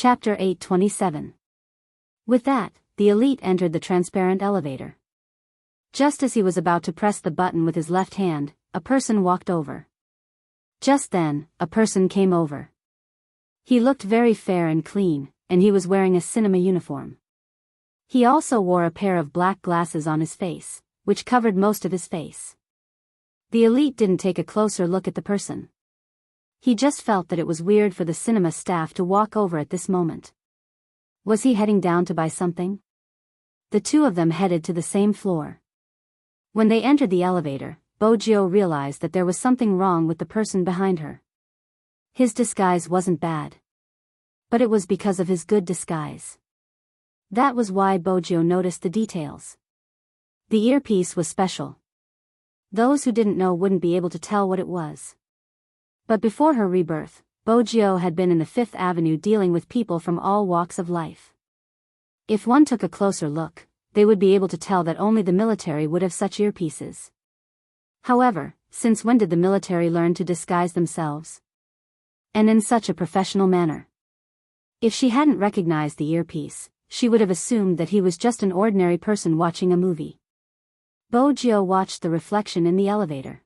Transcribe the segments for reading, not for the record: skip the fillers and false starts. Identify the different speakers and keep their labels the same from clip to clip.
Speaker 1: Chapter 827. With that, the elite entered the transparent elevator. Just as he was about to press the button with his left hand, a person walked over. Just then, a person came over. He looked very fair and clean, and he was wearing a cinema uniform. He also wore a pair of black glasses on his face, which covered most of his face. The elite didn't take a closer look at the person. He just felt that it was weird for the cinema staff to walk over at this moment. Was he heading down to buy something? The two of them headed to the same floor. When they entered the elevator, Bojo realized that there was something wrong with the person behind her. His disguise wasn't bad. But it was because of his good disguise. That was why Bojo noticed the details. The earpiece was special. Those who didn't know wouldn't be able to tell what it was. But before her rebirth, Bojo had been in the Fifth Avenue dealing with people from all walks of life. If one took a closer look, they would be able to tell that only the military would have such earpieces. However, since when did the military learn to disguise themselves? And in such a professional manner. If she hadn't recognized the earpiece, she would have assumed that he was just an ordinary person watching a movie. Bojo watched the reflection in the elevator.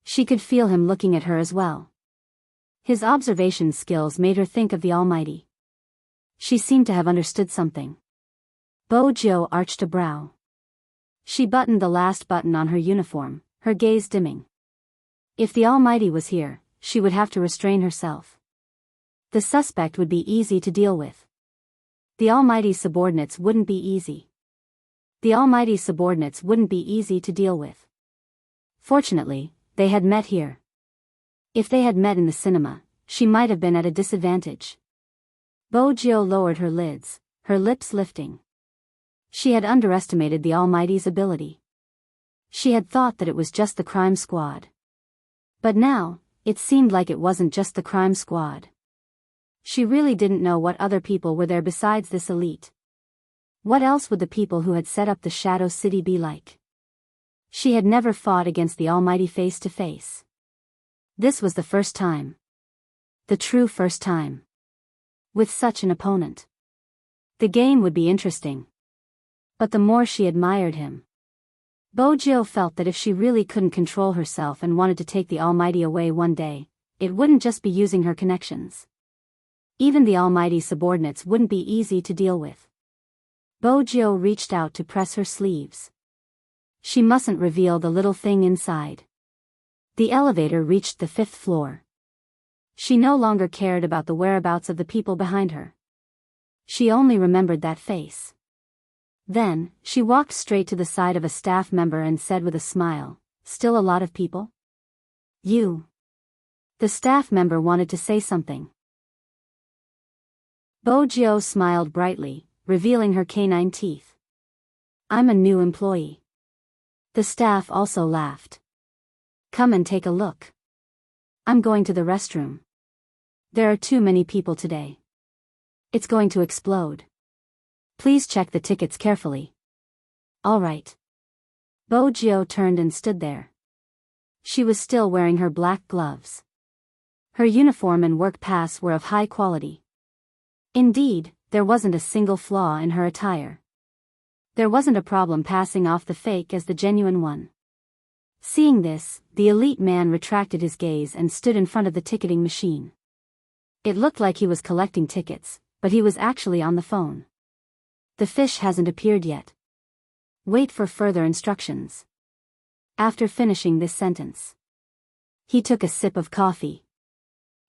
Speaker 1: She could feel him looking at her as well. His observation skills made her think of the Almighty. She seemed to have understood something. Bojo arched a brow. She buttoned the last button on her uniform, her gaze dimming. If the Almighty was here, she would have to restrain herself. The suspect would be easy to deal with. The Almighty's subordinates wouldn't be easy. The Almighty's subordinates wouldn't be easy to deal with. Fortunately, they had met here. If they had met in the cinema, she might have been at a disadvantage. Bojo lowered her lids, her lips lifting. She had underestimated the Almighty's ability. She had thought that it was just the crime squad. But now, it seemed like it wasn't just the crime squad. She really didn't know what other people were there besides this elite. What else would the people who had set up the Shadow City be like? She had never fought against the Almighty face to face. This was the first time. The true first time. With such an opponent. The game would be interesting. But the more she admired him. Bojo felt that if she really couldn't control herself and wanted to take the Almighty away one day, it wouldn't just be using her connections. Even the Almighty's subordinates wouldn't be easy to deal with. Bojo reached out to press her sleeves. She mustn't reveal the little thing inside. The elevator reached the 5th floor. She no longer cared about the whereabouts of the people behind her. She only remembered that face. Then, she walked straight to the side of a staff member and said with a smile, "Still a lot of people?" "You." The staff member wanted to say something. Bojo smiled brightly, revealing her canine teeth. "I'm a new employee." The staff also laughed. "Come and take a look." "I'm going to the restroom. There are too many people today. It's going to explode. Please check the tickets carefully." "All right." Bojo turned and stood there. She was still wearing her black gloves. Her uniform and work pass were of high quality. Indeed, there wasn't a single flaw in her attire. There wasn't a problem passing off the fake as the genuine one. Seeing this, the elite man retracted his gaze and stood in front of the ticketing machine. It looked like he was collecting tickets, but he was actually on the phone. "The fish hasn't appeared yet. Wait for further instructions." After finishing this sentence, he took a sip of coffee.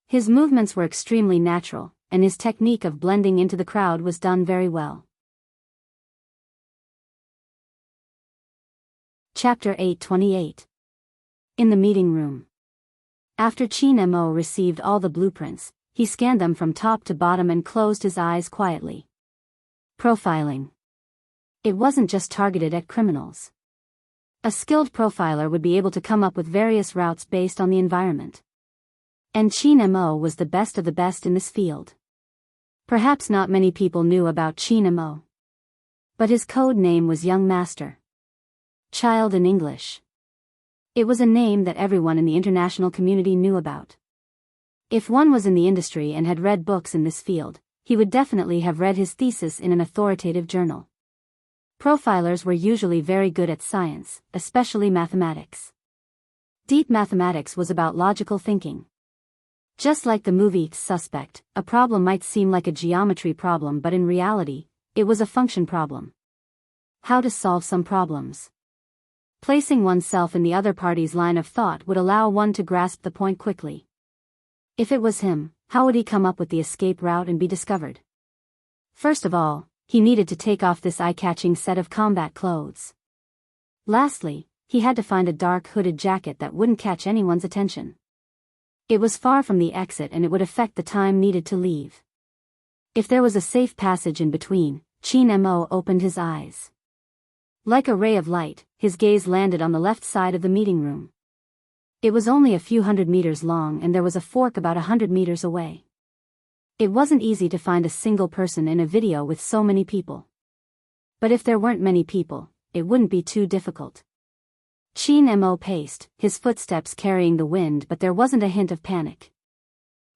Speaker 1: His movements were extremely natural, and his technique of blending into the crowd was done very well. Chapter 828. In the meeting room. After Chin Mo received all the blueprints, he scanned them from top to bottom and closed his eyes quietly. Profiling. It wasn't just targeted at criminals. A skilled profiler would be able to come up with various routes based on the environment. And Chin Mo was the best of the best in this field. Perhaps not many people knew about Chin Mo. But his code name was Young Master. Child in English. It was a name that everyone in the international community knew about. If one was in the industry and had read books in this field, he would definitely have read his thesis in an authoritative journal. Profilers were usually very good at science, especially mathematics. Deep mathematics was about logical thinking. Just like the movie Suspect, a problem might seem like a geometry problem, but in reality, it was a function problem. How to solve some problems. Placing oneself in the other party's line of thought would allow one to grasp the point quickly. If it was him, how would he come up with the escape route and be discovered? First of all, he needed to take off this eye-catching set of combat clothes. Lastly, he had to find a dark hooded jacket that wouldn't catch anyone's attention. It was far from the exit and it would affect the time needed to leave. If there was a safe passage in between, Chin Mo opened his eyes. Like a ray of light, his gaze landed on the left side of the meeting room. It was only a few hundred meters long and there was a fork about 100 meters away. It wasn't easy to find a single person in a video with so many people. But if there weren't many people, it wouldn't be too difficult. Chin Mo paced, his footsteps carrying the wind, but there wasn't a hint of panic.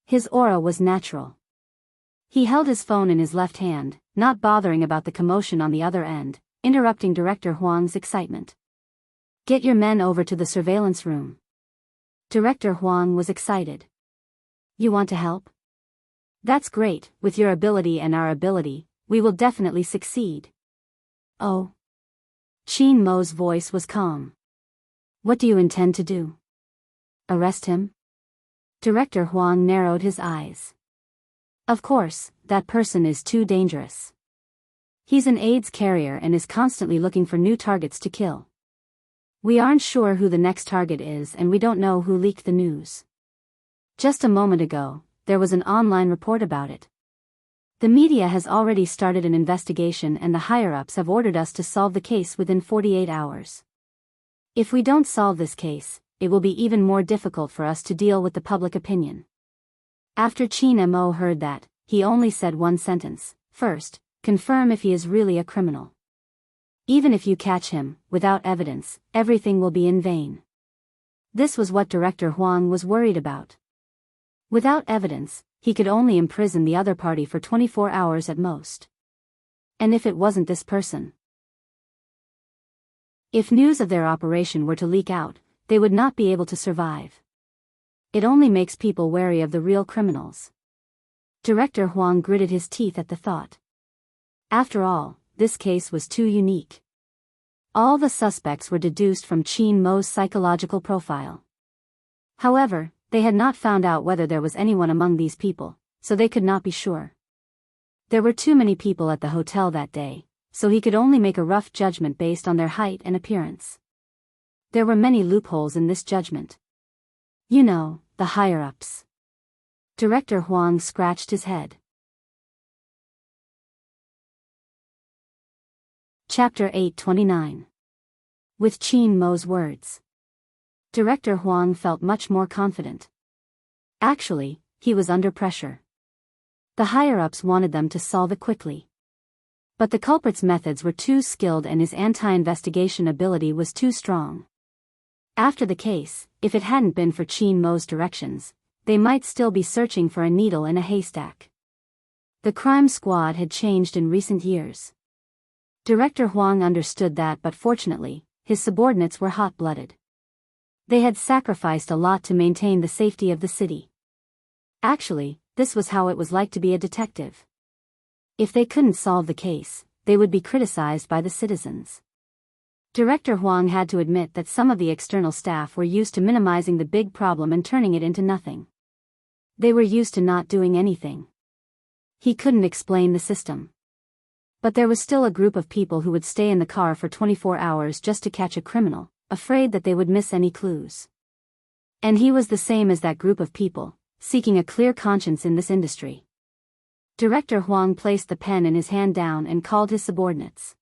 Speaker 1: His aura was natural. He held his phone in his left hand, not bothering about the commotion on the other end, interrupting Director Huang's excitement. "Get your men over to the surveillance room." Director Huang was excited. "You want to help? That's great, with your ability and our ability, we will definitely succeed." "Oh." Chin Mo's voice was calm. "What do you intend to do? Arrest him?" Director Huang narrowed his eyes. "Of course, that person is too dangerous. He's an AIDS carrier and is constantly looking for new targets to kill. We aren't sure who the next target is and we don't know who leaked the news. Just a moment ago, there was an online report about it. The media has already started an investigation and the higher-ups have ordered us to solve the case within 48 hours. If we don't solve this case, it will be even more difficult for us to deal with the public opinion." After Chin Mo heard that, he only said one sentence: "First, confirm if he is really a criminal. Even if you catch him, without evidence, everything will be in vain." This was what Director Huang was worried about. Without evidence, he could only imprison the other party for 24 hours at most. And if it wasn't this person? If news of their operation were to leak out, they would not be able to survive. It only makes people wary of the real criminals. Director Huang gritted his teeth at the thought. After all, this case was too unique. All the suspects were deduced from Chin Mo's psychological profile. However, they had not found out whether there was anyone among these people, so they could not be sure. There were too many people at the hotel that day, so he could only make a rough judgment based on their height and appearance. There were many loopholes in this judgment. You know, the higher-ups. Director Huang scratched his head. Chapter 829. With Chin Mo's words. Director Huang felt much more confident. Actually, he was under pressure. The higher-ups wanted them to solve it quickly. But the culprit's methods were too skilled and his anti-investigation ability was too strong. After the case, if it hadn't been for Chin Mo's directions, they might still be searching for a needle in a haystack. The crime squad had changed in recent years. Director Huang understood that, but fortunately, his subordinates were hot-blooded. They had sacrificed a lot to maintain the safety of the city. Actually, this was how it was like to be a detective. If they couldn't solve the case, they would be criticized by the citizens. Director Huang had to admit that some of the external staff were used to minimizing the big problem and turning it into nothing. They were used to not doing anything. He couldn't explain the system. But there was still a group of people who would stay in the car for 24 hours just to catch a criminal, afraid that they would miss any clues. And he was the same as that group of people, seeking a clear conscience in this industry. Director Huang placed the pen in his hand down and called his subordinates.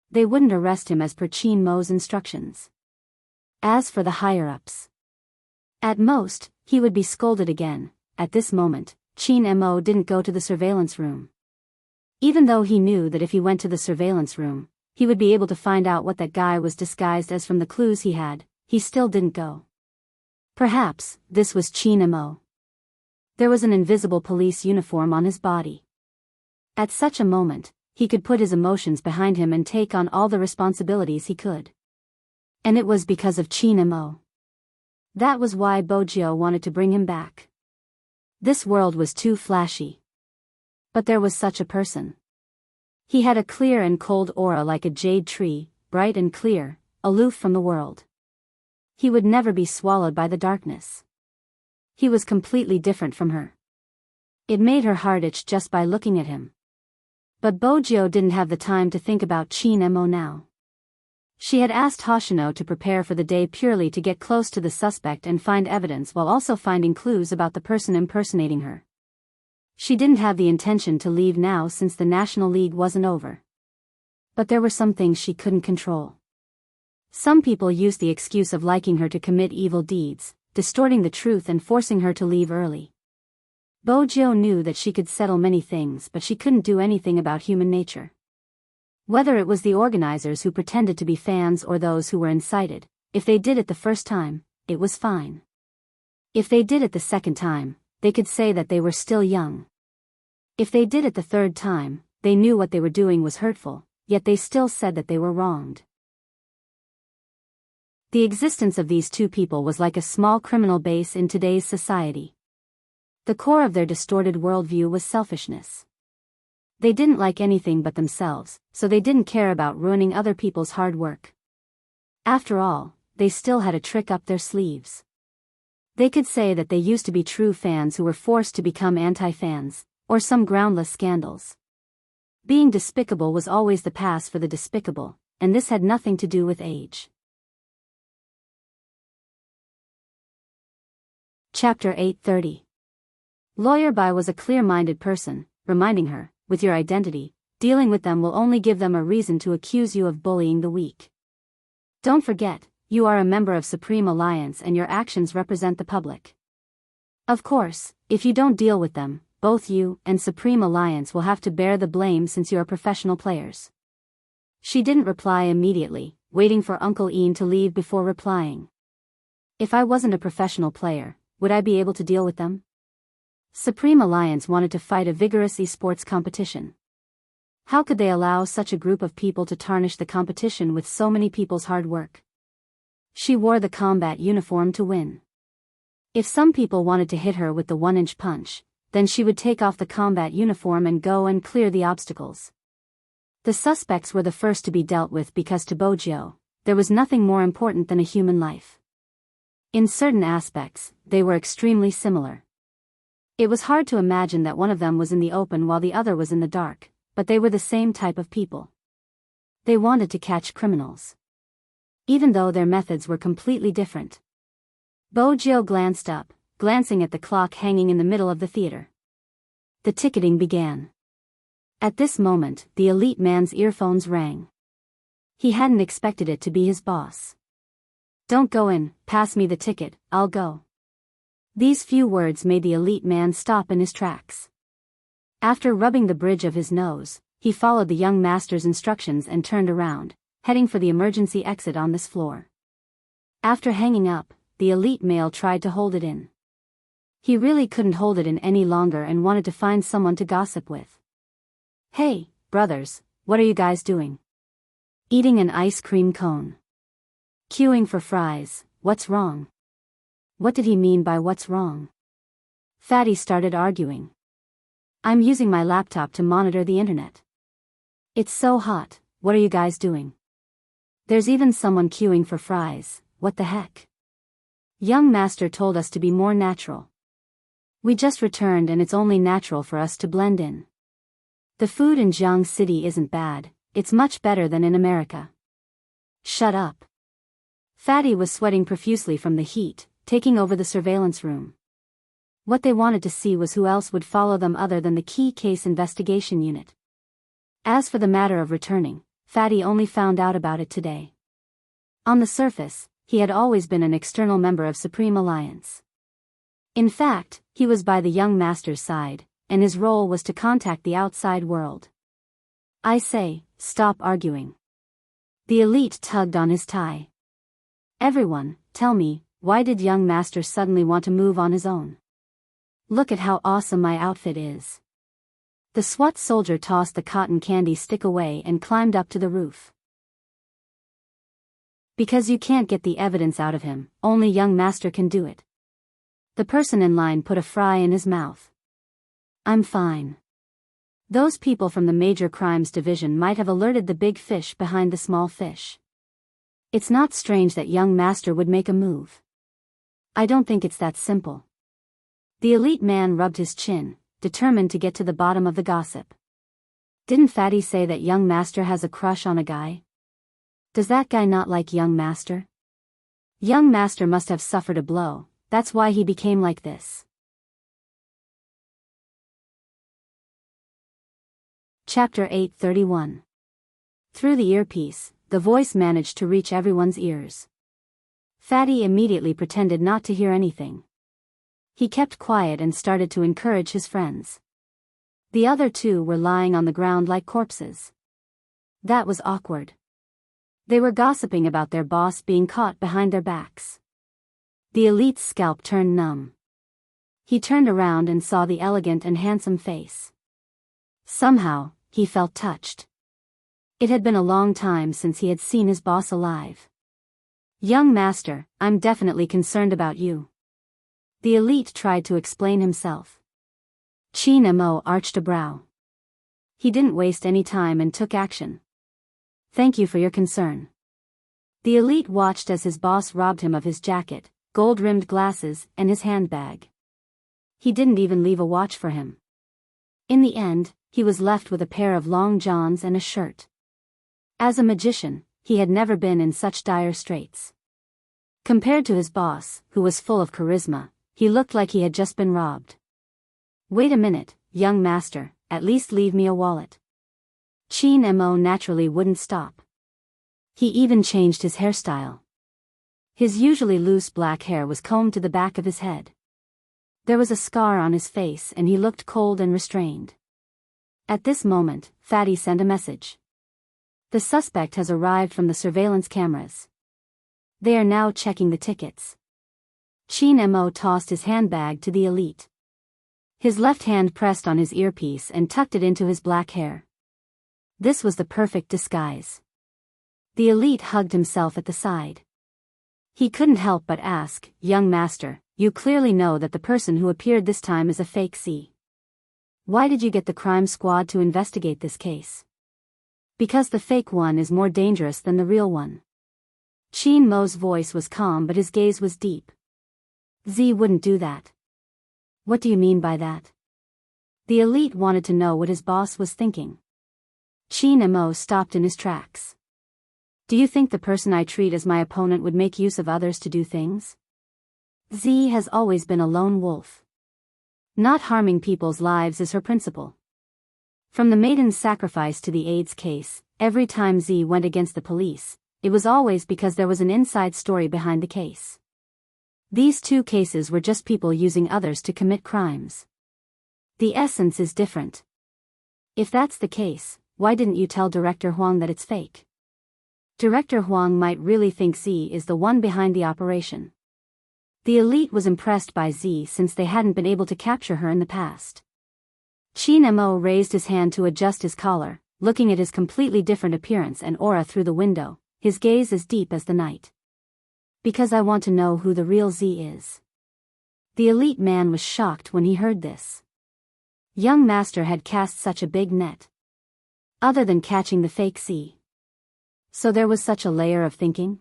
Speaker 1: They wouldn't arrest him as per Chin Mo's instructions. As for the higher-ups, at most, he would be scolded again. At this moment, Chin Mo didn't go to the surveillance room. Even though he knew that if he went to the surveillance room, he would be able to find out what that guy was disguised as from the clues he had, he still didn't go. Perhaps, this was Chin Mo. There was an invisible police uniform on his body. At such a moment, he could put his emotions behind him and take on all the responsibilities he could. And it was because of Chin Mo. That was why Bojio wanted to bring him back. This world was too flashy. But there was such a person. He had a clear and cold aura like a jade tree, bright and clear, aloof from the world. He would never be swallowed by the darkness. He was completely different from her. It made her heart itch just by looking at him. But Bojio didn't have the time to think about Chin Mo now. She had asked Hoshino to prepare for the day purely to get close to the suspect and find evidence while also finding clues about the person impersonating her. She didn't have the intention to leave now since the National League wasn't over. But there were some things she couldn't control. Some people used the excuse of liking her to commit evil deeds, distorting the truth and forcing her to leave early. Bojio knew that she could settle many things, but she couldn't do anything about human nature. Whether it was the organizers who pretended to be fans or those who were incited, if they did it the first time, it was fine. If they did it the second time, they could say that they were still young. If they did it the third time, they knew what they were doing was hurtful, yet they still said that they were wronged. The existence of these two people was like a small criminal base in today's society. The core of their distorted worldview was selfishness. They didn't like anything but themselves, so they didn't care about ruining other people's hard work. After all, they still had a trick up their sleeves. They could say that they used to be true fans who were forced to become anti-fans, or some groundless scandals. Being despicable was always the pass for the despicable, and this had nothing to do with age. Chapter 830. Lawyer Bai was a clear-minded person, reminding her, with your identity, dealing with them will only give them a reason to accuse you of bullying the weak. Don't forget, you are a member of Supreme Alliance and your actions represent the public. Of course, if you don't deal with them, both you and Supreme Alliance will have to bear the blame since you are professional players. She didn't reply immediately, waiting for Uncle Ian to leave before replying. If I wasn't a professional player, would I be able to deal with them? Supreme Alliance wanted to fight a vigorous esports competition. How could they allow such a group of people to tarnish the competition with so many people's hard work? She wore the combat uniform to win. If some people wanted to hit her with the 1-inch punch, then she would take off the combat uniform and go and clear the obstacles. The suspects were the first to be dealt with because to Bojio, there was nothing more important than a human life. In certain aspects, they were extremely similar. It was hard to imagine that one of them was in the open while the other was in the dark, but they were the same type of people. They wanted to catch criminals. Even though their methods were completely different. Bojio glanced up, glancing at the clock hanging in the middle of the theater. The ticketing began. At this moment, the elite man's earphones rang. He hadn't expected it to be his boss. Don't go in, pass me the ticket, I'll go. These few words made the elite man stop in his tracks. After rubbing the bridge of his nose, he followed the young master's instructions and turned around, heading for the emergency exit on this floor. After hanging up, the elite male tried to hold it in. He really couldn't hold it in any longer and wanted to find someone to gossip with. Hey, brothers, what are you guys doing? Eating an ice cream cone. Queuing for fries, what's wrong? What did he mean by what's wrong? Fatty started arguing. I'm using my laptop to monitor the internet. It's so hot, what are you guys doing? There's even someone queuing for fries, what the heck? Young master told us to be more natural. We just returned and it's only natural for us to blend in. The food in Jiang City isn't bad, it's much better than in America. Shut up. Fatty was sweating profusely from the heat, taking over the surveillance room. What they wanted to see was who else would follow them other than the key case investigation unit. As for the matter of returning, Fatty only found out about it today. On the surface, he had always been an external member of Supreme Alliance. In fact, he was by the young master's side, and his role was to contact the outside world. I say, stop arguing. The elite tugged on his tie. Everyone, tell me, why did young master suddenly want to move on his own? Look at how awesome my outfit is. The SWAT soldier tossed the cotton candy stick away and climbed up to the roof. Because you can't get the evidence out of him, only young master can do it. The person in line put a fry in his mouth. I'm fine. Those people from the Major Crimes Division might have alerted the big fish behind the small fish. It's not strange that young master would make a move. I don't think it's that simple. The elite man rubbed his chin, determined to get to the bottom of the gossip. Didn't Fatty say that young master has a crush on a guy? Does that guy not like young master? Young master must have suffered a blow, that's why he became like this. Chapter 8:31. Through the earpiece, the voice managed to reach everyone's ears. Fatty immediately pretended not to hear anything. He kept quiet and started to encourage his friends. The other two were lying on the ground like corpses. That was awkward. They were gossiping about their boss being caught behind their backs. The elite's scalp turned numb. He turned around and saw the elegant and handsome face. Somehow, he felt touched. It had been a long time since he had seen his boss alive. Young master, I'm definitely concerned about you. The elite tried to explain himself. Chin Mo arched a brow. He didn't waste any time and took action. Thank you for your concern. The elite watched as his boss robbed him of his jacket, gold-rimmed glasses, and his handbag. He didn't even leave a watch for him. In the end, he was left with a pair of long johns and a shirt. As a magician, he had never been in such dire straits. Compared to his boss, who was full of charisma, he looked like he had just been robbed. Wait a minute, young master, at least leave me a wallet. Chin Mo naturally wouldn't stop. He even changed his hairstyle. His usually loose black hair was combed to the back of his head. There was a scar on his face and he looked cold and restrained. At this moment, Fatty sent a message. The suspect has arrived from the surveillance cameras. They are now checking the tickets. Chin Mo tossed his handbag to the elite. His left hand pressed on his earpiece and tucked it into his black hair. This was the perfect disguise. The elite hugged himself at the side. He couldn't help but ask, young master, you clearly know that the person who appeared this time is a fake C. Why did you get the crime squad to investigate this case? Because the fake one is more dangerous than the real one. Chin Mo's voice was calm but his gaze was deep. Z wouldn't do that. What do you mean by that? The elite wanted to know what his boss was thinking. Chin Mo stopped in his tracks. Do you think the person I treat as my opponent would make use of others to do things? Z has always been a lone wolf. Not harming people's lives is her principle. From the maiden's sacrifice to the AIDS case, every time Z went against the police, it was always because there was an inside story behind the case. These two cases were just people using others to commit crimes. The essence is different. If that's the case, why didn't you tell Director Huang that it's fake? Director Huang might really think Z is the one behind the operation. The elite was impressed by Z since they hadn't been able to capture her in the past. Chin Mo raised his hand to adjust his collar, looking at his completely different appearance and aura through the window, his gaze as deep as the night. Because I want to know who the real Z is. The elite man was shocked when he heard this. Young master had cast such a big net. Other than catching the fake Z. So there was such a layer of thinking?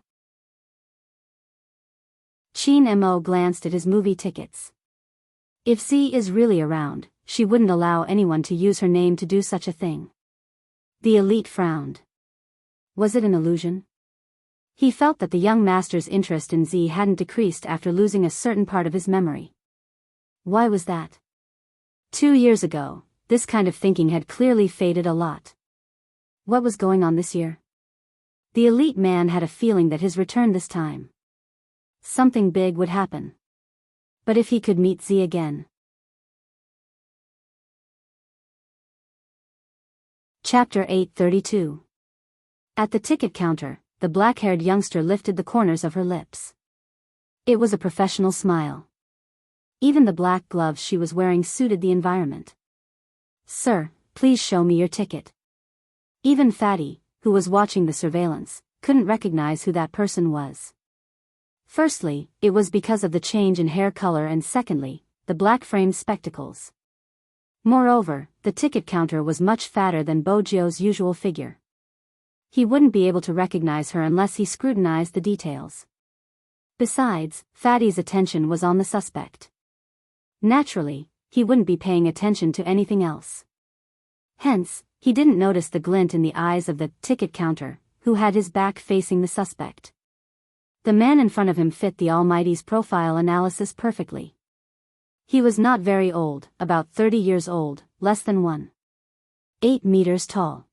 Speaker 1: Chin Mo glanced at his movie tickets. If Z is really around, she wouldn't allow anyone to use her name to do such a thing. The elite frowned. Was it an illusion? He felt that the young master's interest in Z hadn't decreased after losing a certain part of his memory. Why was that? 2 years ago, this kind of thinking had clearly faded a lot. What was going on this year? The elite man had a feeling that his return this time. Something big would happen. But if he could meet Z again. Chapter 8:32. At the ticket counter, the black-haired youngster lifted the corners of her lips. It was a professional smile. Even the black gloves she was wearing suited the environment. Sir, please show me your ticket. Even Fatty, who was watching the surveillance, couldn't recognize who that person was. Firstly, it was because of the change in hair color, and secondly, the black-framed spectacles. Moreover, the ticket counter was much fatter than Bojio's usual figure. He wouldn't be able to recognize her unless he scrutinized the details. Besides, Fatty's attention was on the suspect. Naturally, he wouldn't be paying attention to anything else. Hence, he didn't notice the glint in the eyes of the ticket counter, who had his back facing the suspect. The man in front of him fit the Almighty's profile analysis perfectly. He was not very old, about 30 years old, less than 1.8 meters tall.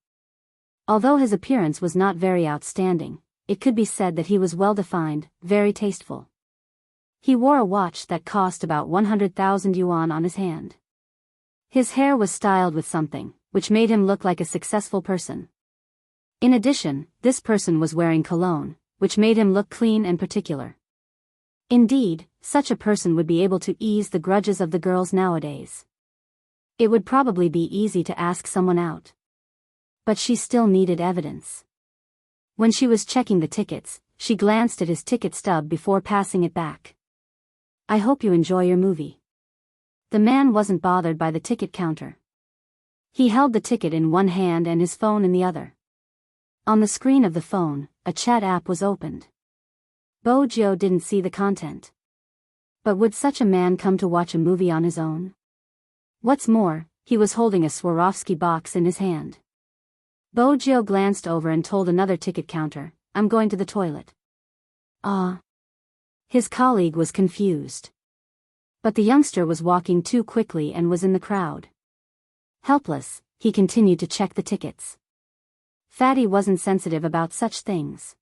Speaker 1: Although his appearance was not very outstanding, it could be said that he was well-defined, very tasteful. He wore a watch that cost about 100,000 yuan on his hand. His hair was styled with something, which made him look like a successful person. In addition, this person was wearing cologne, which made him look clean and particular. Indeed, such a person would be able to ease the grudges of the girls nowadays. It would probably be easy to ask someone out. But she still needed evidence. When she was checking the tickets, she glanced at his ticket stub before passing it back. I hope you enjoy your movie. The man wasn't bothered by the ticket counter. He held the ticket in one hand and his phone in the other. On the screen of the phone, a chat app was opened. Bojio didn't see the content. But would such a man come to watch a movie on his own? What's more, he was holding a Swarovski box in his hand. Bojio glanced over and told another ticket counter, I'm going to the toilet. Ah. His colleague was confused. But the youngster was walking too quickly and was in the crowd. Helpless, he continued to check the tickets. Fatty wasn't sensitive about such things.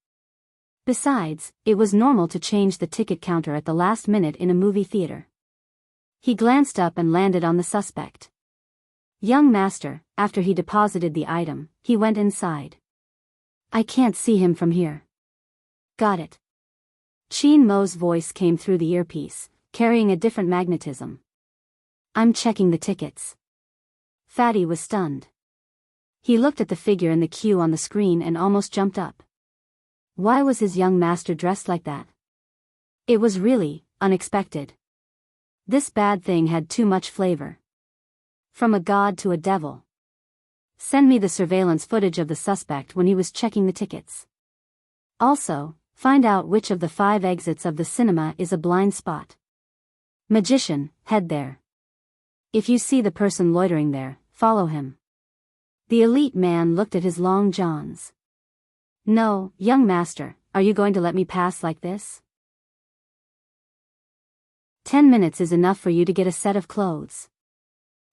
Speaker 1: Besides, it was normal to change the ticket counter at the last minute in a movie theater. He glanced up and landed on the suspect. Young master, after he deposited the item, he went inside. I can't see him from here. Got it. Chin Mo's voice came through the earpiece, carrying a different magnetism. I'm checking the tickets. Fatty was stunned. He looked at the figure in the queue on the screen and almost jumped up. Why was his young master dressed like that? It was really unexpected. This bad thing had too much flavor. From a god to a devil. Send me the surveillance footage of the suspect when he was checking the tickets. Also, find out which of the 5 exits of the cinema is a blind spot. Magician, head there. If you see the person loitering there, follow him. The elite man looked at his long johns. No, young master, are you going to let me pass like this? 10 minutes is enough for you to get a set of clothes.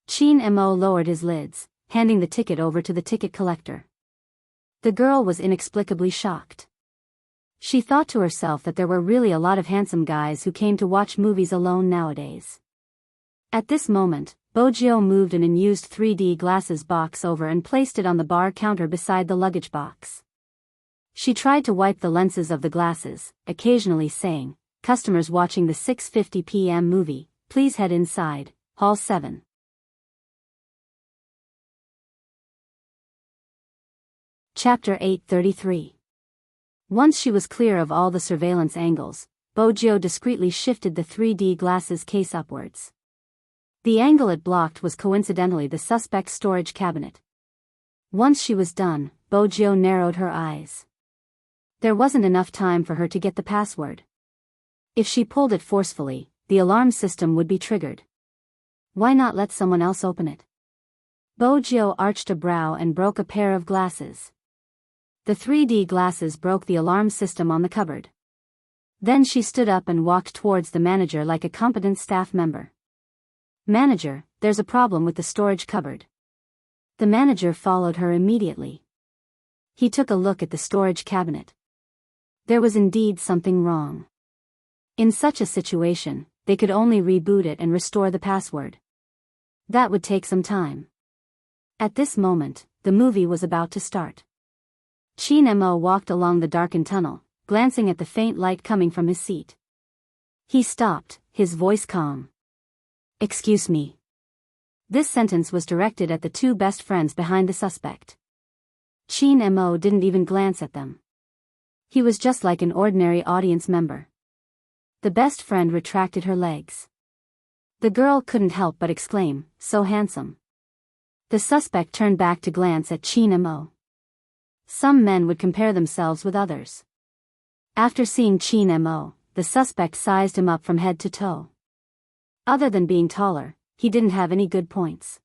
Speaker 1: Chin Mo lowered his lids, handing the ticket over to the ticket collector. The girl was inexplicably shocked. She thought to herself that there were really a lot of handsome guys who came to watch movies alone nowadays. At this moment, Bojio moved an unused 3D glasses box over and placed it on the bar counter beside the luggage box. She tried to wipe the lenses of the glasses, occasionally saying, customers watching the 6:50 p.m. movie, please head inside, Hall 7. Chapter 833. Once she was clear of all the surveillance angles, Bojio discreetly shifted the 3D glasses case upwards. The angle it blocked was coincidentally the suspect's storage cabinet. Once she was done, Bojio narrowed her eyes. There wasn't enough time for her to get the password. If she pulled it forcefully, the alarm system would be triggered. Why not let someone else open it? Bojio arched a brow and broke a pair of glasses. The 3D glasses broke the alarm system on the cupboard. Then she stood up and walked towards the manager like a competent staff member. Manager, there's a problem with the storage cupboard. The manager followed her immediately. He took a look at the storage cabinet. There was indeed something wrong. In such a situation, they could only reboot it and restore the password. That would take some time. At this moment, the movie was about to start. Chin Mo walked along the darkened tunnel, glancing at the faint light coming from his seat. He stopped, his voice calm. Excuse me. This sentence was directed at the two best friends behind the suspect. Chin Mo didn't even glance at them. He was just like an ordinary audience member. The best friend retracted her legs. The girl couldn't help but exclaim, "So handsome." The suspect turned back to glance at Chin Mo. Some men would compare themselves with others. After seeing Chin Mo, the suspect sized him up from head to toe. Other than being taller, he didn't have any good points.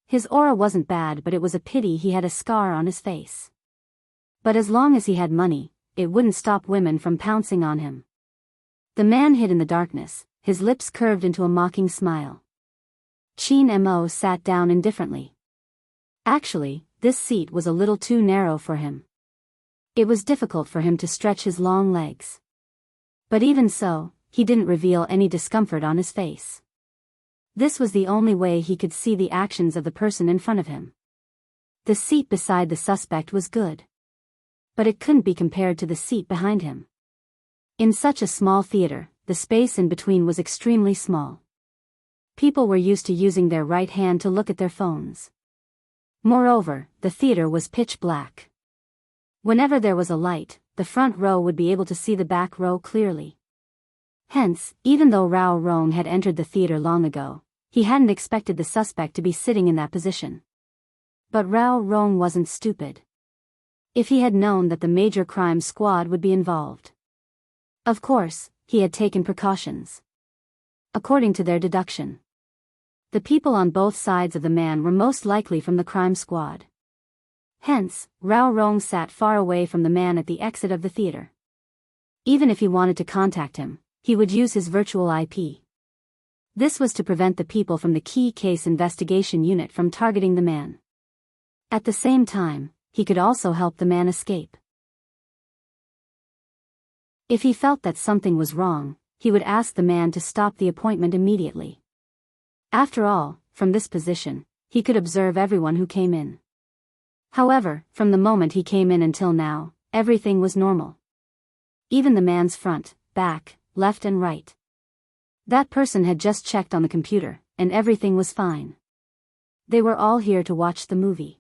Speaker 1: His aura wasn't bad, but it was a pity he had a scar on his face. But as long as he had money, it wouldn't stop women from pouncing on him. The man hid in the darkness, his lips curved into a mocking smile. Chin Mo sat down indifferently. Actually, this seat was a little too narrow for him. It was difficult for him to stretch his long legs. But even so, he didn't reveal any discomfort on his face. This was the only way he could see the actions of the person in front of him. The seat beside the suspect was good. But it couldn't be compared to the seat behind him. In such a small theater, the space in between was extremely small. People were used to using their right hand to look at their phones. Moreover, the theater was pitch black. Whenever there was a light, the front row would be able to see the back row clearly. Hence, even though Rao Rong had entered the theater long ago, he hadn't expected the suspect to be sitting in that position. But Rao Rong wasn't stupid. If he had known that the major crime squad would be involved. Of course, he had taken precautions. According to their deduction, the people on both sides of the man were most likely from the crime squad. Hence, Rao Rong sat far away from the man at the exit of the theater. Even if he wanted to contact him, he would use his virtual IP. This was to prevent the people from the key case investigation unit from targeting the man. At the same time, he could also help the man escape. If he felt that something was wrong, he would ask the man to stop the appointment immediately. After all, from this position, he could observe everyone who came in. However, from the moment he came in until now, everything was normal. Even the man's front, back, left and right. That person had just checked on the computer, and everything was fine. They were all here to watch the movie.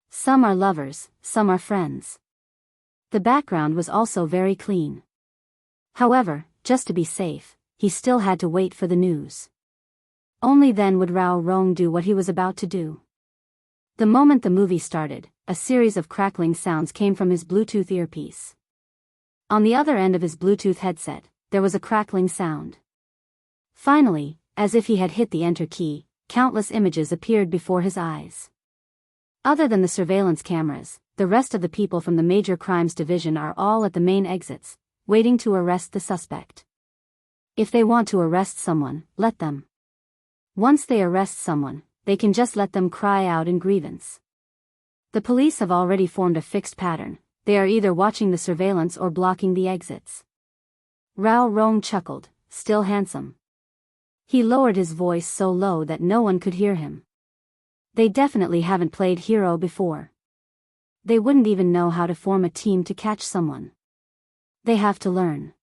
Speaker 1: Some are lovers, some are friends. The background was also very clean. However, just to be safe, he still had to wait for the news. Only then would Rao Rong do what he was about to do. The moment the movie started, a series of crackling sounds came from his Bluetooth earpiece. On the other end of his Bluetooth headset, there was a crackling sound. Finally, as if he had hit the enter key, countless images appeared before his eyes. Other than the surveillance cameras, the rest of the people from the Major Crimes Division are all at the main exits, waiting to arrest the suspect. If they want to arrest someone, let them. Once they arrest someone, they can just let them cry out in grievance. The police have already formed a fixed pattern. They are either watching the surveillance or blocking the exits. Rao Rong chuckled, still handsome. He lowered his voice so low that no one could hear him. They definitely haven't played hero before. They wouldn't even know how to form a team to catch someone. They have to learn.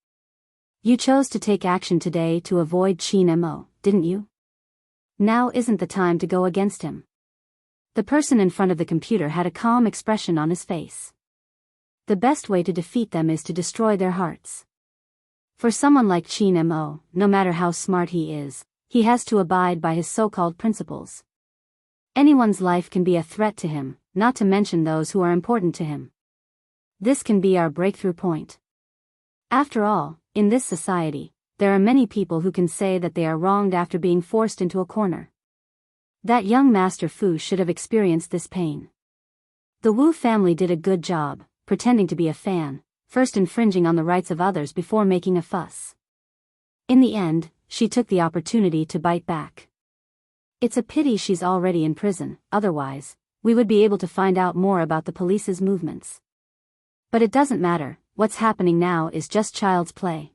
Speaker 1: You chose to take action today to avoid Chin Mo, didn't you? Now isn't the time to go against him. The person in front of the computer had a calm expression on his face. The best way to defeat them is to destroy their hearts. For someone like Chin Mo, no matter how smart he is, he has to abide by his so-called principles. Anyone's life can be a threat to him, not to mention those who are important to him. This can be our breakthrough point. After all, in this society, there are many people who can say that they are wronged after being forced into a corner. That young Master Fu should have experienced this pain. The Wu family did a good job, pretending to be a fan, first infringing on the rights of others before making a fuss. In the end, she took the opportunity to bite back. It's a pity she's already in prison, otherwise, we would be able to find out more about the police's movements. But it doesn't matter, what's happening now is just child's play.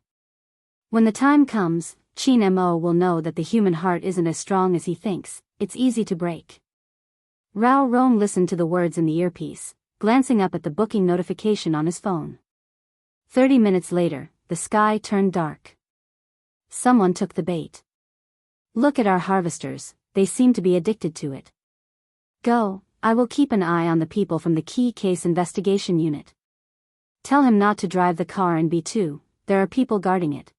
Speaker 1: When the time comes, Chin Mo will know that the human heart isn't as strong as he thinks. It's easy to break. Rao Rong listened to the words in the earpiece, glancing up at the booking notification on his phone. 30 minutes later, the sky turned dark. Someone took the bait. Look at our harvesters, they seem to be addicted to it. Go, I will keep an eye on the people from the Key Case Investigation Unit. Tell him not to drive the car in B2, there are people guarding it.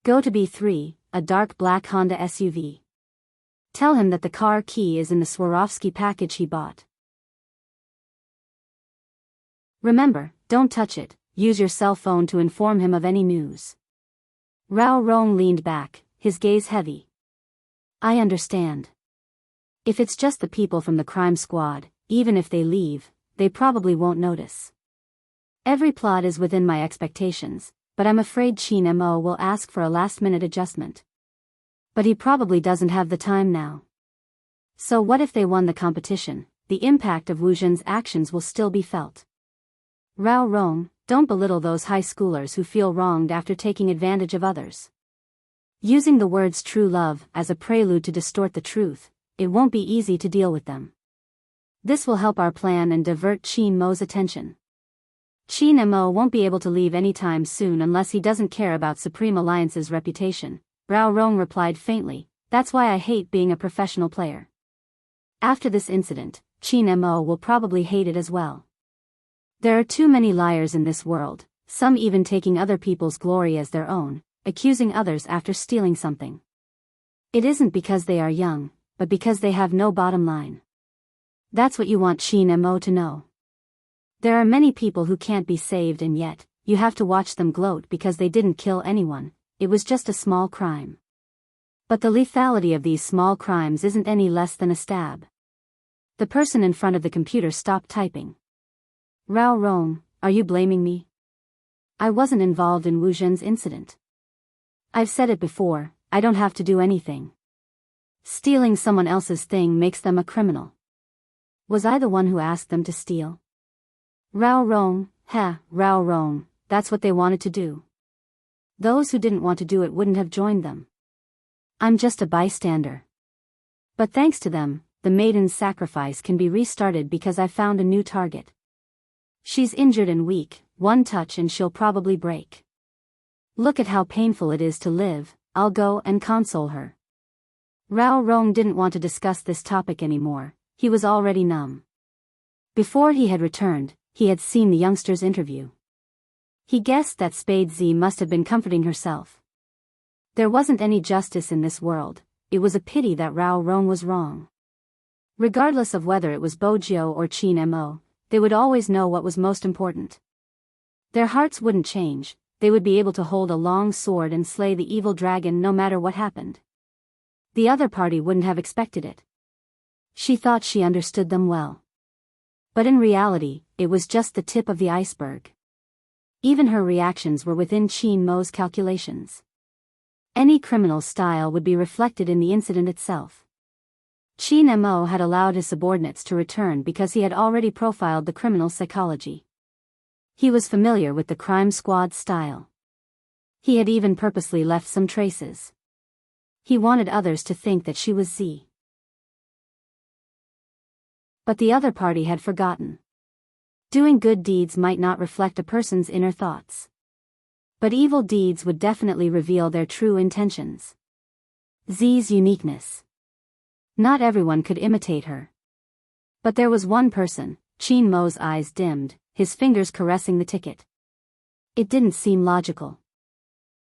Speaker 1: Go to B3, a dark black Honda SUV. Tell him that the car key is in the Swarovski package he bought. Remember, don't touch it, use your cell phone to inform him of any news. Rao Rong leaned back, his gaze heavy. I understand. If it's just the people from the crime squad, even if they leave, they probably won't notice. Every plot is within my expectations, but I'm afraid Qin Mo will ask for a last-minute adjustment. But he probably doesn't have the time now. So what if they won the competition? The impact of Wu Zhen's actions will still be felt. Rao Rong, don't belittle those high schoolers who feel wronged after taking advantage of others. Using the words true love as a prelude to distort the truth, it won't be easy to deal with them. This will help our plan and divert Qin Mo's attention. Qin Mo won't be able to leave anytime soon unless he doesn't care about Supreme Alliance's reputation, Rao Rong replied faintly, that's why I hate being a professional player. After this incident, Qin Mo will probably hate it as well. There are too many liars in this world, some even taking other people's glory as their own, accusing others after stealing something. It isn't because they are young, but because they have no bottom line. That's what you want Qin Mo to know. There are many people who can't be saved, and yet, you have to watch them gloat because they didn't kill anyone, it was just a small crime. But the lethality of these small crimes isn't any less than a stab. The person in front of the computer stopped typing. Rao Rong, are you blaming me? I wasn't involved in Wu Zhen's incident. I've said it before, I don't have to do anything. Stealing someone else's thing makes them a criminal. Was I the one who asked them to steal? Rao Rong, Rao Rong, that's what they wanted to do. Those who didn't want to do it wouldn't have joined them. I'm just a bystander. But thanks to them, the maiden's sacrifice can be restarted because I found a new target. She's injured and weak, one touch and she'll probably break. Look at how painful it is to live, I'll go and console her. Rao Rong didn't want to discuss this topic anymore, he was already numb. Before he had returned, he had seen the youngster's interview. He guessed that Spade Z must have been comforting herself. There wasn't any justice in this world, it was a pity that Rao Rong was wrong. Regardless of whether it was Bojiu or Qin Mo, they would always know what was most important. Their hearts wouldn't change, they would be able to hold a long sword and slay the evil dragon no matter what happened. The other party wouldn't have expected it. She thought she understood them well. But in reality, it was just the tip of the iceberg. Even her reactions were within Qin Mo's calculations. Any criminal's style would be reflected in the incident itself. Qin Mo had allowed his subordinates to return because he had already profiled the criminal's psychology. He was familiar with the crime squad style. He had even purposely left some traces. He wanted others to think that she was Z. But the other party had forgotten. Doing good deeds might not reflect a person's inner thoughts. But evil deeds would definitely reveal their true intentions. Z's uniqueness. Not everyone could imitate her. But there was one person, Qin Mo's eyes dimmed, his fingers caressing the ticket. It didn't seem logical.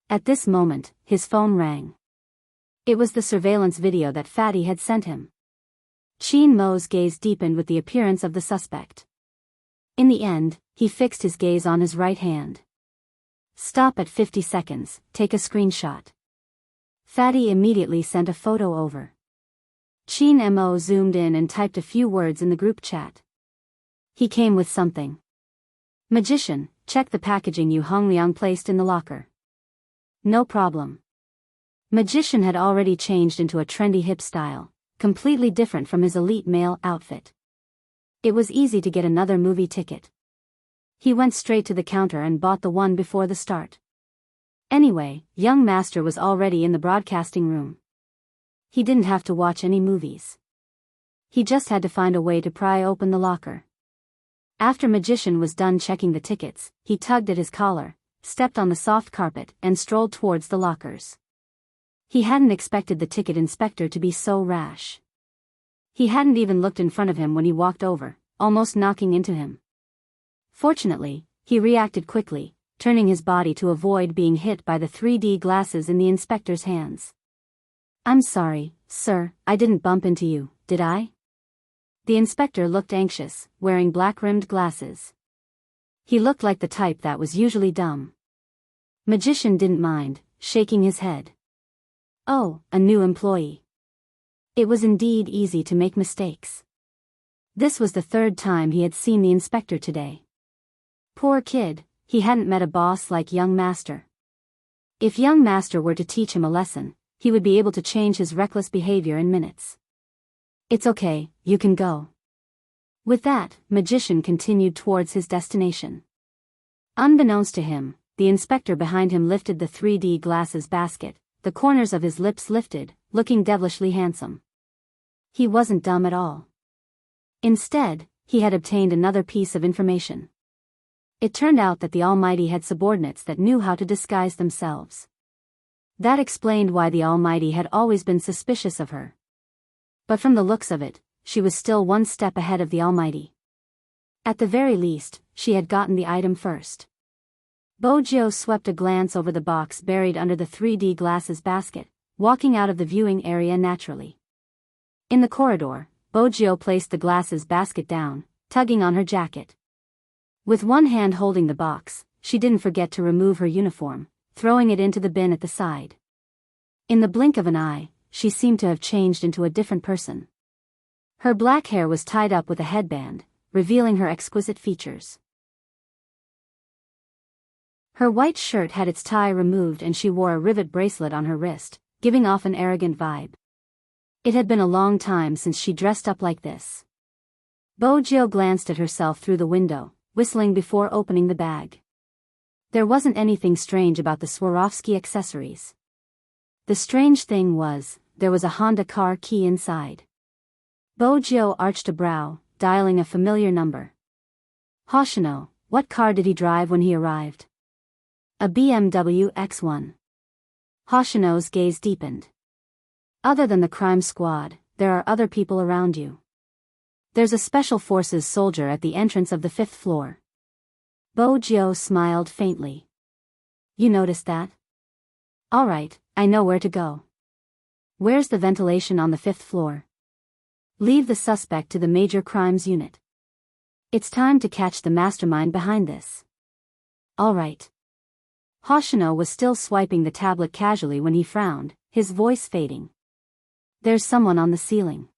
Speaker 1: At this moment, his phone rang. It was the surveillance video that Fatty had sent him. Qin Mo's gaze deepened with the appearance of the suspect. In the end, he fixed his gaze on his right hand. Stop at 50 seconds, take a screenshot. Fatty immediately sent a photo over. Qin Mo zoomed in and typed a few words in the group chat. He came with something. Magician, check the packaging you Hongliang placed in the locker. No problem. Magician had already changed into a trendy hip style, completely different from his elite male outfit. It was easy to get another movie ticket. He went straight to the counter and bought the one before the start. Anyway, young master was already in the broadcasting room. He didn't have to watch any movies. He just had to find a way to pry open the locker. After Magician was done checking the tickets, he tugged at his collar, stepped on the soft carpet and strolled towards the lockers. He hadn't expected the ticket inspector to be so rash. He hadn't even looked in front of him when he walked over, almost knocking into him. Fortunately, he reacted quickly, turning his body to avoid being hit by the 3D glasses in the inspector's hands. "I'm sorry, sir, I didn't bump into you, did I?" The inspector looked anxious, wearing black-rimmed glasses. He looked like the type that was usually dumb. Magician didn't mind, shaking his head. Oh, a new employee. It was indeed easy to make mistakes. This was the third time he had seen the inspector today. Poor kid, he hadn't met a boss like young master. If young master were to teach him a lesson, he would be able to change his reckless behavior in minutes. "It's okay, you can go." With that, Magician continued towards his destination. Unbeknownst to him, the inspector behind him lifted the 3D glasses basket, the corners of his lips lifted, looking devilishly handsome. He wasn't dumb at all. Instead, he had obtained another piece of information. It turned out that the Almighty had subordinates that knew how to disguise themselves. That explained why the Almighty had always been suspicious of her. But from the looks of it, she was still one step ahead of the Almighty. At the very least, she had gotten the item first. Bojo swept a glance over the box buried under the 3D glasses basket, walking out of the viewing area naturally. In the corridor, Bojo placed the glasses basket down, tugging on her jacket. With one hand holding the box, she didn't forget to remove her uniform, throwing it into the bin at the side. In the blink of an eye, she seemed to have changed into a different person. Her black hair was tied up with a headband, revealing her exquisite features. Her white shirt had its tie removed and she wore a rivet bracelet on her wrist, giving off an arrogant vibe. It had been a long time since she dressed up like this. Bojo glanced at herself through the window, whistling before opening the bag. There wasn't anything strange about the Swarovski accessories. The strange thing was, there was a Honda car key inside. Bojo arched a brow, dialing a familiar number. Hoshino, what car did he drive when he arrived? A BMW X1. Hoshino's gaze deepened. Other than the crime squad, there are other people around you. There's a special forces soldier at the entrance of the 5th floor. Bojo smiled faintly. You noticed that? All right, I know where to go. Where's the ventilation on the 5th floor? Leave the suspect to the major crimes unit. It's time to catch the mastermind behind this. All right. Hoshino was still swiping the tablet casually when he frowned, his voice fading. There's someone on the ceiling.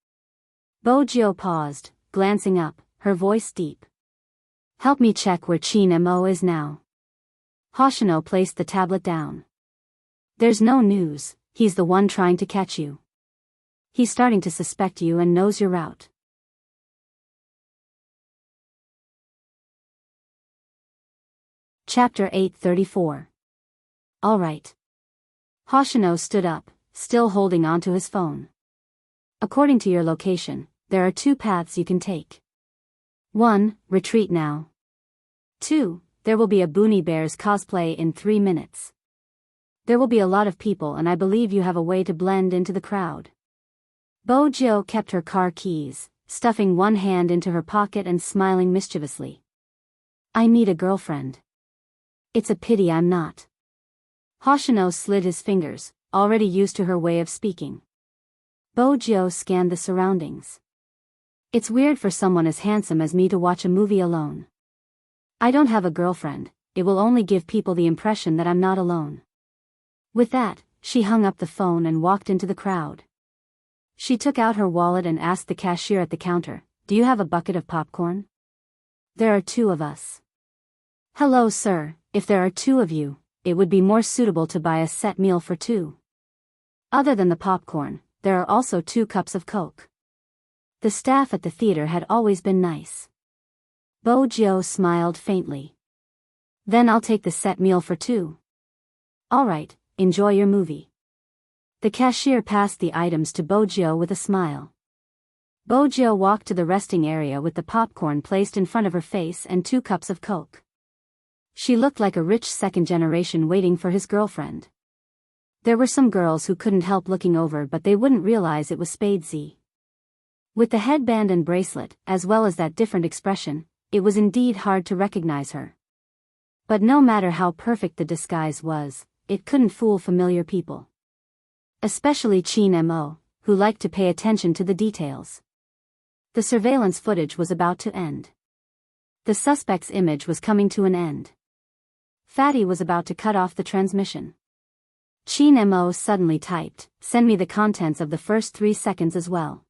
Speaker 1: Bojo paused, glancing up, her voice deep. Help me check where Chin Mo is now. Hoshino placed the tablet down. There's no news, he's the one trying to catch you. He's starting to suspect you and knows your route. Chapter 834. All right. Hoshino stood up, still holding onto his phone. According to your location, there are 2 paths you can take. 1. Retreat now. 2. There will be a Boonie Bears cosplay in 3 minutes. There will be a lot of people and I believe you have a way to blend into the crowd. Bojo kept her car keys, stuffing one hand into her pocket and smiling mischievously. I need a girlfriend. It's a pity I'm not. Hoshino slid his fingers, already used to her way of speaking. Bojo scanned the surroundings. It's weird for someone as handsome as me to watch a movie alone. I don't have a girlfriend, it will only give people the impression that I'm not alone. With that, she hung up the phone and walked into the crowd. She took out her wallet and asked the cashier at the counter, do you have a bucket of popcorn? There are 2 of us. Hello sir, if there are 2 of you, it would be more suitable to buy a set meal for 2. Other than the popcorn, there are also 2 cups of Coke. The staff at the theater had always been nice. Bojo smiled faintly. Then I'll take the set meal for 2. All right, enjoy your movie. The cashier passed the items to Bojo with a smile. Bojo walked to the resting area with the popcorn placed in front of her face and 2 cups of Coke. She looked like a rich second generation waiting for his girlfriend. There were some girls who couldn't help looking over, but they wouldn't realize it was Spadesy. With the headband and bracelet, as well as that different expression, it was indeed hard to recognize her. But no matter how perfect the disguise was, it couldn't fool familiar people. Especially Chin Mo, who liked to pay attention to the details. The surveillance footage was about to end. The suspect's image was coming to an end. Fatty was about to cut off the transmission. Chin Mo suddenly typed, "Send me the contents of the first 3 seconds as well."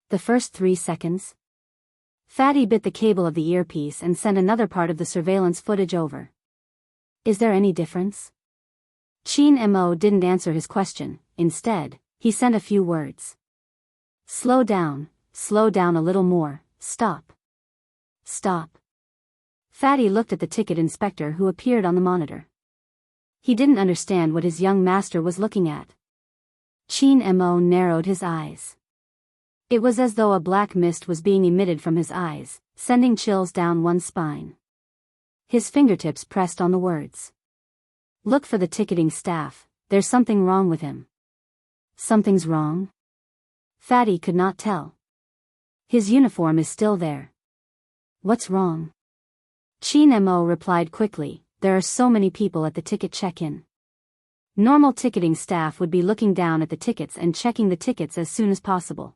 Speaker 1: The first 3 seconds? Fatty bit the cable of the earpiece and sent another part of the surveillance footage over. Is there any difference? Chin Mo didn't answer his question. Instead, he sent a few words. Slow down a little more, stop. Stop. Fatty looked at the ticket inspector who appeared on the monitor. He didn't understand what his young master was looking at. Chin Mo narrowed his eyes. It was as though a black mist was being emitted from his eyes, sending chills down one's spine. His fingertips pressed on the words. Look for the ticketing staff, there's something wrong with him. Something's wrong? Fatty could not tell. His uniform is still there. What's wrong? Chin Mo replied quickly, there are so many people at the ticket check-in. Normal ticketing staff would be looking down at the tickets and checking the tickets as soon as possible.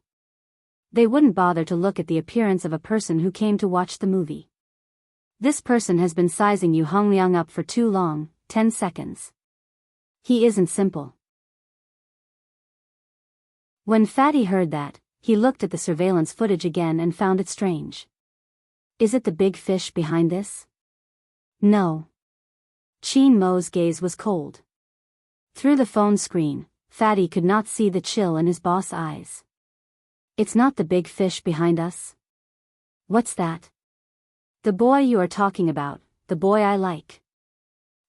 Speaker 1: They wouldn't bother to look at the appearance of a person who came to watch the movie. This person has been sizing Yu Hongliang up for too long, 10 seconds. He isn't simple. When Fatty heard that, he looked at the surveillance footage again and found it strange. Is it the big fish behind this? No. Chin Mo's gaze was cold. Through the phone screen, Fatty could not see the chill in his boss' eyes. It's not the big fish behind us? What's that? The boy you are talking about, the boy I like.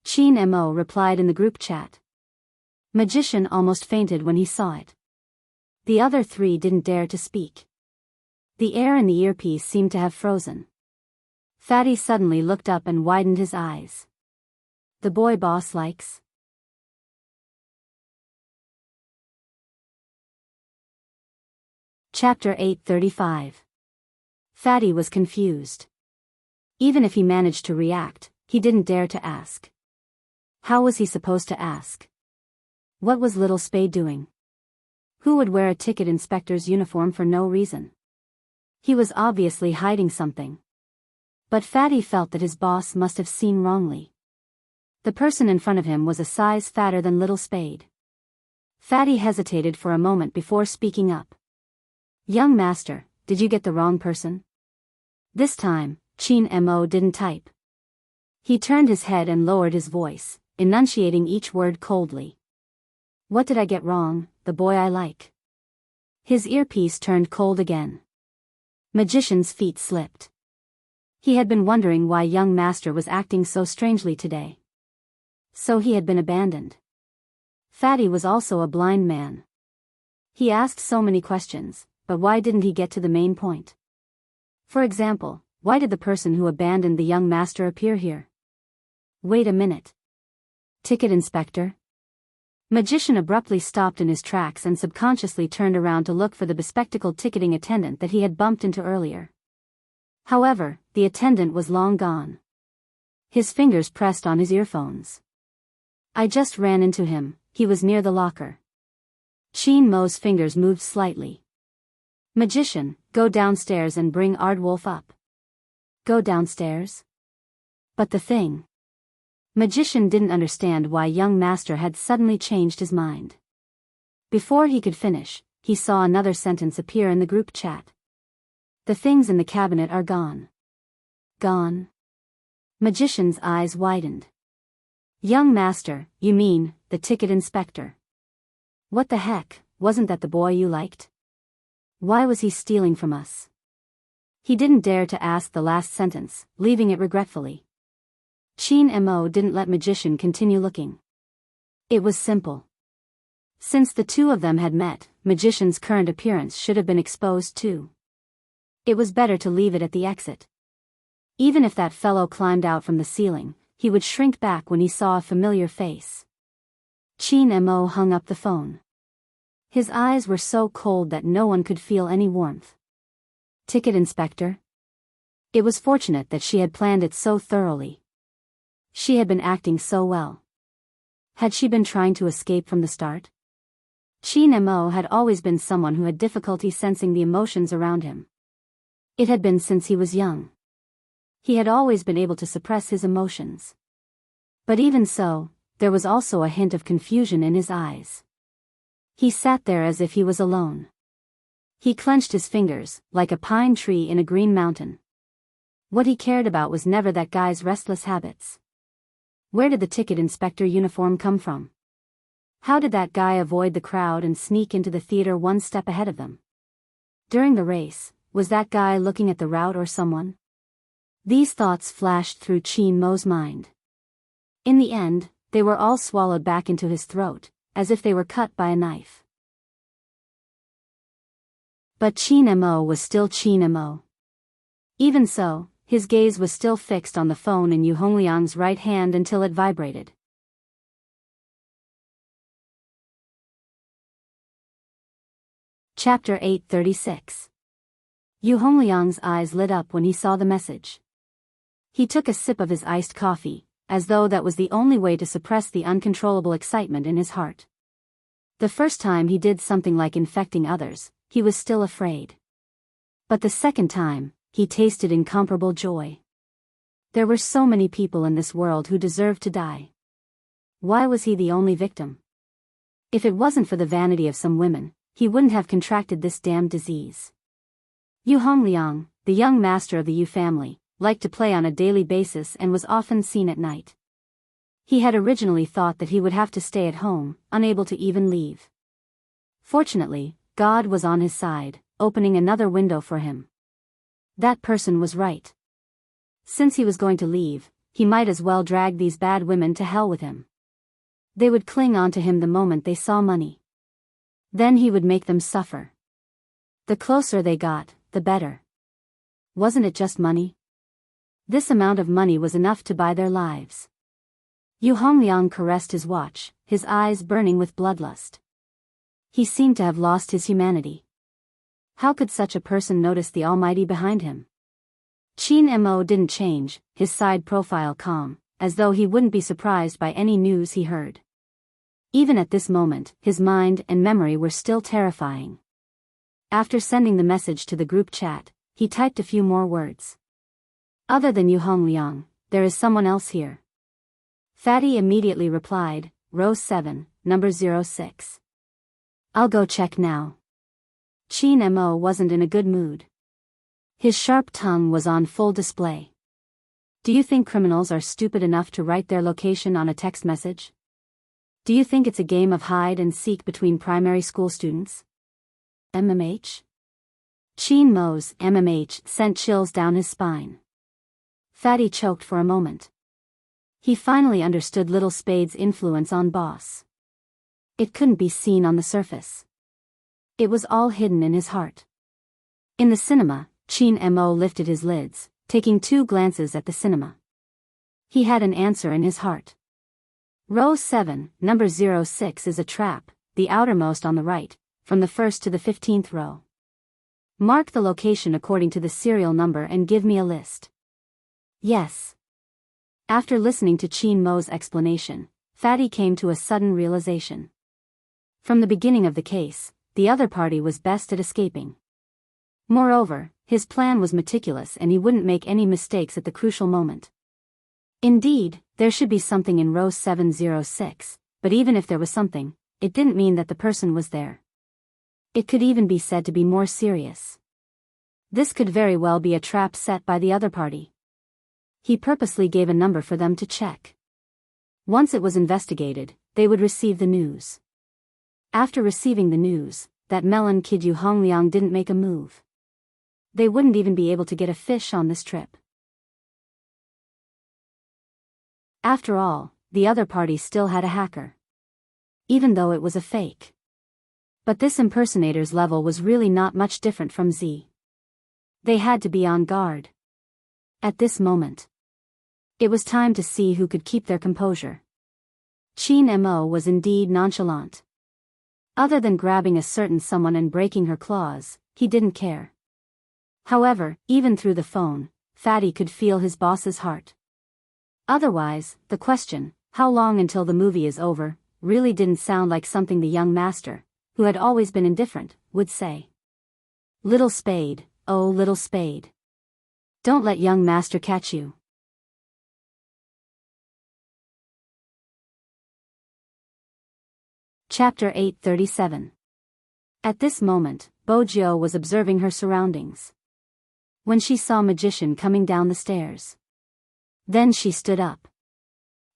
Speaker 1: Chin Mo replied in the group chat. Magician almost fainted when he saw it. The other 3 didn't dare to speak. The air in the earpiece seemed to have frozen. Fatty suddenly looked up and widened his eyes. The boy boss likes? Chapter 835. Fatty was confused. Even if he managed to react, he didn't dare to ask. How was he supposed to ask? What was little Spade doing? Who would wear a ticket inspector's uniform for no reason? He was obviously hiding something. But Fatty felt that his boss must have seen wrongly. The person in front of him was a size fatter than little Spade. Fatty hesitated for a moment before speaking up. Young master, did you get the wrong person? This time, Chin Mo didn't type. He turned his head and lowered his voice, enunciating each word coldly. What did I get wrong, the boy I like? His earpiece turned cold again. Magician's feet slipped. He had been wondering why young master was acting so strangely today. So he had been abandoned. Fatty was also a blind man. He asked so many questions, but why didn't he get to the main point? For example, why did the person who abandoned the young master appear here? Wait a minute. Ticket inspector? Magician abruptly stopped in his tracks and subconsciously turned around to look for the bespectacled ticketing attendant that he had bumped into earlier. However, the attendant was long gone. His fingers pressed on his earphones. I just ran into him, he was near the locker. Chin Mo's fingers moved slightly. Magician, go downstairs and bring Ardwolf up. Go downstairs? But the thing. Magician didn't understand why young master had suddenly changed his mind. Before he could finish, he saw another sentence appear in the group chat. The things in the cabinet are gone. Gone? Magician's eyes widened. Young master, you mean, the ticket inspector. What the heck, wasn't that the boy you liked? Why was he stealing from us? He didn't dare to ask the last sentence, leaving it regretfully. Chin Mo didn't let Magician continue looking. It was simple. Since the 2 of them had met, Magician's current appearance should have been exposed too. It was better to leave it at the exit. Even if that fellow climbed out from the ceiling, he would shrink back when he saw a familiar face. Qin Mo hung up the phone. His eyes were so cold that no one could feel any warmth. Ticket inspector? It was fortunate that she had planned it so thoroughly. She had been acting so well. Had she been trying to escape from the start? Qin Mo had always been someone who had difficulty sensing the emotions around him. It had been since he was young. He had always been able to suppress his emotions. But even so, there was also a hint of confusion in his eyes. He sat there as if he was alone. He clenched his fingers, like a pine tree in a green mountain. What he cared about was never that guy's restless habits. Where did the ticket inspector uniform come from? How did that guy avoid the crowd and sneak into the theater one step ahead of them? During the race, was that guy looking at the route or someone? These thoughts flashed through Qin Mo's mind. In the end, they were all swallowed back into his throat, as if they were cut by a knife. But Qin Mo was still Qin Mo. Even so, his gaze was still fixed on the phone in Yu Hongliang's right hand until it vibrated. Chapter 836. Yu Hongliang's eyes lit up when he saw the message. He took a sip of his iced coffee, as though that was the only way to suppress the uncontrollable excitement in his heart. The first time he did something like infecting others, he was still afraid. But the second time, he tasted incomparable joy. There were so many people in this world who deserved to die. Why was he the only victim? If it wasn't for the vanity of some women, he wouldn't have contracted this damned disease. Yu Hongliang, the young master of the Yu family, liked to play on a daily basis and was often seen at night. He had originally thought that he would have to stay at home, unable to even leave. Fortunately, God was on his side, opening another window for him. That person was right. Since he was going to leave, he might as well drag these bad women to hell with him. They would cling on to him the moment they saw money. Then he would make them suffer. The closer they got, the better. Wasn't it just money? This amount of money was enough to buy their lives. Yu Hongliang caressed his watch, his eyes burning with bloodlust. He seemed to have lost his humanity. How could such a person notice the Almighty behind him? Qin Mo didn't change, his side profile calm, as though he wouldn't be surprised by any news he heard. Even at this moment, his mind and memory were still terrifying. After sending the message to the group chat, he typed a few more words. Other than Yu Hongliang, there is someone else here. Fatty immediately replied, row 7, number 06. I'll go check now. Qin Mo wasn't in a good mood. His sharp tongue was on full display. Do you think criminals are stupid enough to write their location on a text message? Do you think it's a game of hide and seek between primary school students? MMH? Qin Mo's MMH sent chills down his spine. Fatty choked for a moment. He finally understood Little Spade's influence on Boss. It couldn't be seen on the surface. It was all hidden in his heart. In the cinema, Qin Mo lifted his lids, taking 2 glances at the cinema. He had an answer in his heart. Row 7, number 06 is a trap, the outermost on the right, from the 1st to the 15th row. Mark the location according to the serial number and give me a list. Yes. After listening to Qin Mo's explanation, Fatty came to a sudden realization. From the beginning of the case, the other party was best at escaping. Moreover, his plan was meticulous and he wouldn't make any mistakes at the crucial moment. Indeed, there should be something in row 706, but even if there was something, it didn't mean that the person was there. It could even be said to be more serious. This could very well be a trap set by the other party. He purposely gave a number for them to check. Once it was investigated, they would receive the news. After receiving the news, that melon kid Yu Hongliang didn't make a move. They wouldn't even be able to get a fish on this trip. After all, the other party still had a hacker. Even though it was a fake. But this impersonator's level was really not much different from Z. They had to be on guard. At this moment, it was time to see who could keep their composure. Chin Mo was indeed nonchalant. Other than grabbing a certain someone and breaking her claws, he didn't care. However, even through the phone, Fatty could feel his boss's heart. Otherwise, the question, how long until the movie is over, really didn't sound like something the young master, who had always been indifferent, would say. Little Spade, oh little Spade. Don't let young master catch you. Chapter 837. At this moment, Bojo was observing her surroundings. When she saw Magician coming down the stairs. Then she stood up.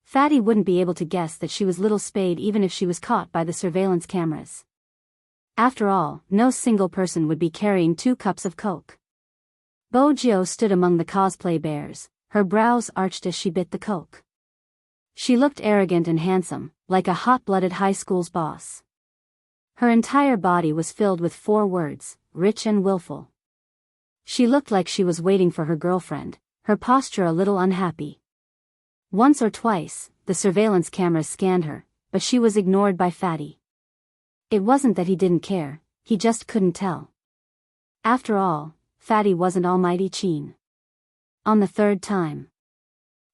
Speaker 1: Fatty wouldn't be able to guess that she was Little Spade even if she was caught by the surveillance cameras. After all, no single person would be carrying 2 cups of Coke. Bojo stood among the cosplay bears, her brows arched as she bit the Coke. She looked arrogant and handsome, like a hot-blooded high school's boss. Her entire body was filled with 4 words, rich and willful. She looked like she was waiting for her girlfriend, her posture a little unhappy. Once or twice, the surveillance cameras scanned her, but she was ignored by Fatty. It wasn't that he didn't care, he just couldn't tell. After all, Fatty wasn't Almighty Chin. On the 3rd time,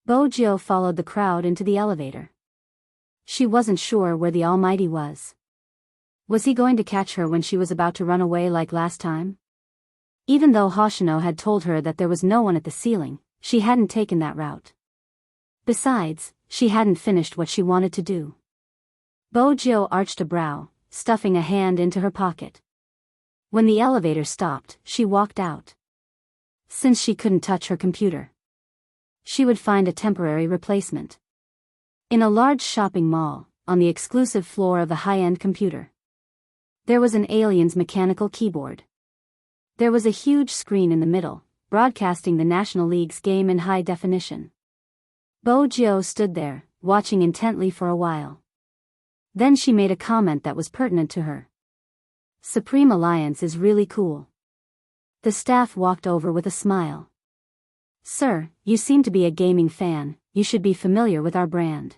Speaker 1: Bojo followed the crowd into the elevator. She wasn't sure where the Almighty was. Was he going to catch her when she was about to run away like last time? Even though Hoshino had told her that there was no one at the ceiling, she hadn't taken that route. Besides, she hadn't finished what she wanted to do. Bojo arched a brow, stuffing a hand into her pocket. When the elevator stopped, she walked out. Since she couldn't touch her computer, she would find a temporary replacement. In a large shopping mall, on the exclusive floor of the high-end computer, there was an alien's mechanical keyboard. There was a huge screen in the middle, broadcasting the National League's game in high definition. Bojo stood there, watching intently for a while. Then she made a comment that was pertinent to her. Supreme Alliance is really cool. The staff walked over with a smile. Sir, you seem to be a gaming fan, you should be familiar with our brand.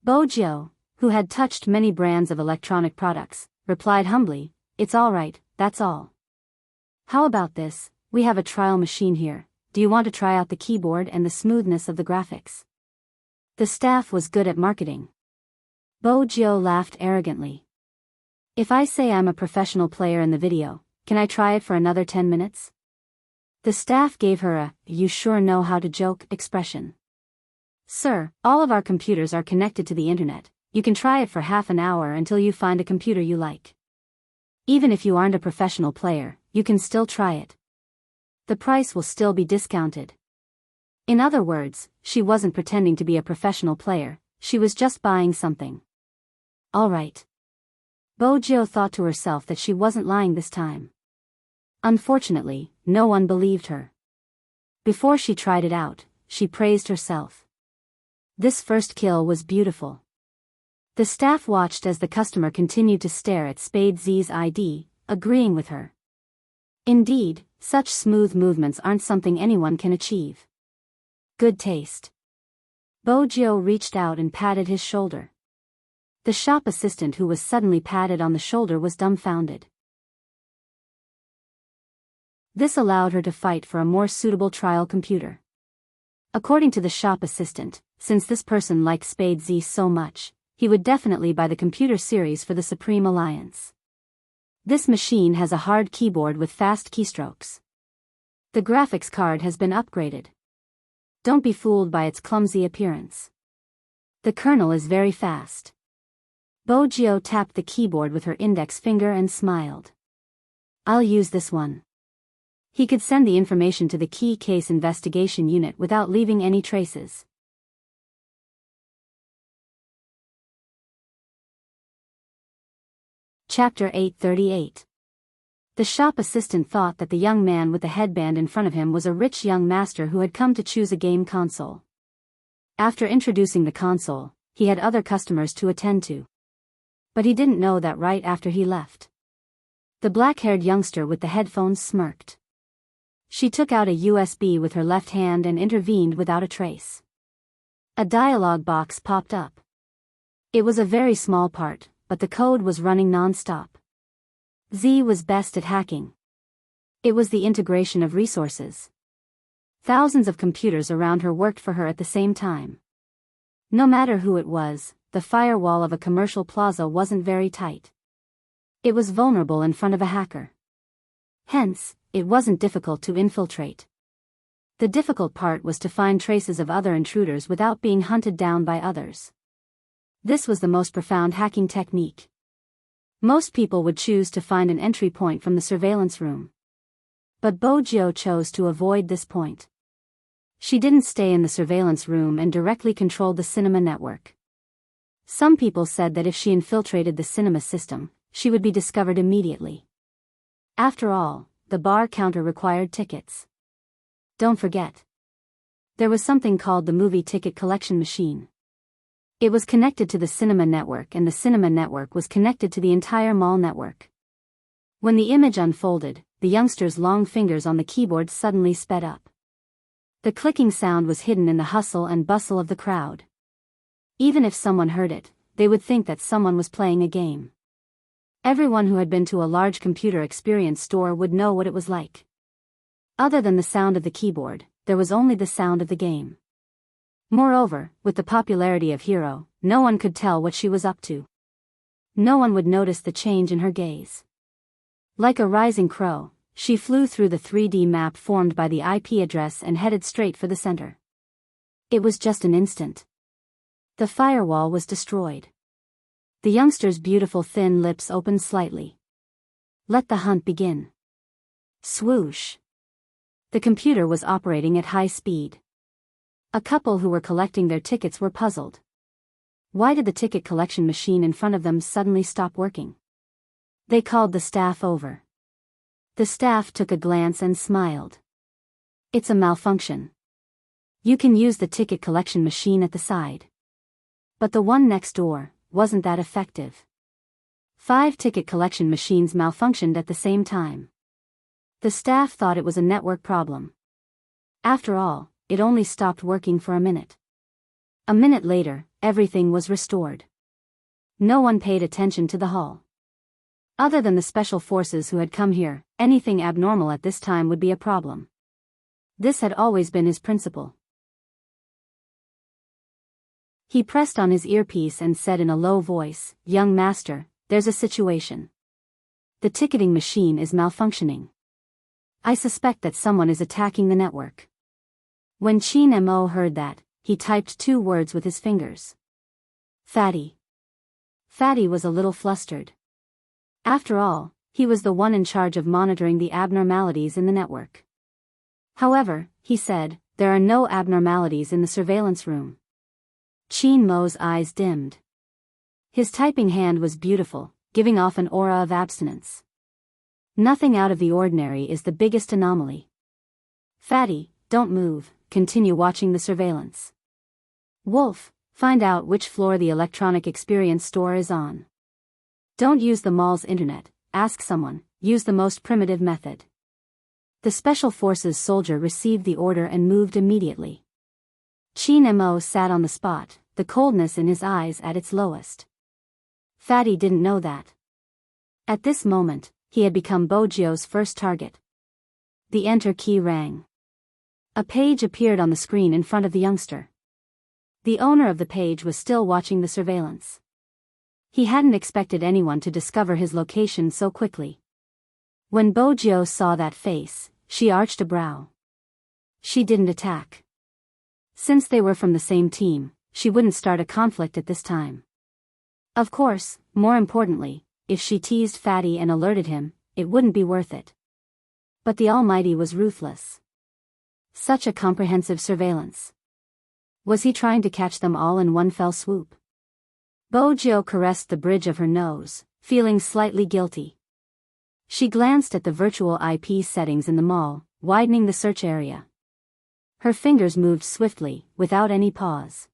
Speaker 1: Bojo, who had touched many brands of electronic products, replied humbly, it's alright, that's all. How about this, we have a trial machine here, do you want to try out the keyboard and the smoothness of the graphics? The staff was good at marketing. Bojo laughed arrogantly. If I say I'm a professional player in the video, can I try it for another 10 minutes? The staff gave her a, you sure know how to joke, expression. Sir, all of our computers are connected to the internet, you can try it for half an hour until you find a computer you like. Even if you aren't a professional player, you can still try it. The price will still be discounted. In other words, she wasn't pretending to be a professional player, she was just buying something. Alright. Bojo thought to herself that she wasn't lying this time. Unfortunately, no one believed her. Before she tried it out, she praised herself. This first kill was beautiful. The staff watched as the customer continued to stare at Spade Z's ID, agreeing with her. Indeed, such smooth movements aren't something anyone can achieve. Good taste. Bojo reached out and patted his shoulder. The shop assistant who was suddenly patted on the shoulder was dumbfounded. This allowed her to fight for a more suitable trial computer. According to the shop assistant, since this person liked Spade Z so much, he would definitely buy the computer series for the Supreme Alliance. This machine has a hard keyboard with fast keystrokes. The graphics card has been upgraded. Don't be fooled by its clumsy appearance. The kernel is very fast. Bojo tapped the keyboard with her index finger and smiled. I'll use this one. He could send the information to the Key Case Investigation Unit without leaving any traces. Chapter 838. The shop assistant thought that the young man with the headband in front of him was a rich young master who had come to choose a game console. After introducing the console, he had other customers to attend to. But he didn't know that right after he left. The black-haired youngster with the headphones smirked. She took out a USB with her left hand and intervened without a trace. A dialog box popped up. It was a very small part, but the code was running non-stop. Z was best at hacking. It was the integration of resources. Thousands of computers around her worked for her at the same time. No matter who it was, the firewall of a commercial plaza wasn't very tight. It was vulnerable in front of a hacker. Hence, it wasn't difficult to infiltrate. The difficult part was to find traces of other intruders without being hunted down by others. This was the most profound hacking technique. Most people would choose to find an entry point from the surveillance room. But Bojo chose to avoid this point. She didn't stay in the surveillance room and directly controlled the cinema network. Some people said that if she infiltrated the cinema system, she would be discovered immediately. After all, the bar counter required tickets. Don't forget. There was something called the movie ticket collection machine. It was connected to the cinema network, and the cinema network was connected to the entire mall network. When the image unfolded, the youngster's long fingers on the keyboard suddenly sped up. The clicking sound was hidden in the hustle and bustle of the crowd. Even if someone heard it, they would think that someone was playing a game. Everyone who had been to a large computer experience store would know what it was like. Other than the sound of the keyboard, there was only the sound of the game. Moreover, with the popularity of Hero, no one could tell what she was up to. No one would notice the change in her gaze. Like a rising crow, she flew through the 3D map formed by the IP address and headed straight for the center. It was just an instant. The firewall was destroyed. The youngster's beautiful thin lips opened slightly. Let the hunt begin. Swoosh. The computer was operating at high speed. A couple who were collecting their tickets were puzzled. Why did the ticket collection machine in front of them suddenly stop working? They called the staff over. The staff took a glance and smiled. It's a malfunction. You can use the ticket collection machine at the side. But the one next door wasn't that effective. 5 ticket collection machines malfunctioned at the same time. The staff thought it was a network problem. After all, it only stopped working for a minute. A minute later, everything was restored. No one paid attention to the hall. Other than the special forces who had come here, anything abnormal at this time would be a problem. This had always been his principle. He pressed on his earpiece and said in a low voice, "Young master, there's a situation. The ticketing machine is malfunctioning. I suspect that someone is attacking the network." When Chin Mo heard that, he typed 2 words with his fingers. Fatty. Fatty was a little flustered. After all, he was the one in charge of monitoring the abnormalities in the network. However, he said, there are no abnormalities in the surveillance room. Chin Mo's eyes dimmed. His typing hand was beautiful, giving off an aura of abstinence. Nothing out of the ordinary is the biggest anomaly. Fatty, don't move, continue watching the surveillance. Wolf, find out which floor the electronic experience store is on. Don't use the mall's internet, ask someone, use the most primitive method. The Special Forces soldier received the order and moved immediately. Chin Mo sat on the spot, the coldness in his eyes at its lowest. Fatty didn't know that. At this moment, he had become Bojo's first target. The enter key rang. A page appeared on the screen in front of the youngster. The owner of the page was still watching the surveillance. He hadn't expected anyone to discover his location so quickly. When Bojo saw that face, she arched a brow. She didn't attack. Since they were from the same team, she wouldn't start a conflict at this time. Of course, more importantly, if she teased Fatty and alerted him, it wouldn't be worth it. But the Almighty was ruthless. Such a comprehensive surveillance. Was he trying to catch them all in one fell swoop? Bojo caressed the bridge of her nose, feeling slightly guilty. She glanced at the virtual IP settings in the mall, widening the search area. Her fingers moved swiftly, without any pause.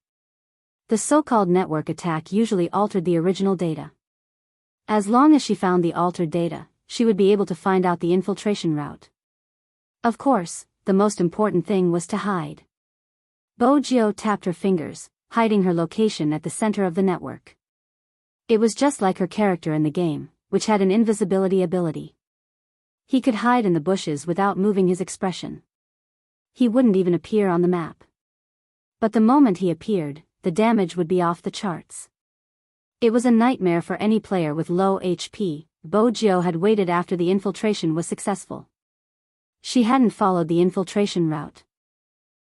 Speaker 1: The so-called network attack usually altered the original data. As long as she found the altered data, she would be able to find out the infiltration route. Of course, the most important thing was to hide. Bojo tapped her fingers, hiding her location at the center of the network. It was just like her character in the game, which had an invisibility ability. He could hide in the bushes without moving his expression. He wouldn't even appear on the map. But the moment he appeared, the damage would be off the charts. It was a nightmare for any player with low HP. Bojo had waited after the infiltration was successful. She hadn't followed the infiltration route.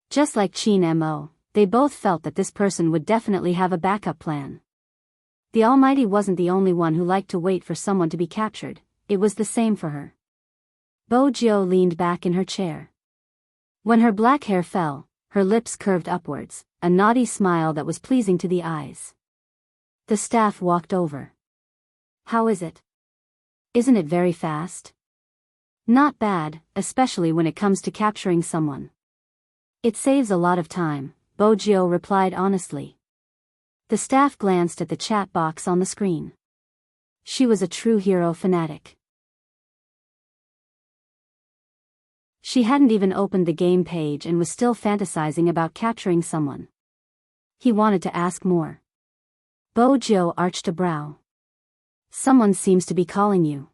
Speaker 1: Just like Chin Mo, they both felt that this person would definitely have a backup plan. The Almighty wasn't the only one who liked to wait for someone to be captured, it was the same for her. Bojo leaned back in her chair. When her black hair fell, her lips curved upwards, a naughty smile that was pleasing to the eyes. The staff walked over. "How is it? Isn't it very fast?" "Not bad, especially when it comes to capturing someone. It saves a lot of time," Bojo replied honestly. The staff glanced at the chat box on the screen. She was a true hero fanatic. She hadn't even opened the game page and was still fantasizing about capturing someone. He wanted to ask more. Bojo arched a brow. "Someone seems to be calling you."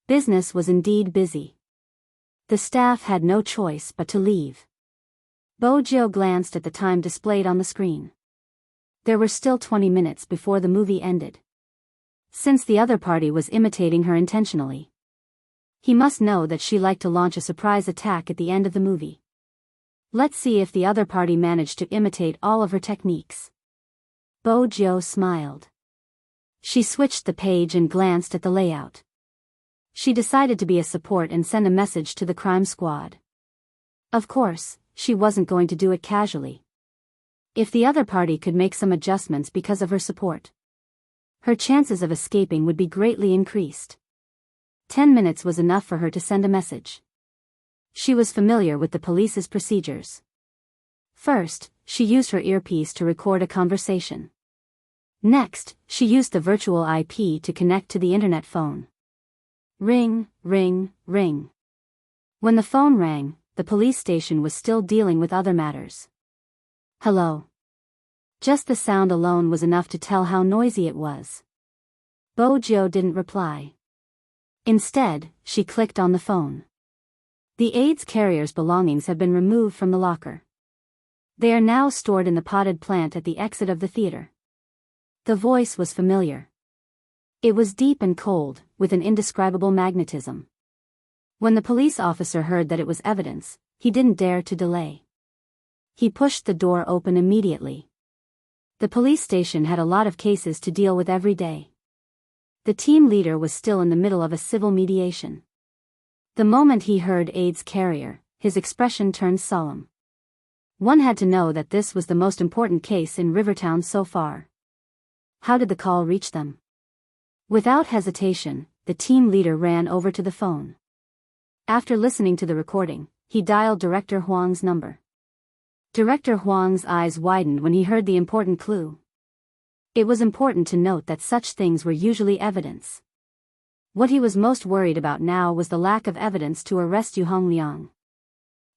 Speaker 1: Business was indeed busy. The staff had no choice but to leave. Bojo glanced at the time displayed on the screen. There were still 20 minutes before the movie ended. Since the other party was imitating her intentionally, he must know that she liked to launch a surprise attack at the end of the movie. Let's see if the other party managed to imitate all of her techniques. Bojo smiled. She switched the page and glanced at the layout. She decided to be a support and send a message to the crime squad. Of course, she wasn't going to do it casually. If the other party could make some adjustments because of her support, her chances of escaping would be greatly increased. 10 minutes was enough for her to send a message. She was familiar with the police's procedures. First, she used her earpiece to record a conversation. Next, she used the virtual IP to connect to the internet phone. Ring, ring, ring. When the phone rang, the police station was still dealing with other matters. "Hello." Just the sound alone was enough to tell how noisy it was. Bojo didn't reply. Instead, she clicked on the phone. The AIDS carrier's belongings have been removed from the locker. They are now stored in the potted plant at the exit of the theater. The voice was familiar. It was deep and cold, with an indescribable magnetism. When the police officer heard that it was evidence, he didn't dare to delay. He pushed the door open immediately. The police station had a lot of cases to deal with every day. The team leader was still in the middle of a civil mediation. The moment he heard AIDS carrier, his expression turned solemn. One had to know that this was the most important case in Rivertown so far. How did the call reach them? Without hesitation, the team leader ran over to the phone. After listening to the recording, he dialed Director Huang's number. Director Huang's eyes widened when he heard the important clue. It was important to note that such things were usually evidence. What he was most worried about now was the lack of evidence to arrest Yu Hongliang.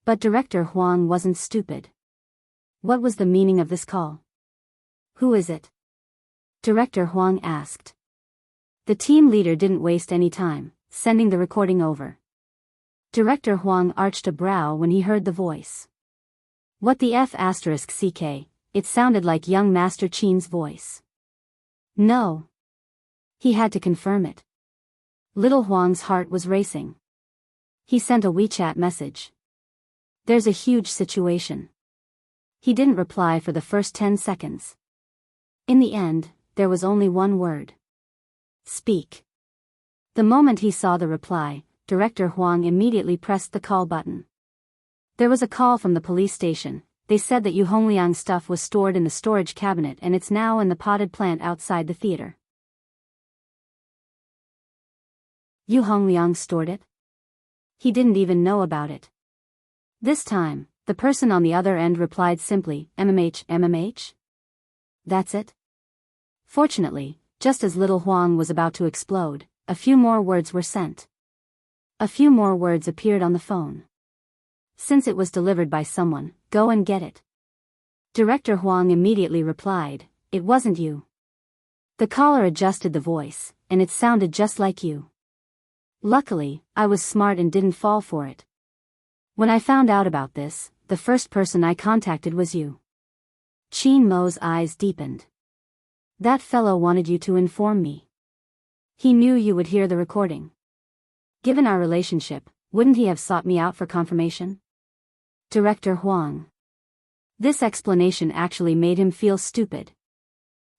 Speaker 1: But Director Huang wasn't stupid. What was the meaning of this call? "Who is it?" Director Huang asked. The team leader didn't waste any time, sending the recording over. Director Huang arched a brow when he heard the voice. What the F***ck, it sounded like young Master Qin's voice. No. He had to confirm it. Little Huang's heart was racing. He sent a WeChat message. "There's a huge situation." He didn't reply for the first 10 seconds. In the end, there was only one word. "Speak." The moment he saw the reply, Director Huang immediately pressed the call button. There was a call from the police station. They said that Yu Hongliang's stuff was stored in the storage cabinet and it's now in the potted plant outside the theater. Yu Hongliang stored it? He didn't even know about it. This time, the person on the other end replied simply, MMH. That's it? Fortunately, just as little Huang was about to explode, a few more words were sent. A few more words appeared on the phone. Since it was delivered by someone, go and get it. Director Huang immediately replied, "It wasn't you." The caller adjusted the voice, and it sounded just like you. Luckily, I was smart and didn't fall for it. When I found out about this, the first person I contacted was you. Chin Mo's eyes deepened. That fellow wanted you to inform me. He knew you would hear the recording. Given our relationship, wouldn't he have sought me out for confirmation? Director Huang. This explanation actually made him feel stupid.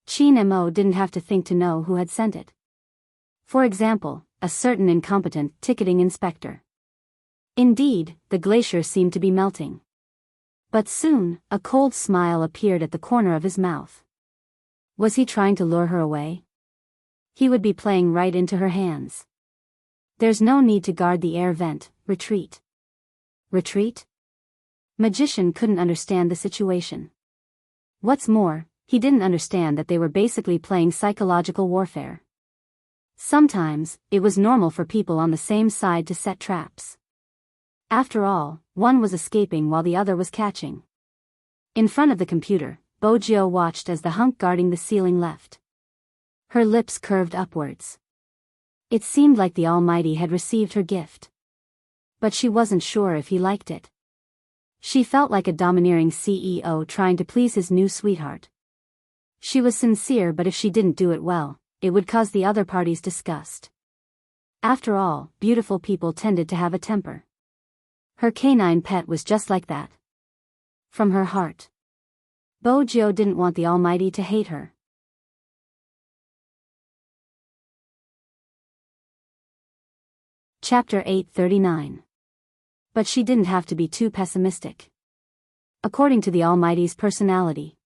Speaker 1: Chin Mo didn't have to think to know who had sent it. For example, a certain incompetent ticketing inspector. Indeed, the glacier seemed to be melting. But soon, a cold smile appeared at the corner of his mouth. Was he trying to lure her away? He would be playing right into her hands. There's no need to guard the air vent, retreat. Retreat? Magician couldn't understand the situation. What's more, he didn't understand that they were basically playing psychological warfare. Sometimes, it was normal for people on the same side to set traps. After all, one was escaping while the other was catching. In front of the computer, Bojio watched as the hunk guarding the ceiling left. Her lips curved upwards. It seemed like the Almighty had received her gift. But she wasn't sure if he liked it. She felt like a domineering CEO trying to please his new sweetheart. She was sincere, but if she didn't do it well, it would cause the other party's disgust. After all, beautiful people tended to have a temper. Her canine pet was just like that. From her heart. Bojio didn't want the Almighty to hate her. Chapter 839. But she didn't have to be too pessimistic. According to the Almighty's personality,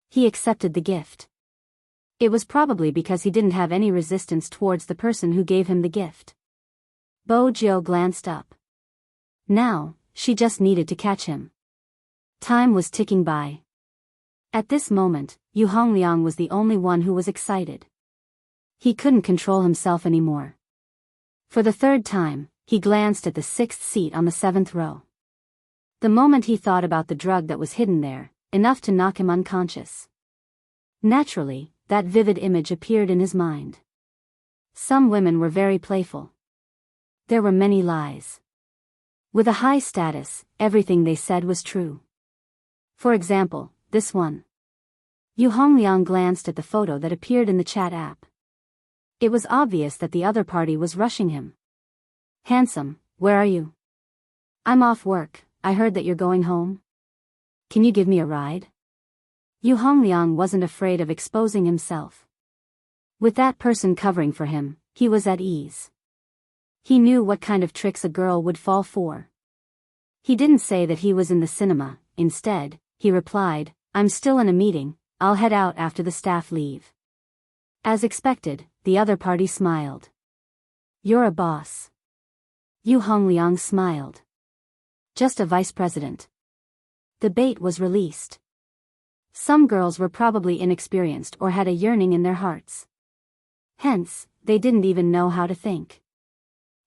Speaker 1: he accepted the gift. It was probably because he didn't have any resistance towards the person who gave him the gift. Bojio glanced up. Now, she just needed to catch him. Time was ticking by. At this moment, Yu Hongliang was the only one who was excited. He couldn't control himself anymore. For the third time, he glanced at the sixth seat on the seventh row. The moment he thought about the drug that was hidden there, enough to knock him unconscious. Naturally, that vivid image appeared in his mind. Some women were very playful. There were many lies. With a high status, everything they said was true. For example, this one. Yu Hongliang glanced at the photo that appeared in the chat app. It was obvious that the other party was rushing him. Handsome, where are you? I'm off work, I heard that you're going home. Can you give me a ride? Yu Hongliang wasn't afraid of exposing himself. With that person covering for him, he was at ease. He knew what kind of tricks a girl would fall for. He didn't say that he was in the cinema, instead, he replied, I'm still in a meeting, I'll head out after the staff leave. As expected, the other party smiled. You're a boss. Yu Hongliang smiled. Just a vice president. The bait was released. Some girls were probably inexperienced or had a yearning in their hearts. Hence, they didn't even know how to think.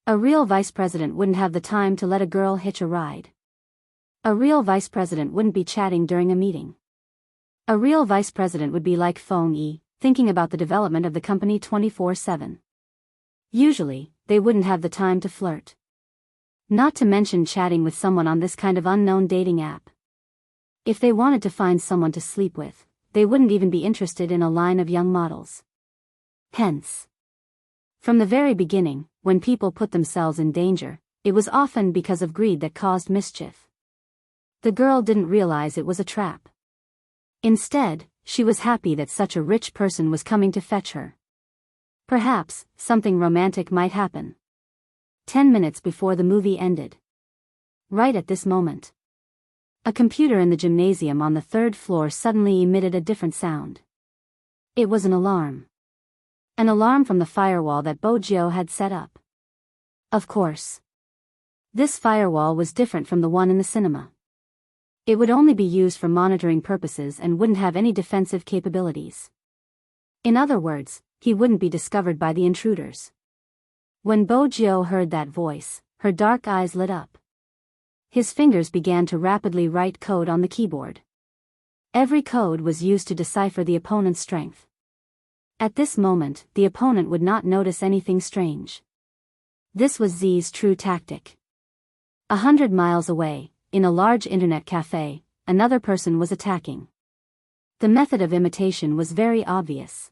Speaker 1: A real vice president wouldn't have the time to let a girl hitch a ride. A real vice president wouldn't be chatting during a meeting. A real vice president would be like Feng Yi, thinking about the development of the company 24/7. Usually, they wouldn't have the time to flirt. Not to mention chatting with someone on this kind of unknown dating app. If they wanted to find someone to sleep with, they wouldn't even be interested in a line of young models. Hence, from the very beginning, when people put themselves in danger, it was often because of greed that caused mischief. The girl didn't realize it was a trap. Instead, she was happy that such a rich person was coming to fetch her. Perhaps, something romantic might happen. 10 minutes before the movie ended. Right at this moment. A computer in the gymnasium on the third floor suddenly emitted a different sound. It was an alarm. An alarm from the firewall that Bojio had set up. Of course. This firewall was different from the one in the cinema. It would only be used for monitoring purposes and wouldn't have any defensive capabilities. In other words, he wouldn't be discovered by the intruders. When Bojio heard that voice, her dark eyes lit up. His fingers began to rapidly write code on the keyboard. Every code was used to decipher the opponent's strength. At this moment, the opponent would not notice anything strange. This was Z's true tactic. 100 miles away, in a large internet cafe, another person was attacking. The method of imitation was very obvious.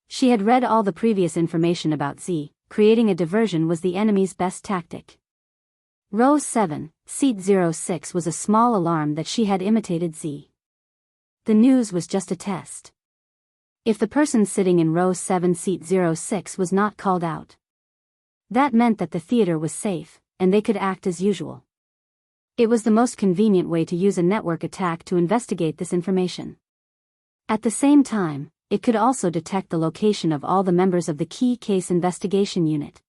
Speaker 1: She had read all the previous information about Z. Creating a diversion was the enemy's best tactic. Row 7, seat 06 was a small alarm that she had imitated Z. The news was just a test. If the person sitting in row 7 seat 06 was not called out, that meant that the theater was safe, and they could act as usual. It was the most convenient way to use a network attack to investigate this information. At the same time, it could also detect the location of all the members of the Key Case Investigation Unit.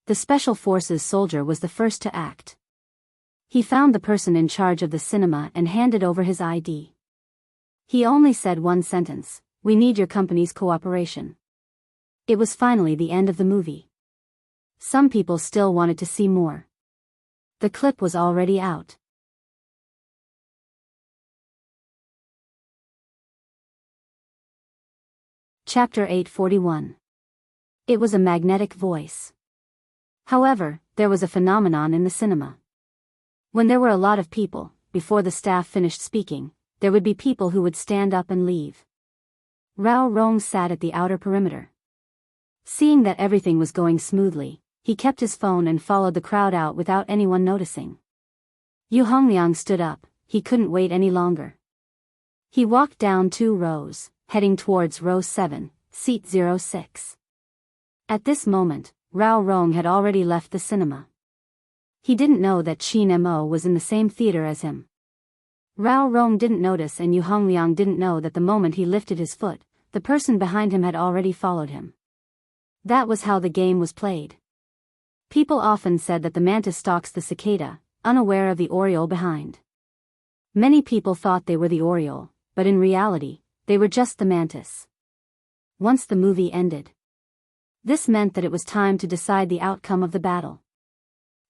Speaker 1: The Special Forces soldier was the first to act. He found the person in charge of the cinema and handed over his ID. He only said one sentence: "We need your company's cooperation." It was finally the end of the movie. Some people still wanted to see more. The clip was already out. Chapter 841. It was a magnetic voice. However, there was a phenomenon in the cinema. When there were a lot of people, before the staff finished speaking, there would be people who would stand up and leave. Rao Rong sat at the outer perimeter. Seeing that everything was going smoothly, he kept his phone and followed the crowd out without anyone noticing. Yu Hongliang stood up. He couldn't wait any longer. He walked down 2 rows, heading towards row 7, seat 06. At this moment, Rao Rong had already left the cinema. He didn't know that Qin Mo was in the same theater as him. Rao Rong didn't notice, and Yu Hongliang didn't know that the moment he lifted his foot, the person behind him had already followed him. That was how the game was played. People often said that the mantis stalks the cicada, unaware of the oriole behind. Many people thought they were the oriole, but in reality, they were just the mantis. Once the movie ended, this meant that it was time to decide the outcome of the battle.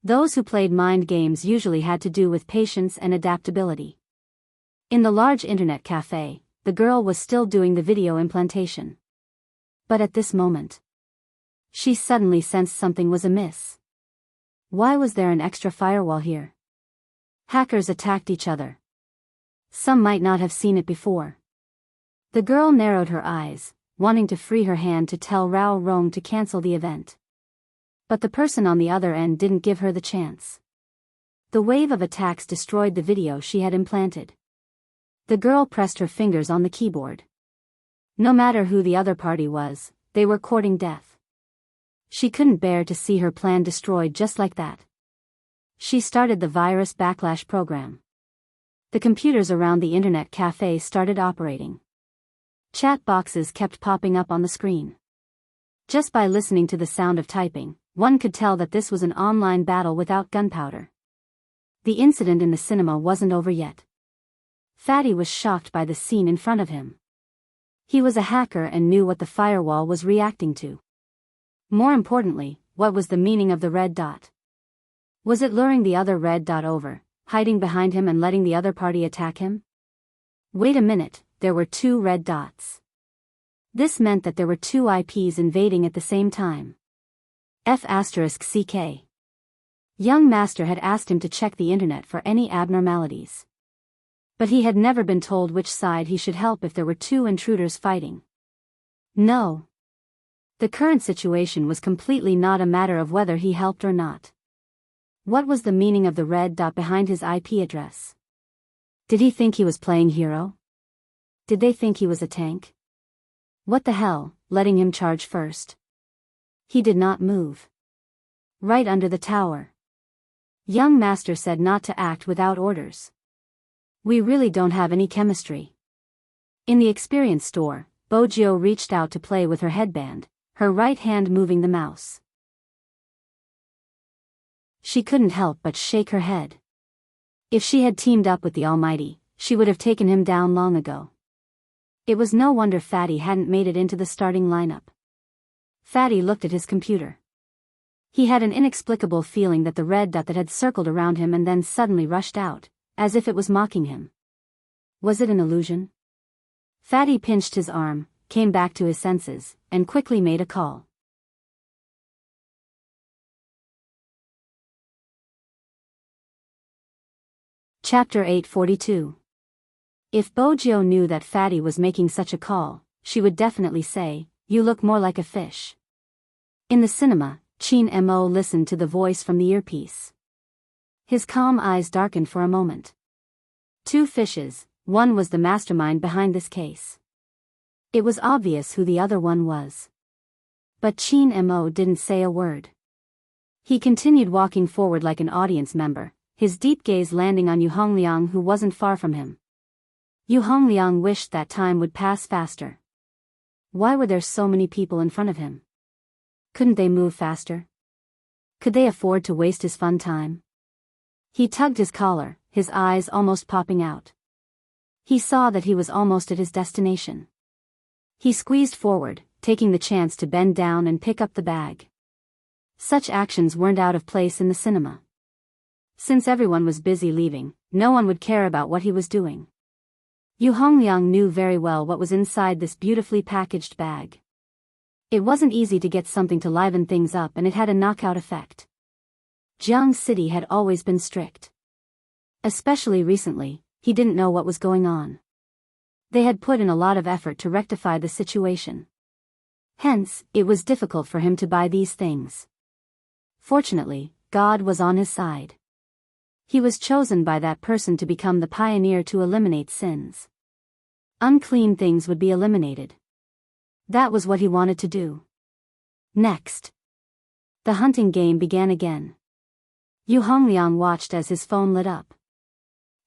Speaker 1: Those who played mind games usually had to do with patience and adaptability. In the large internet cafe, the girl was still doing the video implantation. But at this moment, she suddenly sensed something was amiss. Why was there an extra firewall here? Hackers attacked each other. Some might not have seen it before. The girl narrowed her eyes, wanting to free her hand to tell Rao Rong to cancel the event. But the person on the other end didn't give her the chance. The wave of attacks destroyed the video she had implanted. The girl pressed her fingers on the keyboard. No matter who the other party was, they were courting death. She couldn't bear to see her plan destroyed just like that. She started the virus backlash program. The computers around the internet cafe started operating. Chat boxes kept popping up on the screen. Just by listening to the sound of typing, one could tell that this was an online battle without gunpowder. The incident in the cinema wasn't over yet. Fatty was shocked by the scene in front of him. He was a hacker and knew what the firewall was reacting to. More importantly, what was the meaning of the red dot? Was it luring the other red dot over, hiding behind him and letting the other party attack him? Wait a minute, there were 2 red dots. This meant that there were 2 IPs invading at the same time. F***CK. Young Master had asked him to check the internet for any abnormalities. But he had never been told which side he should help if there were 2 intruders fighting. No. The current situation was completely not a matter of whether he helped or not. What was the meaning of the red dot behind his IP address? Did he think he was playing hero? Did they think he was a tank? What the hell, letting him charge first? He did not move. Right under the tower. Young Master said not to act without orders. We really don't have any chemistry. In the experience store, Bojio reached out to play with her headband, her right hand moving the mouse. She couldn't help but shake her head. If she had teamed up with the Almighty, she would have taken him down long ago. It was no wonder Fatty hadn't made it into the starting lineup. Fatty looked at his computer. He had an inexplicable feeling that the red dot that had circled around him and then suddenly rushed out, as if it was mocking him. Was it an illusion? Fatty pinched his arm, came back to his senses, and quickly made a call. Chapter 842. If Bojo knew that Fatty was making such a call, she would definitely say, "You look more like a fish." In the cinema, Chin Mo listened to the voice from the earpiece. His calm eyes darkened for a moment. Two fishes, one was the mastermind behind this case. It was obvious who the other one was. But Chin Mo didn't say a word. He continued walking forward like an audience member, his deep gaze landing on Yu Hongliang, who wasn't far from him. Yu Hongliang wished that time would pass faster. Why were there so many people in front of him? Couldn't they move faster? Could they afford to waste his fun time? He tugged his collar, his eyes almost popping out. He saw that he was almost at his destination. He squeezed forward, taking the chance to bend down and pick up the bag. Such actions weren't out of place in the cinema. Since everyone was busy leaving, no one would care about what he was doing. Yu Hongliang knew very well what was inside this beautifully packaged bag. It wasn't easy to get something to liven things up, and it had a knockout effect. Jiang City had always been strict. Especially recently, he didn't know what was going on. They had put in a lot of effort to rectify the situation. Hence, it was difficult for him to buy these things. Fortunately, God was on his side. He was chosen by that person to become the pioneer to eliminate sins. Unclean things would be eliminated. That was what he wanted to do. Next, the hunting game began again. Yu Hongliang watched as his phone lit up.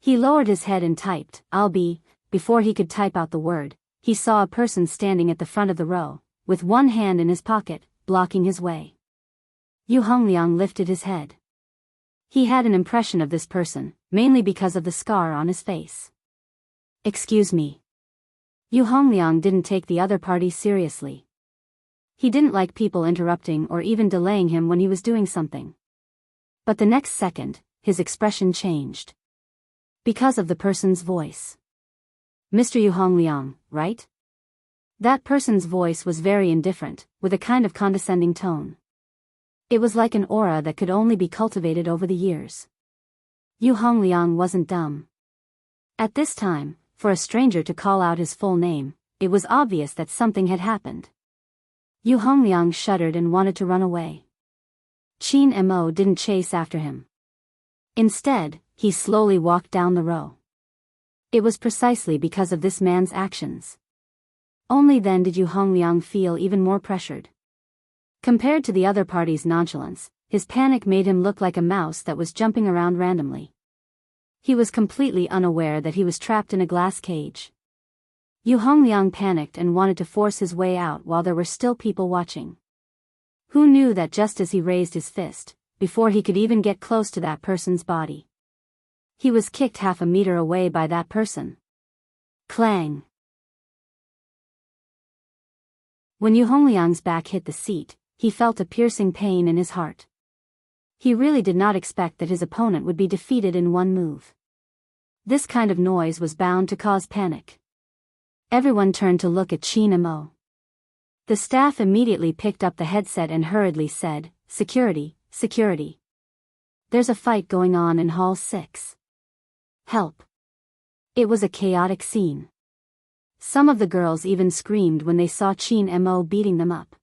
Speaker 1: He lowered his head and typed, "I'll be," before he could type out the word. He saw a person standing at the front of the row, with one hand in his pocket, blocking his way. Yu Hongliang lifted his head. He had an impression of this person, mainly because of the scar on his face. "Excuse me." Yu Hongliang didn't take the other party seriously. He didn't like people interrupting or even delaying him when he was doing something. But the next second, his expression changed. Because of the person's voice. "Mr. Yu Hongliang, right?" That person's voice was very indifferent, with a kind of condescending tone. It was like an aura that could only be cultivated over the years. Yu Hongliang wasn't dumb. At this time, for a stranger to call out his full name, it was obvious that something had happened. Yu Hongliang shuddered and wanted to run away. Chin Mo didn't chase after him. Instead, he slowly walked down the row. It was precisely because of this man's actions. Only then did Yu Hongliang feel even more pressured. Compared to the other party's nonchalance, his panic made him look like a mouse that was jumping around randomly. He was completely unaware that he was trapped in a glass cage. Yu Hongliang panicked and wanted to force his way out while there were still people watching. Who knew that just as he raised his fist, before he could even get close to that person's body, he was kicked half a meter away by that person. Clang! When Yu Hongliang's back hit the seat, he felt a piercing pain in his heart. He really did not expect that his opponent would be defeated in one move. This kind of noise was bound to cause panic. Everyone turned to look at Chin Mo. The staff immediately picked up the headset and hurriedly said, "Security, security. There's a fight going on in Hall 6. Help." It was a chaotic scene. Some of the girls even screamed when they saw Chin Mo beating them up.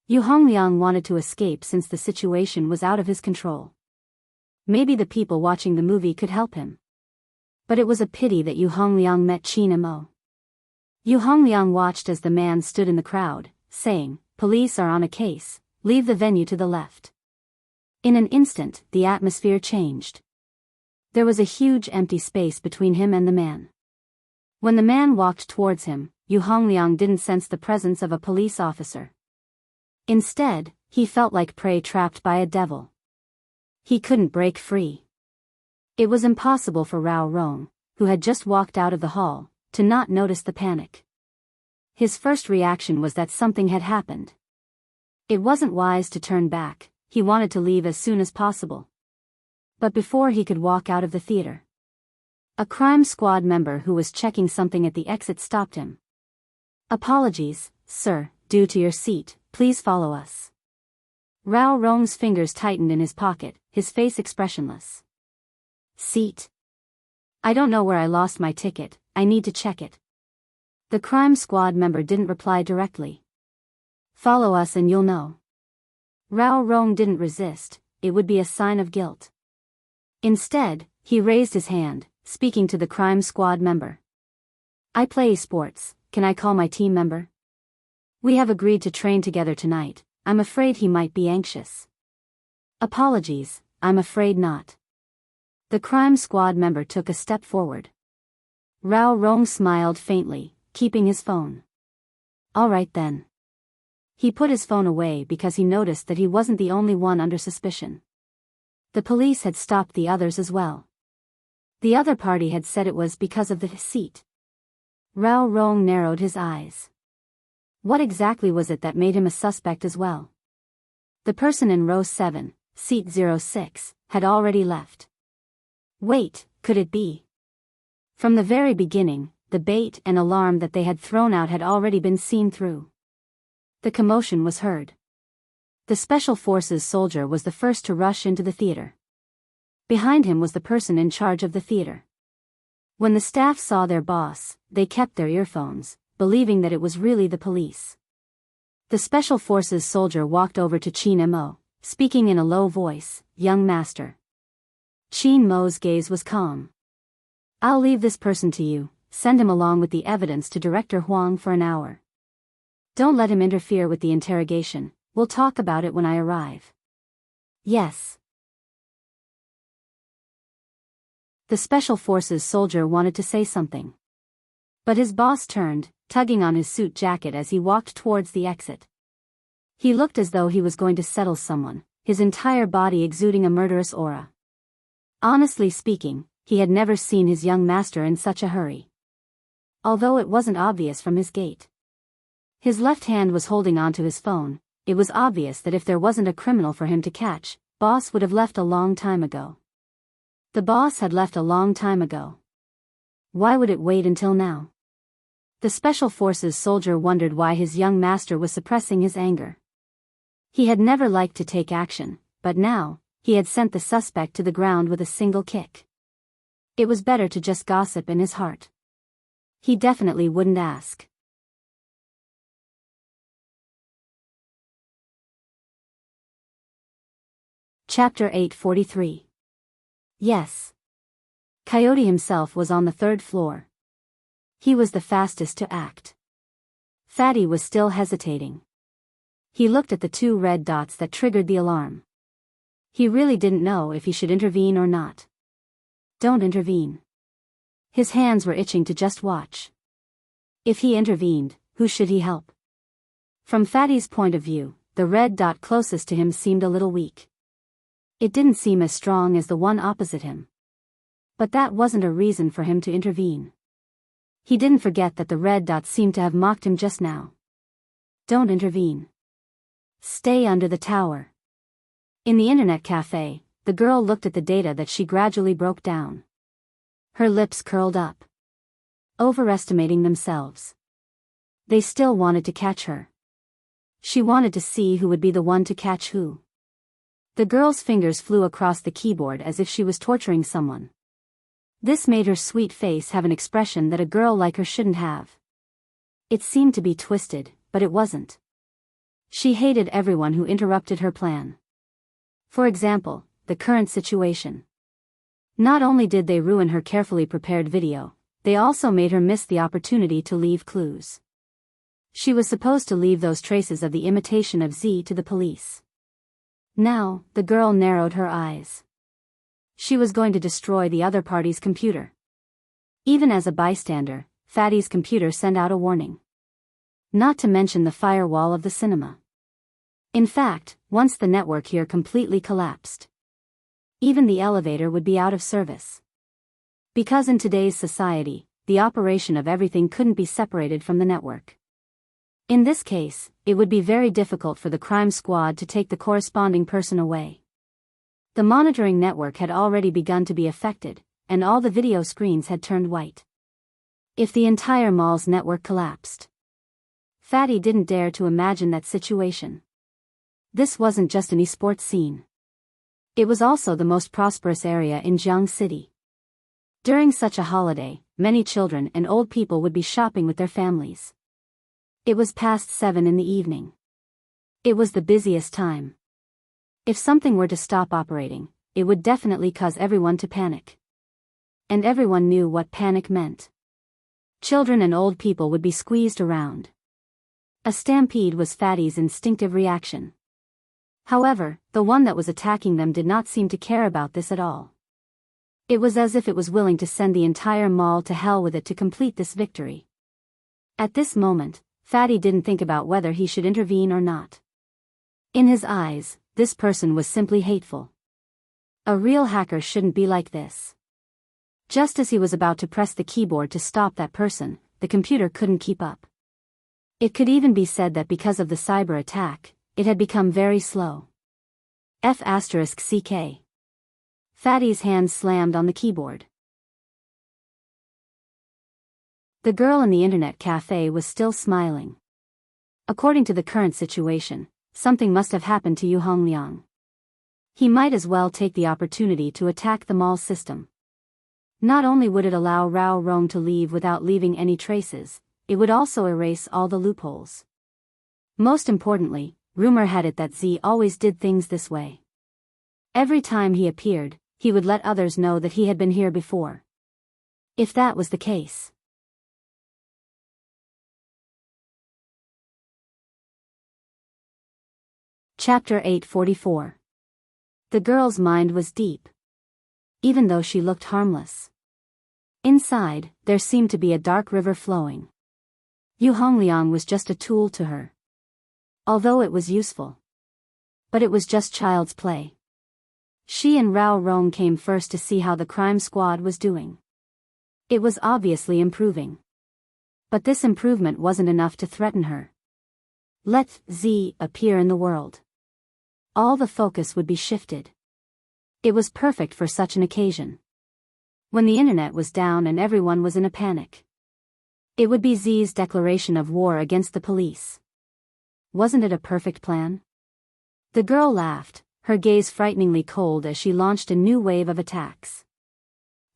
Speaker 1: Yu Hongliang wanted to escape since the situation was out of his control. Maybe the people watching the movie could help him. But it was a pity that Yu Hongliang met Chin Mo. Yu Hongliang watched as the man stood in the crowd, saying, "Police are on a case, leave the venue to the left." In an instant, the atmosphere changed. There was a huge empty space between him and the man. When the man walked towards him, Yu Hongliang didn't sense the presence of a police officer. Instead, he felt like prey trapped by a devil. He couldn't break free. It was impossible for Rao Rong, who had just walked out of the hall, to not notice the panic. His first reaction was that something had happened. It wasn't wise to turn back, he wanted to leave as soon as possible. But before he could walk out of the theater, a crime squad member who was checking something at the exit stopped him. "Apologies, sir, due to your seat, please follow us." Rao Rong's fingers tightened in his pocket, his face expressionless. "Seat? I don't know where I lost my ticket, I need to check it." The crime squad member didn't reply directly. "Follow us and you'll know." Rao Rong didn't resist, it would be a sign of guilt. Instead, he raised his hand, speaking to the crime squad member. "I play sports, can I call my team member? We have agreed to train together tonight, I'm afraid he might be anxious." "Apologies, I'm afraid not." The crime squad member took a step forward. Rao Rong smiled faintly, keeping his phone. "All right then." He put his phone away because he noticed that he wasn't the only one under suspicion. The police had stopped the others as well. The other party had said it was because of the seat. Rao Rong narrowed his eyes. What exactly was it that made him a suspect as well? The person in row 7, seat 06, had already left. Wait, could it be? From the very beginning, the bait and alarm that they had thrown out had already been seen through. The commotion was heard. The Special Forces soldier was the first to rush into the theater. Behind him was the person in charge of the theater. When the staff saw their boss, they kept their earphones, believing that it was really the police. The Special Forces soldier walked over to Qin Mo, speaking in a low voice, "Young master." Qin Mo's gaze was calm. "I'll leave this person to you, send him along with the evidence to Director Huang for an hour. Don't let him interfere with the interrogation, we'll talk about it when I arrive." "Yes." The Special Forces soldier wanted to say something. But his boss turned, tugging on his suit jacket as he walked towards the exit. He looked as though he was going to settle someone, his entire body exuding a murderous aura. Honestly speaking, he had never seen his young master in such a hurry. Although it wasn't obvious from his gait. His left hand was holding onto his phone, it was obvious that if there wasn't a criminal for him to catch, boss would have left a long time ago. The boss had left a long time ago. Why would it wait until now? The Special Forces soldier wondered why his young master was suppressing his anger. He had never liked to take action, but now, he had sent the suspect to the ground with a single kick. It was better to just gossip in his heart. He definitely wouldn't ask. Chapter 843. Yes. Coyote himself was on the 3rd floor. He was the fastest to act. Fatty was still hesitating. He looked at the 2 red dots that triggered the alarm. He really didn't know if he should intervene or not. Don't intervene. His hands were itching to just watch. If he intervened, who should he help? From Fatty's point of view, the red dot closest to him seemed a little weak. It didn't seem as strong as the one opposite him. But that wasn't a reason for him to intervene. He didn't forget that the red dot seemed to have mocked him just now. Don't intervene. Stay under the tower. In the internet cafe, the girl looked at the data that she gradually broke down. Her lips curled up. Overestimating themselves. They still wanted to catch her. She wanted to see who would be the one to catch who. The girl's fingers flew across the keyboard as if she was torturing someone. This made her sweet face have an expression that a girl like her shouldn't have. It seemed to be twisted, but it wasn't. She hated everyone who interrupted her plan. For example, the current situation. Not only did they ruin her carefully prepared video, they also made her miss the opportunity to leave clues. She was supposed to leave those traces of the imitation of Z to the police. Now, the girl narrowed her eyes. She was going to destroy the other party's computer. Even as a bystander, Fatty's computer sent out a warning. Not to mention the firewall of the cinema. In fact, once the network here completely collapsed, even the elevator would be out of service. Because in today's society, the operation of everything couldn't be separated from the network. In this case, it would be very difficult for the crime squad to take the corresponding person away. The monitoring network had already begun to be affected, and all the video screens had turned white. If the entire mall's network collapsed, Fatty didn't dare to imagine that situation. This wasn't just an esports scene. It was also the most prosperous area in Jiang City. During such a holiday, many children and old people would be shopping with their families. It was past 7 in the evening. It was the busiest time. If something were to stop operating, it would definitely cause everyone to panic. And everyone knew what panic meant. Children and old people would be squeezed around. A stampede was Fatty's instinctive reaction. However, the one that was attacking them did not seem to care about this at all. It was as if it was willing to send the entire mall to hell with it to complete this victory. At this moment, Fatty didn't think about whether he should intervene or not. In his eyes, this person was simply hateful. A real hacker shouldn't be like this. Just as he was about to press the keyboard to stop that person, the computer couldn't keep up. It could even be said that because of the cyber attack, it had become very slow. F***CK. Fatty's hand slammed on the keyboard. The girl in the internet cafe was still smiling. According to the current situation, something must have happened to Yu Hongliang. He might as well take the opportunity to attack the mall system. Not only would it allow Rao Rong to leave without leaving any traces, it would also erase all the loopholes. Most importantly, rumor had it that Z always did things this way. Every time he appeared, he would let others know that he had been here before. If that was the case. Chapter 844. The girl's mind was deep. Even though she looked harmless. Inside, there seemed to be a dark river flowing. Yu Hongliang was just a tool to her. Although it was useful. But it was just child's play. She and Rao Rong came first to see how the crime squad was doing. It was obviously improving. But this improvement wasn't enough to threaten her. Let Z appear in the world. All the focus would be shifted. It was perfect for such an occasion. When the internet was down and everyone was in a panic. It would be Z's declaration of war against the police. Wasn't it a perfect plan? The girl laughed, her gaze frighteningly cold as she launched a new wave of attacks.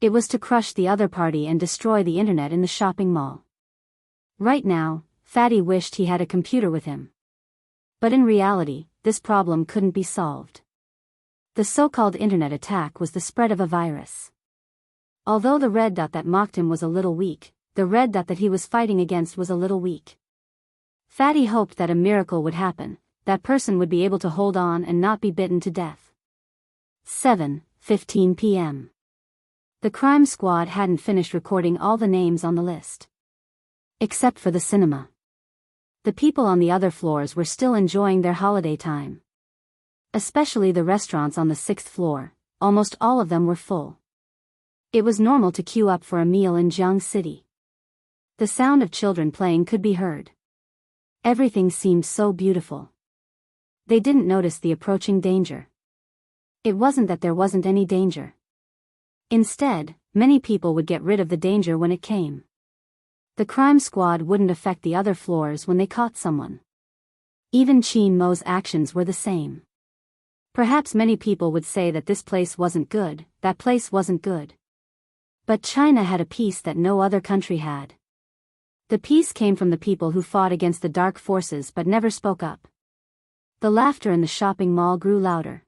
Speaker 1: It was to crush the other party and destroy the internet in the shopping mall. Right now, Fatty wished he had a computer with him. But in reality, this problem couldn't be solved. The so-called internet attack was the spread of a virus. Although the red dot that mocked him was a little weak, the red dot that he was fighting against was a little weak. Fatty hoped that a miracle would happen, that person would be able to hold on and not be bitten to death. 7:15 p.m. The crime squad hadn't finished recording all the names on the list. Except for the cinema. The people on the other floors were still enjoying their holiday time. Especially the restaurants on the 6th floor, almost all of them were full. It was normal to queue up for a meal in Jiang City. The sound of children playing could be heard. Everything seemed so beautiful. They didn't notice the approaching danger. It wasn't that there wasn't any danger. Instead, many people would get rid of the danger when it came. The crime squad wouldn't affect the other floors when they caught someone. Even Qin Mo's actions were the same. Perhaps many people would say that this place wasn't good, that place wasn't good. But China had a peace that no other country had. The peace came from the people who fought against the dark forces but never spoke up. The laughter in the shopping mall grew louder.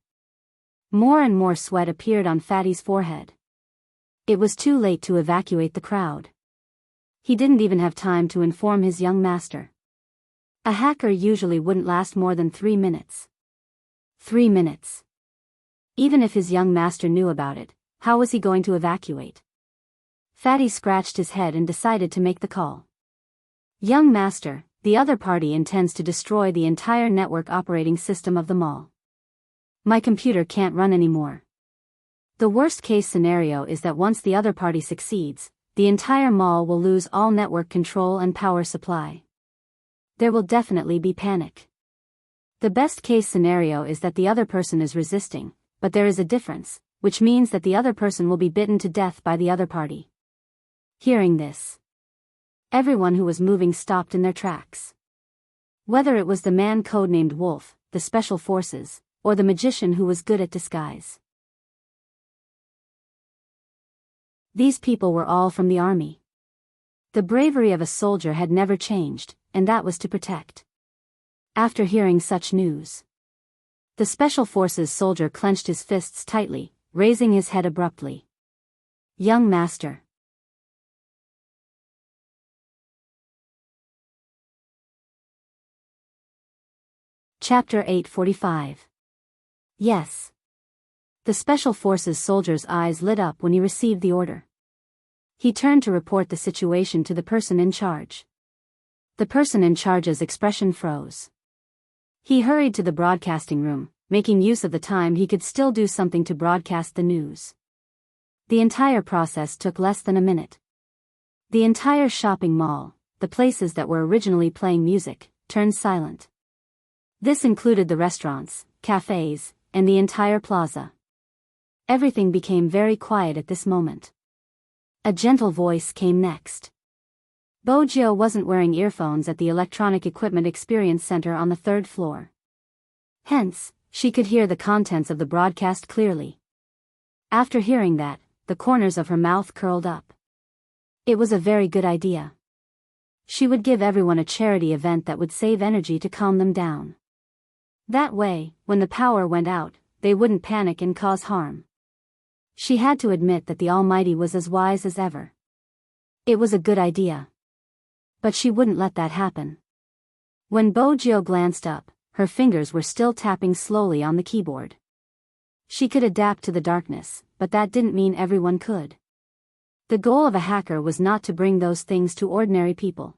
Speaker 1: More and more sweat appeared on Fatty's forehead. It was too late to evacuate the crowd. He didn't even have time to inform his young master. A hacker usually wouldn't last more than 3 minutes. 3 minutes. Even if his young master knew about it, how was he going to evacuate? Fatty scratched his head and decided to make the call. Young master, the other party intends to destroy the entire network operating system of the mall. My computer can't run anymore. The worst case scenario is that once the other party succeeds, the entire mall will lose all network control and power supply. there will definitely be panic. The best case scenario is that the other person is resisting, but there is a difference, which means that the other person will be bitten to death by the other party. Hearing this, everyone who was moving stopped in their tracks. Whether it was the man codenamed Wolf, the special forces, or the magician who was good at disguise. These people were all from the army. The bravery of a soldier had never changed, and that was to protect. After hearing such news, the special forces soldier clenched his fists tightly, raising his head abruptly. Young master. Chapter 845. Yes. The Special Forces soldier's eyes lit up when he received the order. He turned to report the situation to the person in charge. The person in charge's expression froze. He hurried to the broadcasting room, making use of the time he could still do something to broadcast the news. The entire process took less than a minute. The entire shopping mall, the places that were originally playing music, turned silent. This included the restaurants, cafes, and the entire plaza. Everything became very quiet at this moment. A gentle voice came next. Bojio wasn't wearing earphones at the Electronic Equipment Experience Center on the 3rd floor. Hence, she could hear the contents of the broadcast clearly. After hearing that, the corners of her mouth curled up. It was a very good idea. She would give everyone a charity event that would save energy to calm them down. That way, when the power went out, they wouldn't panic and cause harm. She had to admit that the Almighty was as wise as ever. It was a good idea. But she wouldn't let that happen. When Bojio glanced up, her fingers were still tapping slowly on the keyboard. She could adapt to the darkness, but that didn't mean everyone could. The goal of a hacker was not to bring those things to ordinary people.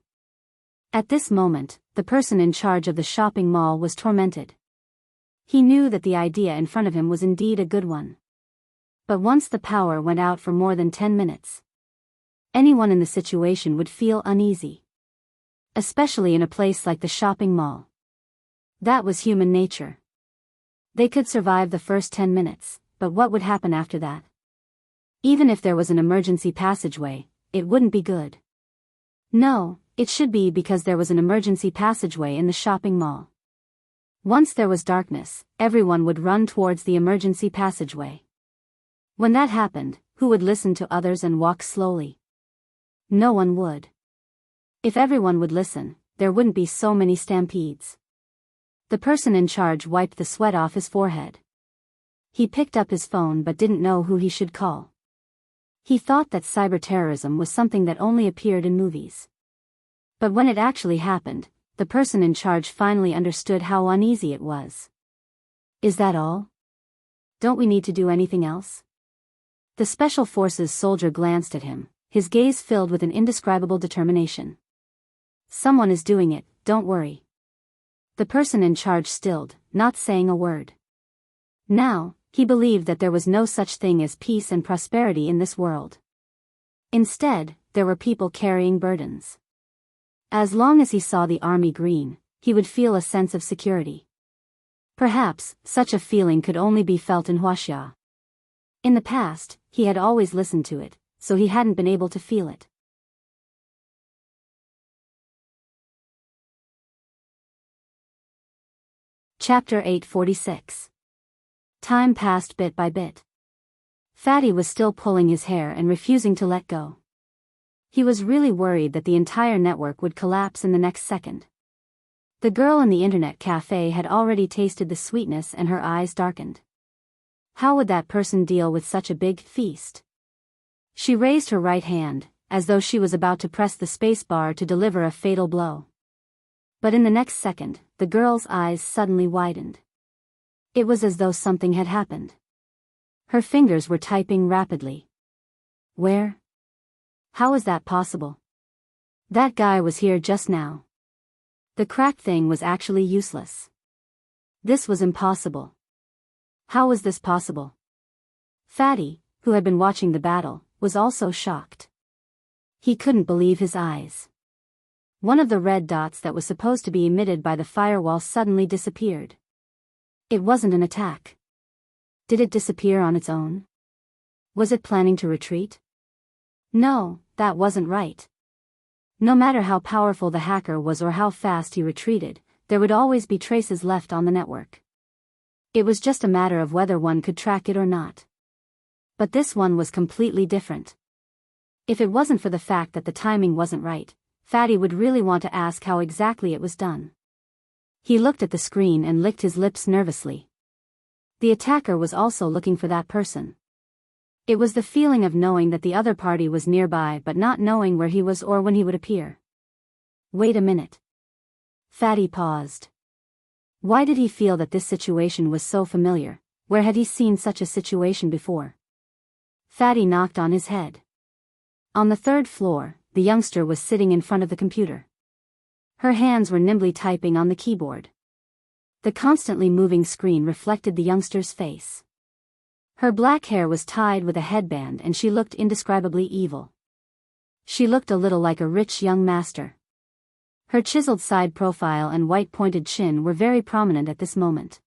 Speaker 1: At this moment, the person in charge of the shopping mall was tormented. He knew that the idea in front of him was indeed a good one. But once the power went out for more than 10 minutes, anyone in the situation would feel uneasy. Especially in a place like the shopping mall. That was human nature. They could survive the first 10 minutes, but what would happen after that? Even if there was an emergency passageway, it wouldn't be good. No, it should be because there was an emergency passageway in the shopping mall. Once there was darkness, everyone would run towards the emergency passageway. When that happened, who would listen to others and walk slowly? No one would. If everyone would listen, there wouldn't be so many stampedes. The person in charge wiped the sweat off his forehead. He picked up his phone but didn't know who he should call. He thought that cyberterrorism was something that only appeared in movies. But when it actually happened, the person in charge finally understood how uneasy it was. Is that all? Don't we need to do anything else? The Special Forces soldier glanced at him, his gaze filled with an indescribable determination. Someone is doing it, don't worry. The person in charge stilled, not saying a word. Now, he believed that there was no such thing as peace and prosperity in this world. Instead, there were people carrying burdens. As long as he saw the army green, he would feel a sense of security. Perhaps, such a feeling could only be felt in Huaxia. In the past, he had always listened to it, so he hadn't been able to feel it. Chapter 846. Time passed bit by bit. Fatty was still pulling his hair and refusing to let go. He was really worried that the entire network would collapse in the next second. The girl in the internet cafe had already tasted the sweetness and her eyes darkened. How would that person deal with such a big feast? She raised her right hand, as though she was about to press the space bar to deliver a fatal blow. But in the next second, the girl's eyes suddenly widened. It was as though something had happened. Her fingers were typing rapidly. Where? How is that possible? That guy was here just now. The cracked thing was actually useless. This was impossible. How was this possible? Fatty, who had been watching the battle, was also shocked. He couldn't believe his eyes. One of the red dots that was supposed to be emitted by the firewall suddenly disappeared. It wasn't an attack. Did it disappear on its own? Was it planning to retreat? No, that wasn't right. No matter how powerful the hacker was or how fast he retreated, there would always be traces left on the network. It was just a matter of whether one could track it or not. But this one was completely different. If it wasn't for the fact that the timing wasn't right, Fatty would really want to ask how exactly it was done. He looked at the screen and licked his lips nervously. The attacker was also looking for that person. It was the feeling of knowing that the other party was nearby but not knowing where he was or when he would appear. Wait a minute. Fatty paused. Why did he feel that this situation was so familiar? Where had he seen such a situation before? Fatty knocked on his head. On the third floor, the youngster was sitting in front of the computer. Her hands were nimbly typing on the keyboard. The constantly moving screen reflected the youngster's face. Her black hair was tied with a headband and she looked indescribably evil. She looked a little like a rich young master. Her chiseled side profile and white pointed chin were very prominent at this moment.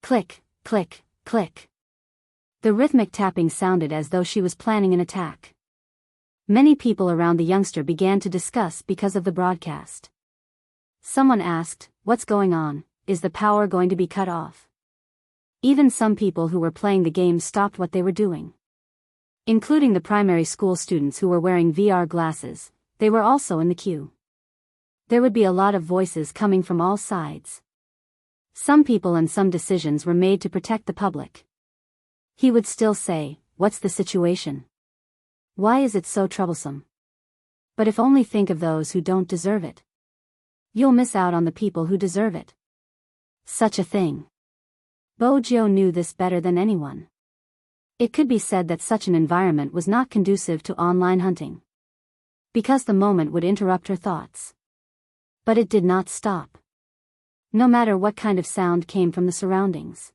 Speaker 1: Click, click, click. The rhythmic tapping sounded as though she was planning an attack. Many people around the youngster began to discuss because of the broadcast. Someone asked, "What's going on? Is the power going to be cut off?" Even some people who were playing the game stopped what they were doing. Including the primary school students who were wearing VR glasses, they were also in the queue. There would be a lot of voices coming from all sides. Some people and some decisions were made to protect the public. He would still say, "What's the situation? Why is it so troublesome?" But if only think of those who don't deserve it. You'll miss out on the people who deserve it. Such a thing. Bojo knew this better than anyone. It could be said that such an environment was not conducive to online hunting. Because the moment would interrupt her thoughts. But it did not stop. No matter what kind of sound came from the surroundings.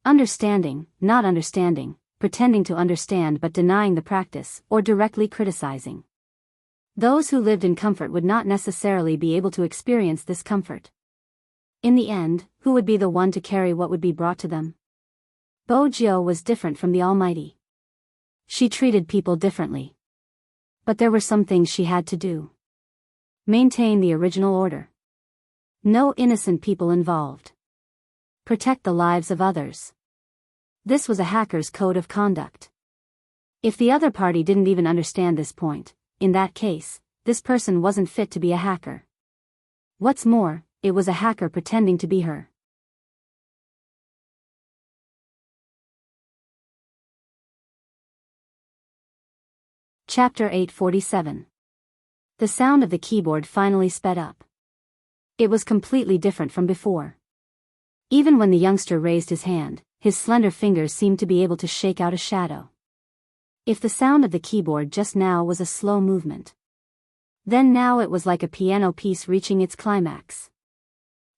Speaker 1: Understanding, not understanding, pretending to understand but denying the practice, or directly criticizing. Those who lived in comfort would not necessarily be able to experience this comfort. In the end, who would be the one to carry what would be brought to them? Bojo was different from the Almighty. She treated people differently. But there were some things she had to do. Maintain the original order. No innocent people involved. Protect the lives of others. This was a hacker's code of conduct. If the other party didn't even understand this point, in that case, this person wasn't fit to be a hacker. What's more, it was a hacker pretending to be her. Chapter 847. The sound of the keyboard finally sped up. It was completely different from before. Even when the youngster raised his hand, his slender fingers seemed to be able to shake out a shadow. If the sound of the keyboard just now was a slow movement, then now it was like a piano piece reaching its climax.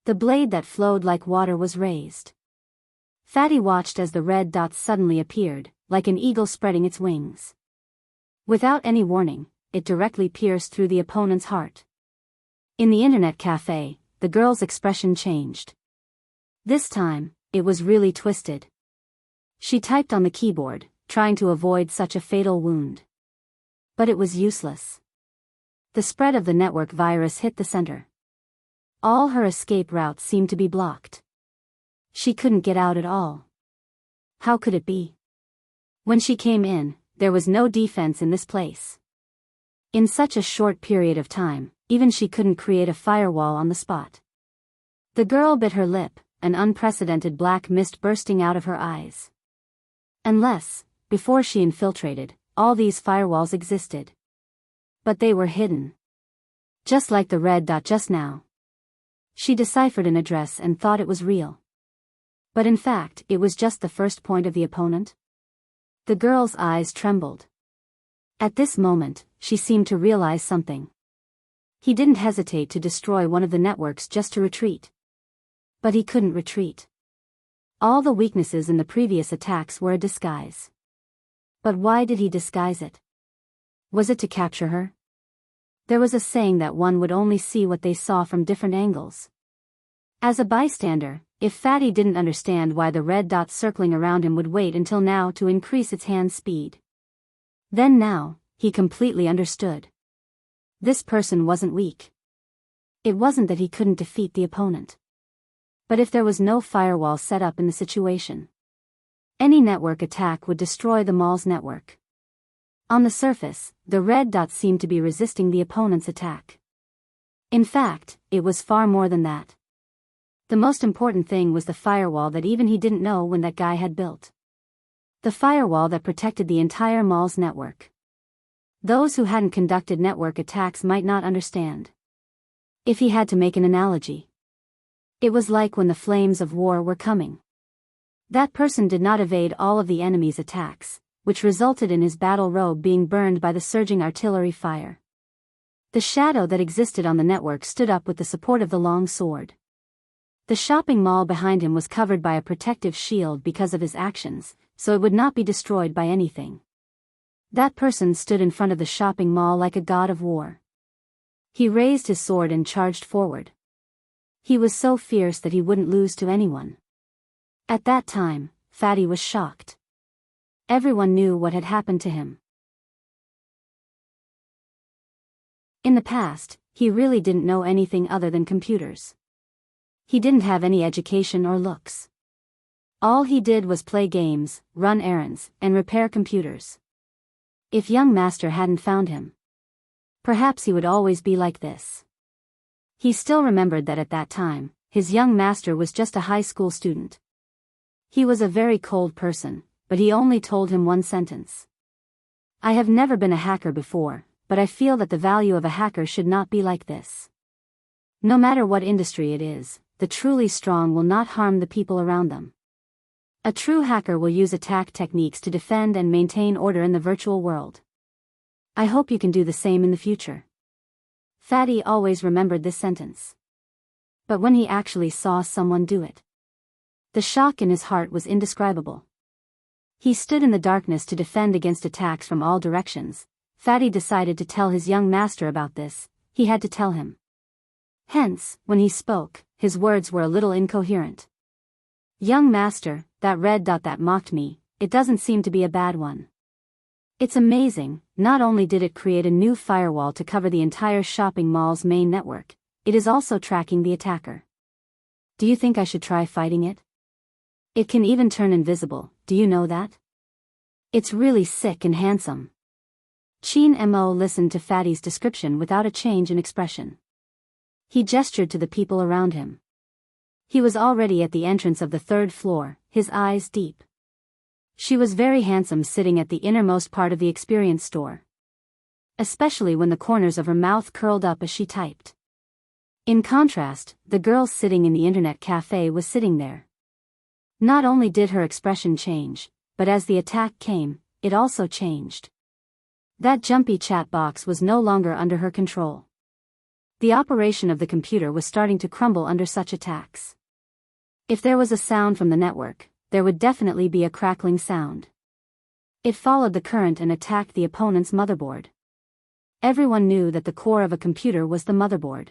Speaker 1: The blade that flowed like water was raised. Fatty watched as the red dots suddenly appeared, like an eagle spreading its wings. Without any warning, it directly pierced through the opponent's heart. In the internet cafe, the girl's expression changed. This time, it was really twisted. She typed on the keyboard, trying to avoid such a fatal wound. But it was useless. The spread of the network virus hit the center. All her escape routes seemed to be blocked. She couldn't get out at all. How could it be? When she came in, there was no defense in this place. In such a short period of time, even she couldn't create a firewall on the spot. The girl bit her lip, an unprecedented black mist bursting out of her eyes. Unless, before she infiltrated, all these firewalls existed. But they were hidden. Just like the red dot just now. She deciphered an address and thought it was real. But in fact, it was just the first point of the opponent. The girl's eyes trembled. At this moment, she seemed to realize something. He didn't hesitate to destroy one of the networks just to retreat. But he couldn't retreat. All the weaknesses in the previous attacks were a disguise. But why did he disguise it? Was it to capture her? There was a saying that one would only see what they saw from different angles. As a bystander, if Fatty didn't understand why the red dot circling around him would wait until now to increase its hand speed. Then now, he completely understood. This person wasn't weak. It wasn't that he couldn't defeat the opponent. But if there was no firewall set up in the situation, any network attack would destroy the mall's network. On the surface, the red dot seemed to be resisting the opponent's attack. In fact, it was far more than that. The most important thing was the firewall that even he didn't know when that guy had built. The firewall that protected the entire mall's network. Those who hadn't conducted network attacks might not understand. If he had to make an analogy, it was like when the flames of war were coming. That person did not evade all of the enemy's attacks, which resulted in his battle robe being burned by the surging artillery fire. The shadow that existed on the network stood up with the support of the long sword. The shopping mall behind him was covered by a protective shield because of his actions, so it would not be destroyed by anything. That person stood in front of the shopping mall like a god of war. He raised his sword and charged forward. He was so fierce that he wouldn't lose to anyone. At that time, Fatty was shocked. Everyone knew what had happened to him. In the past, he really didn't know anything other than computers. He didn't have any education or looks. All he did was play games, run errands, and repair computers. If young master hadn't found him, perhaps he would always be like this. He still remembered that at that time, his young master was just a high school student. He was a very cold person, but he only told him one sentence. I have never been a hacker before, but I feel that the value of a hacker should not be like this. No matter what industry it is, the truly strong will not harm the people around them. A true hacker will use attack techniques to defend and maintain order in the virtual world. I hope you can do the same in the future. Fatty always remembered this sentence. But when he actually saw someone do it, the shock in his heart was indescribable. He stood in the darkness to defend against attacks from all directions. Fatty decided to tell his young master about this. He had to tell him. Hence, when he spoke, his words were a little incoherent. Young master, that red dot that mocked me, it doesn't seem to be a bad one. It's amazing, not only did it create a new firewall to cover the entire shopping mall's main network, it is also tracking the attacker. Do you think I should try fighting it? It can even turn invisible, do you know that? It's really sick and handsome. Chin Mo listened to Fatty's description without a change in expression. He gestured to the people around him. He was already at the entrance of the third floor, his eyes deep. She was very handsome, sitting at the innermost part of the experience store. Especially when the corners of her mouth curled up as she typed. In contrast, the girl sitting in the internet cafe was sitting there. Not only did her expression change, but as the attack came, it also changed. That jumpy chat box was no longer under her control. The operation of the computer was starting to crumble under such attacks. If there was a sound from the network, there would definitely be a crackling sound. It followed the current and attacked the opponent's motherboard. Everyone knew that the core of a computer was the motherboard.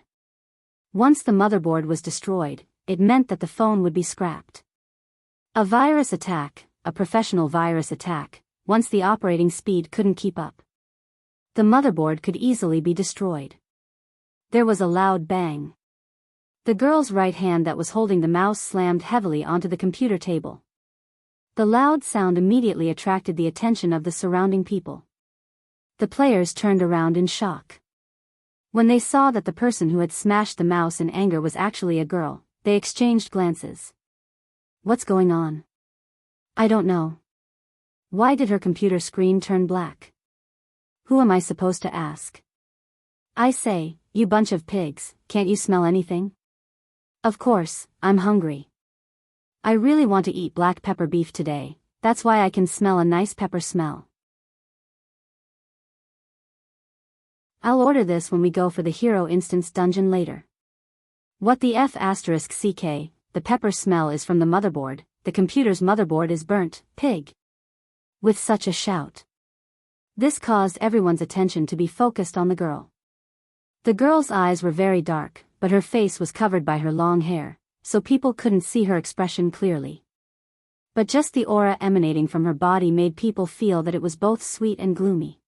Speaker 1: Once the motherboard was destroyed, it meant that the phone would be scrapped. A virus attack, a professional virus attack, once the operating speed couldn't keep up, the motherboard could easily be destroyed. There was a loud bang. The girl's right hand that was holding the mouse slammed heavily onto the computer table. The loud sound immediately attracted the attention of the surrounding people. The players turned around in shock. When they saw that the person who had smashed the mouse in anger was actually a girl, they exchanged glances. What's going on? I don't know. Why did her computer screen turn black? Who am I supposed to ask? I say, you bunch of pigs, can't you smell anything? Of course, I'm hungry. I really want to eat black pepper beef today, that's why I can smell a nice pepper smell. I'll order this when we go for the hero instance dungeon later. What the F***ck, the pepper smell is from the motherboard, the computer's motherboard is burnt, pig. With such a shout, This caused everyone's attention to be focused on the girl. The girl's eyes were very dark, but her face was covered by her long hair, so people couldn't see her expression clearly. But just the aura emanating from her body made people feel that it was both sweet and gloomy.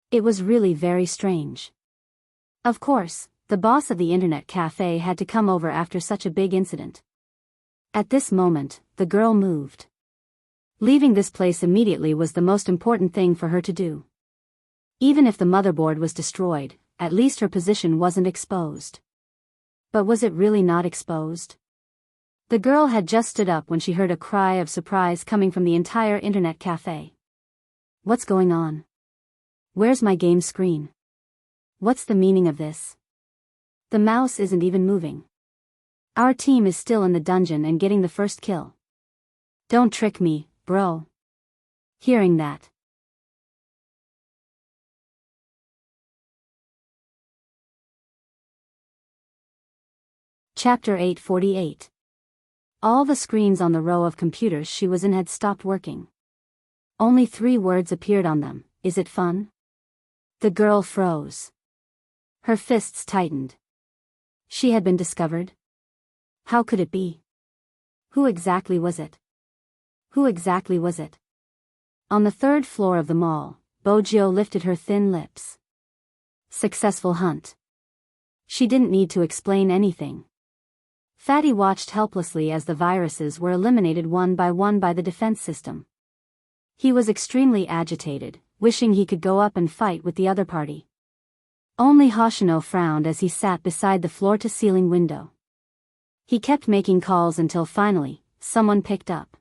Speaker 1: It was really very strange. Of course, the boss of the internet cafe had to come over after such a big incident. At this moment, the girl moved. Leaving this place immediately was the most important thing for her to do. Even if the motherboard was destroyed, at least her position wasn't exposed. But was it really not exposed? The girl had just stood up when she heard a cry of surprise coming from the entire internet cafe. What's going on? Where's my game screen? What's the meaning of this? The mouse isn't even moving. Our team is still in the dungeon and getting the first kill. Don't trick me, bro. Hearing that. Chapter 848. All the screens on the row of computers she was in had stopped working. Only 3 words appeared on them. Is it fun? The girl froze. Her fists tightened. She had been discovered? How could it be? Who exactly was it? Who exactly was it? On the 3rd floor of the mall, Bojo lifted her thin lips. Successful hunt. She didn't need to explain anything. Fatty watched helplessly as the viruses were eliminated one by the defense system. He was extremely agitated, wishing he could go up and fight with the other party. Only Hoshino frowned as he sat beside the floor-to-ceiling window. He kept making calls until finally, someone picked up.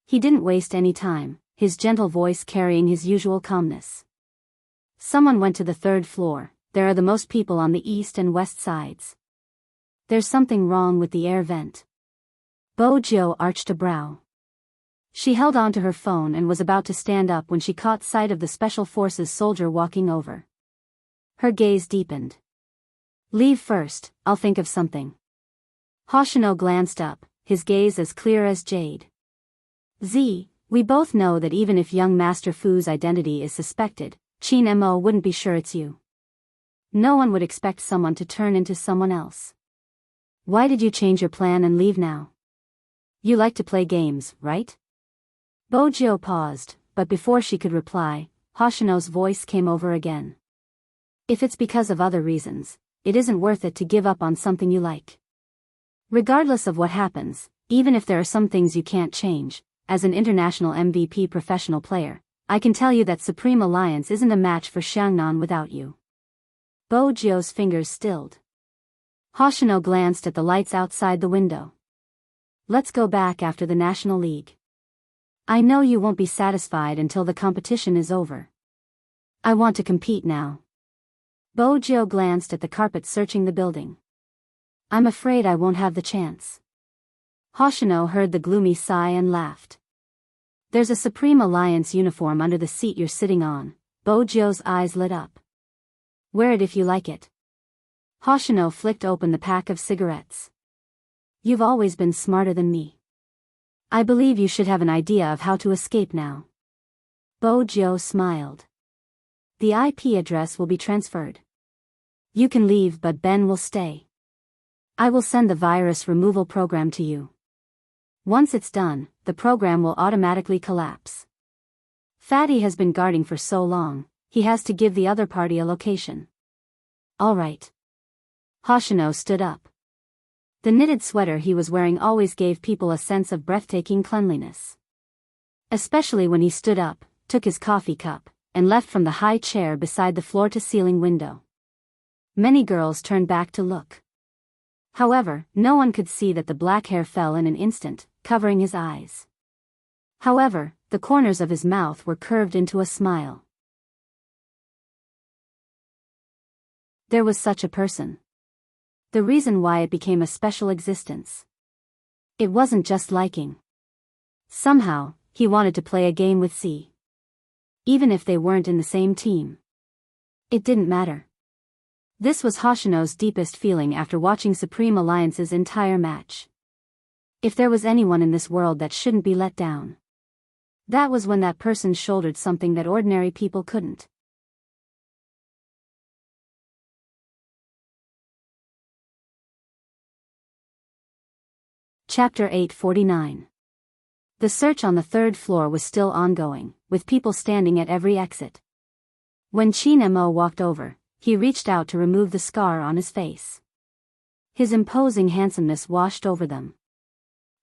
Speaker 1: He didn't waste any time, his gentle voice carrying his usual calmness. Someone went to the 3rd floor. There are the most people on the east and west sides. There's something wrong with the air vent. Bojo arched a brow. She held onto her phone and was about to stand up when she caught sight of the Special Forces soldier walking over. Her gaze deepened. Leave first, I'll think of something. Hoshino glanced up, his gaze as clear as jade. We both know that even if young Master Fu's identity is suspected, Chin Mo wouldn't be sure it's you. No one would expect someone to turn into someone else. Why did you change your plan and leave now? You like to play games, right? Bojo paused, but before she could reply, Hoshino's voice came over again. If it's because of other reasons, it isn't worth it to give up on something you like. Regardless of what happens, even if there are some things you can't change, as an international MVP professional player, I can tell you that Supreme Alliance isn't a match for Xiangnan without you. Bojo's fingers stilled. Hoshino glanced at the lights outside the window. Let's go back after the National League. I know you won't be satisfied until the competition is over. I want to compete now. Bojo glanced at the carpet searching the building. I'm afraid I won't have the chance. Hoshino heard the gloomy sigh and laughed. There's a Supreme Alliance uniform under the seat you're sitting on. Bojo's eyes lit up. Wear it if you like it. Hoshino flicked open the pack of cigarettes. You've always been smarter than me. I believe you should have an idea of how to escape now. Bojo smiled. The IP address will be transferred. You can leave, but Ben will stay. I will send the virus removal program to you. Once it's done, the program will automatically collapse. Fatty has been guarding for so long, he has to give the other party a location. All right. Hoshino stood up. The knitted sweater he was wearing always gave people a sense of breathtaking cleanliness. Especially when he stood up, took his coffee cup, and left from the high chair beside the floor-to-ceiling window. Many girls turned back to look. However, no one could see that the black hair fell in an instant, covering his eyes. However, the corners of his mouth were curved into a smile. There was such a person. The reason why it became a special existence. It wasn't just liking. Somehow, he wanted to play a game with C. Even if they weren't in the same team. It didn't matter. This was Hoshino's deepest feeling after watching Supreme Alliance's entire match. If there was anyone in this world that shouldn't be let down, That was when that person shouldered something that ordinary people couldn't. Chapter 849. The search on the third floor was still ongoing, with people standing at every exit. When Chin Mo walked over, he reached out to remove the scar on his face. His imposing handsomeness washed over them.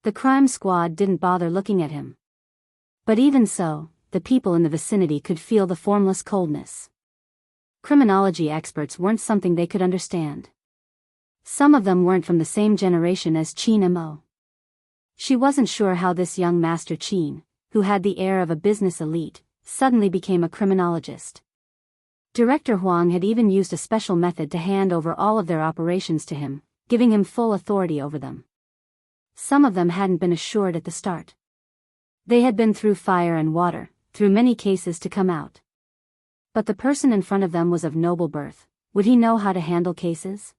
Speaker 1: The crime squad didn't bother looking at him. But even so, the people in the vicinity could feel the formless coldness. Criminology experts weren't something they could understand. Some of them weren't from the same generation as Chin Mo. She wasn't sure how this young Master Chin, who had the air of a business elite, suddenly became a criminologist. Director Huang had even used a special method to hand over all of their operations to him, giving him full authority over them. Some of them hadn't been assured at the start. They had been through fire and water, through many cases to come out. But the person in front of them was of noble birth. Would he know how to handle cases?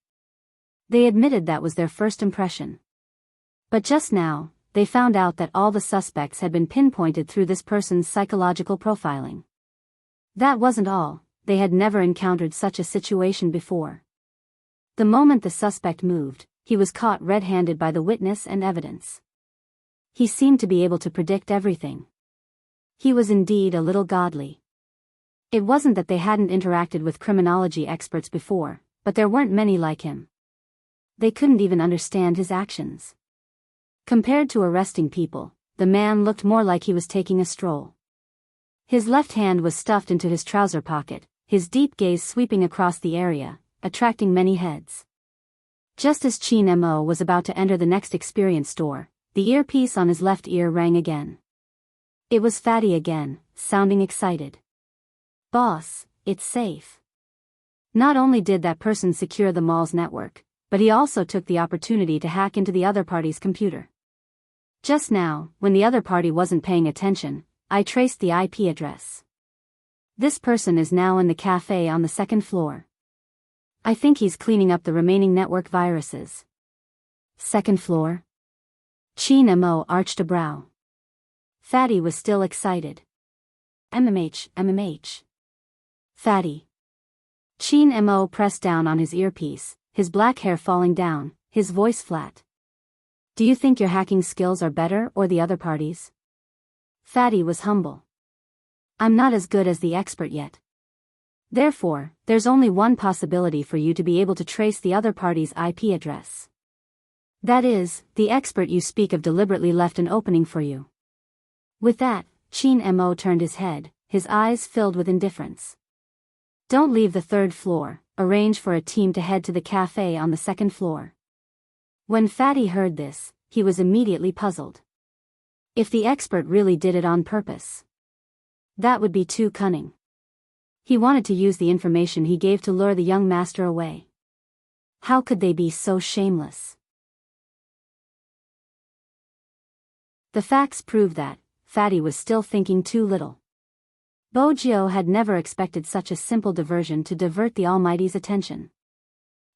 Speaker 1: They admitted that was their first impression. But just now, they found out that all the suspects had been pinpointed through this person's psychological profiling. That wasn't all. They had never encountered such a situation before. The moment the suspect moved, he was caught red-handed by the witness and evidence. He seemed to be able to predict everything. He was indeed a little godly. It wasn't that they hadn't interacted with criminology experts before, but there weren't many like him. They couldn't even understand his actions. Compared to arresting people, the man looked more like he was taking a stroll. His left hand was stuffed into his trouser pocket, his deep gaze sweeping across the area, attracting many heads. Just as Chin Mo was about to enter the next experience store, the earpiece on his left ear rang again. It was Fatty again, sounding excited. "Boss, it's safe." Not only did that person secure the mall's network, but he also took the opportunity to hack into the other party's computer. Just now, when the other party wasn't paying attention, I traced the IP address. This person is now in the cafe on the second floor. I think he's cleaning up the remaining network viruses. Second floor? Chin Mo arched a brow. Fatty was still excited. MMH. Fatty. Chin Mo pressed down on his earpiece, his black hair falling down, his voice flat. "Do you think your hacking skills are better or the other party's?" Fatty was humble. "I'm not as good as the expert yet. Therefore, there's only one possibility for you to be able to trace the other party's IP address. That is, the expert you speak of deliberately left an opening for you." With that, Chin Mo turned his head, his eyes filled with indifference. "Don't leave the third floor, arrange for a team to head to the cafe on the second floor." When Fatty heard this, he was immediately puzzled. If the expert really did it on purpose, that would be too cunning. He wanted to use the information he gave to lure the young master away. How could they be so shameless? The facts proved that Fatty was still thinking too little. Bojio had never expected such a simple diversion to divert the Almighty's attention.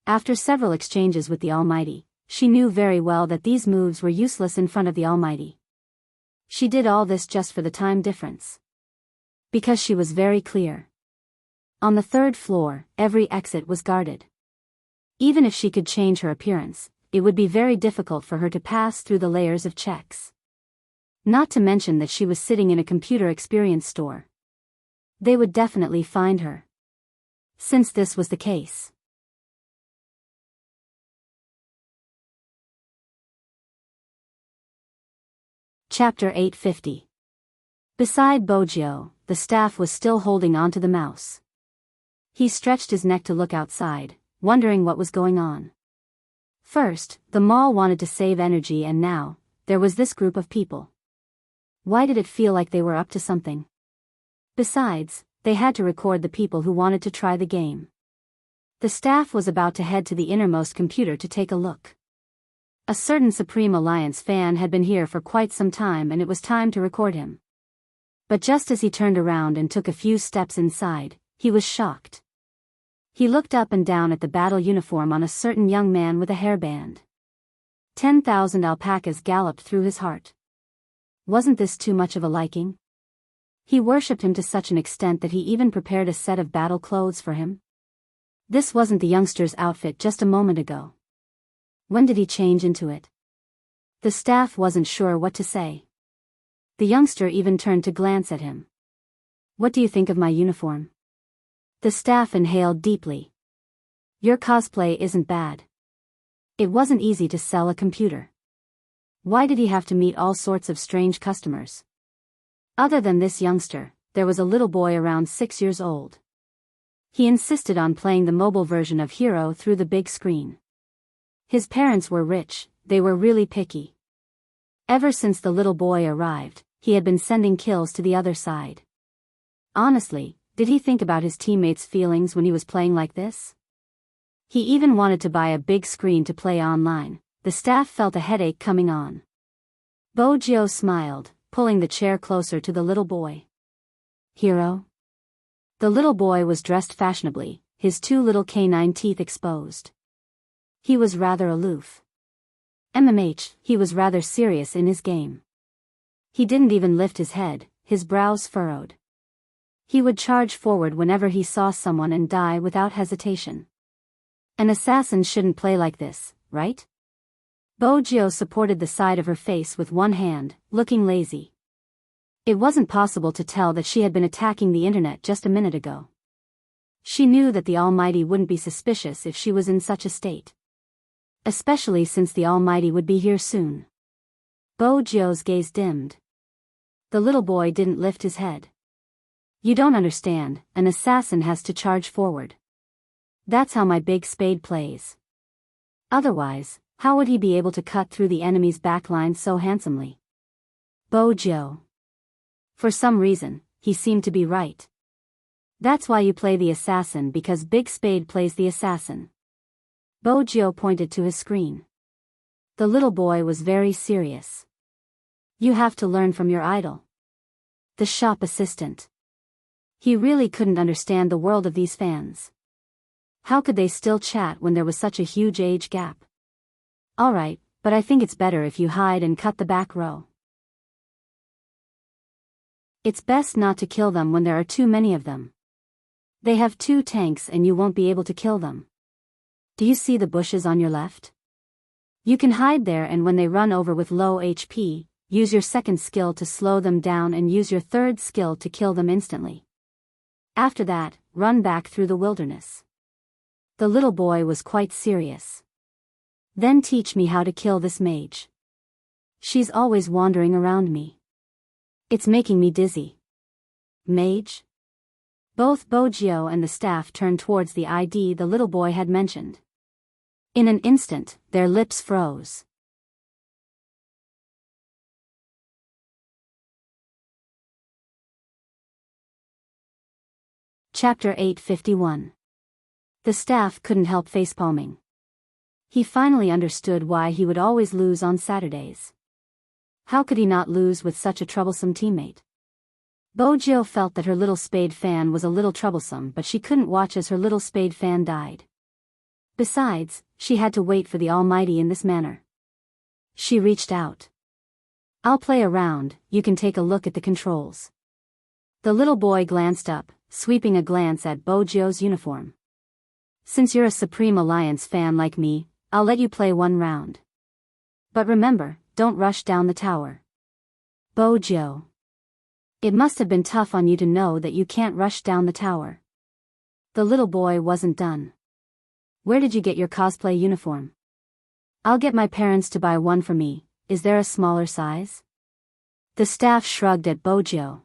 Speaker 1: After several exchanges with the Almighty, she knew very well that these moves were useless in front of the Almighty. She did all this just for the time difference. Because she was very clear. On the third floor, every exit was guarded. Even if she could change her appearance, it would be very difficult for her to pass through the layers of checks. Not to mention that she was sitting in a computer experience store. They would definitely find her. Since this was the case. Chapter 850. Beside Bojio, the staff was still holding onto the mouse. He stretched his neck to look outside, wondering what was going on. First, the mall wanted to save energy, and now, there was this group of people. Why did it feel like they were up to something? Besides, they had to record the people who wanted to try the game. The staff was about to head to the innermost computer to take a look. A certain Supreme Alliance fan had been here for quite some time, and it was time to record him. But just as he turned around and took a few steps inside, he was shocked. He looked up and down at the battle uniform on a certain young man with a hairband. 10,000 alpacas galloped through his heart. Wasn't this too much of a liking? He worshipped him to such an extent that he even prepared a set of battle clothes for him. This wasn't the youngster's outfit just a moment ago. When did he change into it? The staff wasn't sure what to say. The youngster even turned to glance at him. What do you think of my uniform? The staff inhaled deeply. Your cosplay isn't bad. It wasn't easy to sell a computer. Why did he have to meet all sorts of strange customers? Other than this youngster, there was a little boy around 6 years old. He insisted on playing the mobile version of Hero through the big screen. His parents were rich, they were really picky. Ever since the little boy arrived, he had been sending kills to the other side. Honestly, did he think about his teammates' feelings when he was playing like this? He even wanted to buy a big screen to play online. The staff felt a headache coming on. Bojo smiled, pulling the chair closer to the little boy. Hero? The little boy was dressed fashionably, his 2 little canine teeth exposed. He was rather aloof. He was rather serious in his game. He didn't even lift his head, his brows furrowed. He would charge forward whenever he saw someone and die without hesitation. An assassin shouldn't play like this, right? Bojo supported the side of her face with one hand, looking lazy. It wasn't possible to tell that she had been attacking the internet just a minute ago. She knew that the Almighty wouldn't be suspicious if she was in such a state. Especially since the Almighty would be here soon. Bojo's gaze dimmed. The little boy didn't lift his head. You don't understand, an assassin has to charge forward. That's how my big spade plays. Otherwise, how would he be able to cut through the enemy's backline so handsomely? Bojo. For some reason, he seemed to be right. That's why you play the assassin, because Big Spade plays the assassin. Bojo pointed to his screen. The little boy was very serious. You have to learn from your idol. The shop assistant. He really couldn't understand the world of these fans. How could they still chat when there was such a huge age gap? Alright, but I think it's better if you hide and cut the back row. It's best not to kill them when there are too many of them. They have 2 tanks and you won't be able to kill them. Do you see the bushes on your left? You can hide there, and when they run over with low HP, use your second skill to slow them down and use your third skill to kill them instantly. After that, run back through the wilderness. The little boy was quite serious. Then teach me how to kill this mage. She's always wandering around me. It's making me dizzy. Mage? Both Bojo and the staff turned towards the ID the little boy had mentioned. In an instant, their lips froze. Chapter 851. The staff couldn't help facepalming. He finally understood why he would always lose on Saturdays. How could he not lose with such a troublesome teammate? Bojo felt that her little spade fan was a little troublesome, but she couldn't watch as her little spade fan died. Besides, she had to wait for the Almighty in this manner. She reached out. I'll play a round, you can take a look at the controls. The little boy glanced up, sweeping a glance at Bojo's uniform. Since you're a Supreme Alliance fan like me, I'll let you play 1 round. But remember, don't rush down the tower. Bojo. It must have been tough on you to know that you can't rush down the tower. The little boy wasn't done. Where did you get your cosplay uniform? I'll get my parents to buy one for me. Is there a smaller size? The staff shrugged at Bojo.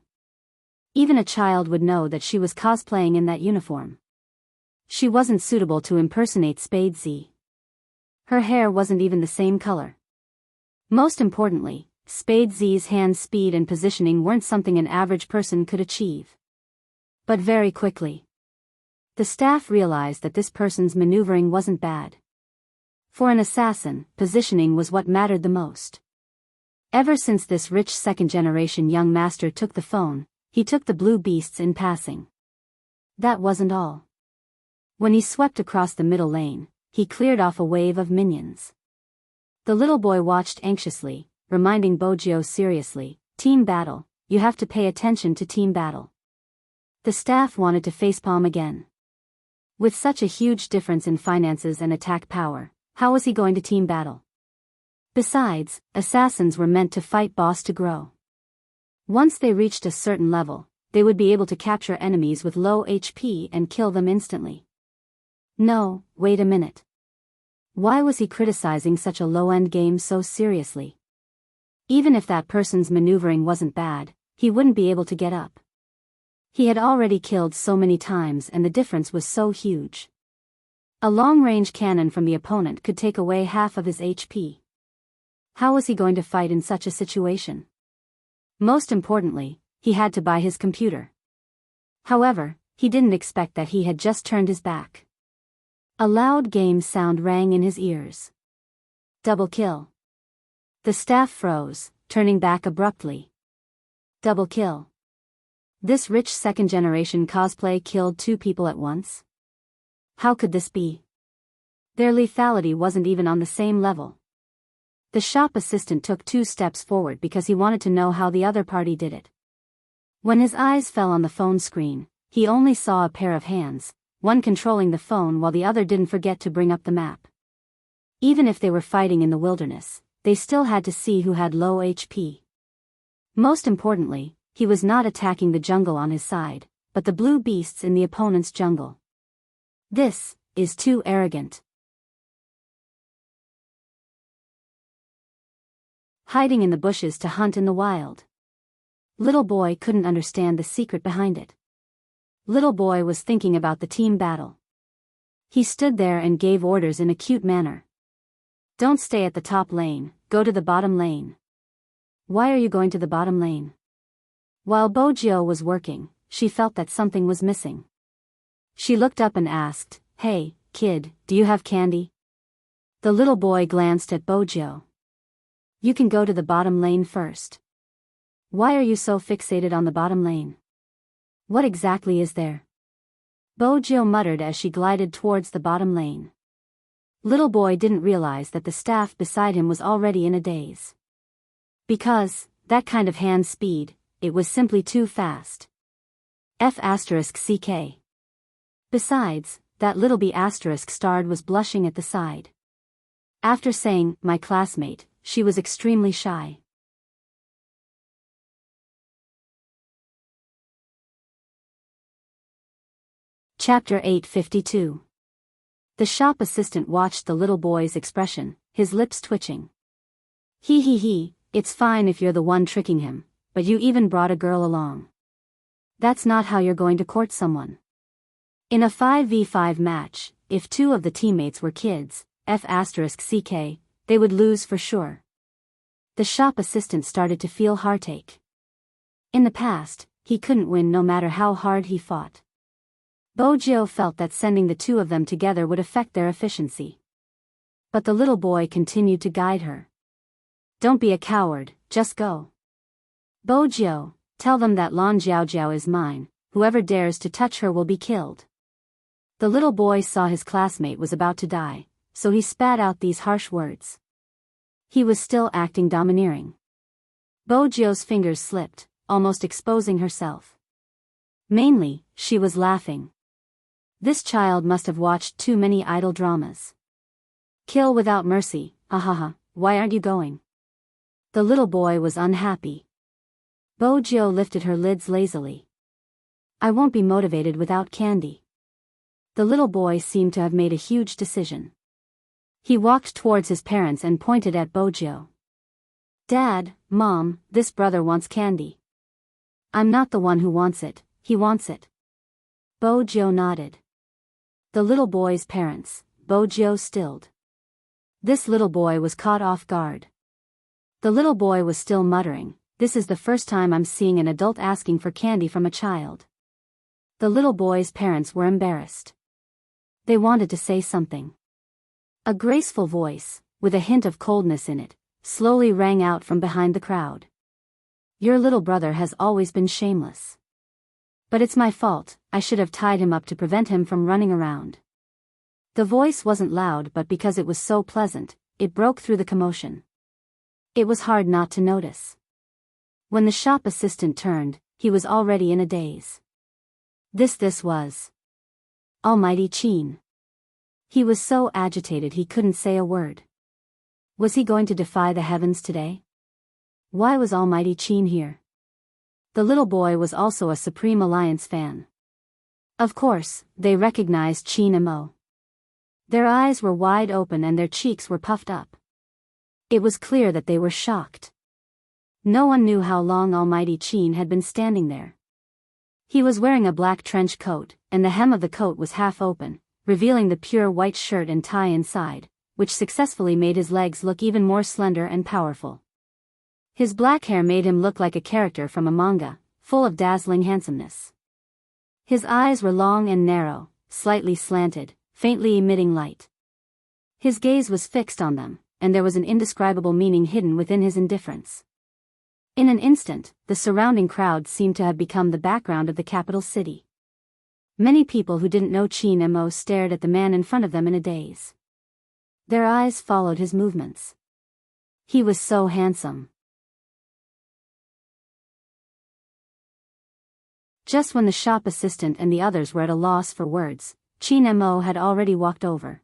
Speaker 1: Even a child would know that she was cosplaying in that uniform. She wasn't suitable to impersonate Spade Z. Her hair wasn't even the same color. Most importantly, Spade Z's hand speed and positioning weren't something an average person could achieve. But very quickly, the staff realized that this person's maneuvering wasn't bad. For an assassin, positioning was what mattered the most. Ever since this rich second-generation young master took the phone, he took the blue beasts in passing. That wasn't all. When he swept across the middle lane, he cleared off a wave of minions. The little boy watched anxiously, reminding Bojo seriously, team battle, you have to pay attention to team battle. The staff wanted to facepalm again. With such a huge difference in finances and attack power, how was he going to team battle? Besides, assassins were meant to fight boss to grow. Once they reached a certain level, they would be able to capture enemies with low HP and kill them instantly. No, wait a minute. Why was he criticizing such a low-end game so seriously? Even if that person's maneuvering wasn't bad, he wouldn't be able to get up. He had already killed so many times and the difference was so huge. A long-range cannon from the opponent could take away half of his HP. How was he going to fight in such a situation? Most importantly, he had to buy his computer. However, he didn't expect that he had just turned his back. A loud game sound rang in his ears. Double kill. The staff froze, turning back abruptly. Double kill. This rich second-generation cosplay killed 2 people at once? How could this be? Their lethality wasn't even on the same level. The shop assistant took 2 steps forward because he wanted to know how the other party did it. When his eyes fell on the phone screen, he only saw a pair of hands, one controlling the phone while the other didn't forget to bring up the map. Even if they were fighting in the wilderness, they still had to see who had low HP. Most importantly, he was not attacking the jungle on his side, but the blue beasts in the opponent's jungle. This is too arrogant. Hiding in the bushes to hunt in the wild. Little boy couldn't understand the secret behind it. Little boy was thinking about the team battle. He stood there and gave orders in a cute manner. Don't stay at the top lane, go to the bottom lane. Why are you going to the bottom lane? While Bojo was working, she felt that something was missing. She looked up and asked, "Hey, kid, do you have candy?" The little boy glanced at Bojo. "You can go to the bottom lane first." "Why are you so fixated on the bottom lane? What exactly is there?" Bojo muttered as she glided towards the bottom lane. Little boy didn't realize that the staff beside him was already in a daze. Because, that kind of hand speed, it was simply too fast. F***ck. Besides, that little B** starred was blushing at the side. After saying, "my classmate," she was extremely shy. Chapter 852. The shop assistant watched the little boy's expression, his lips twitching. He, it's fine if you're the one tricking him, but you even brought a girl along. That's not how you're going to court someone. In a 5v5 match, if 2 of the teammates were kids, F***ck, they would lose for sure. The shop assistant started to feel heartache. In the past, he couldn't win no matter how hard he fought. Bojo felt that sending the 2 of them together would affect their efficiency. But the little boy continued to guide her. "Don't be a coward, just go. Bojo, tell them that Lan Jiao is mine, whoever dares to touch her will be killed." The little boy saw his classmate was about to die, so he spat out these harsh words. He was still acting domineering. Bojo's fingers slipped, almost exposing herself. Mainly, she was laughing. This child must have watched too many idle dramas. "Kill without mercy, ahaha, why aren't you going?" The little boy was unhappy. Bojo lifted her lids lazily. "I won't be motivated without candy." The little boy seemed to have made a huge decision. He walked towards his parents and pointed at Bojo. "Dad, Mom, this brother wants candy." "I'm not the one who wants it, he wants it." Bojo nodded. The little boy's parents, Bojo stilled. This little boy was caught off guard. The little boy was still muttering, "This is the first time I'm seeing an adult asking for candy from a child." The little boy's parents were embarrassed. They wanted to say something. A graceful voice, with a hint of coldness in it, slowly rang out from behind the crowd. "Your little brother has always been shameless. But it's my fault, I should have tied him up to prevent him from running around." The voice wasn't loud, but because it was so pleasant, it broke through the commotion. It was hard not to notice. When the shop assistant turned, he was already in a daze. This was Almighty Qin. He was so agitated he couldn't say a word. Was he going to defy the heavens today? Why was Almighty Qin here? The little boy was also a Supreme Alliance fan. Of course, they recognized Qin Mo. Their eyes were wide open and their cheeks were puffed up. It was clear that they were shocked. No one knew how long Almighty Qin had been standing there. He was wearing a black trench coat, and the hem of the coat was half open, revealing the pure white shirt and tie inside, which successfully made his legs look even more slender and powerful. His black hair made him look like a character from a manga, full of dazzling handsomeness. His eyes were long and narrow, slightly slanted, faintly emitting light. His gaze was fixed on them, and there was an indescribable meaning hidden within his indifference. In an instant, the surrounding crowd seemed to have become the background of the capital city. Many people who didn't know Qin Mo stared at the man in front of them in a daze. Their eyes followed his movements. He was so handsome. Just when the shop assistant and the others were at a loss for words, Qin Mo had already walked over.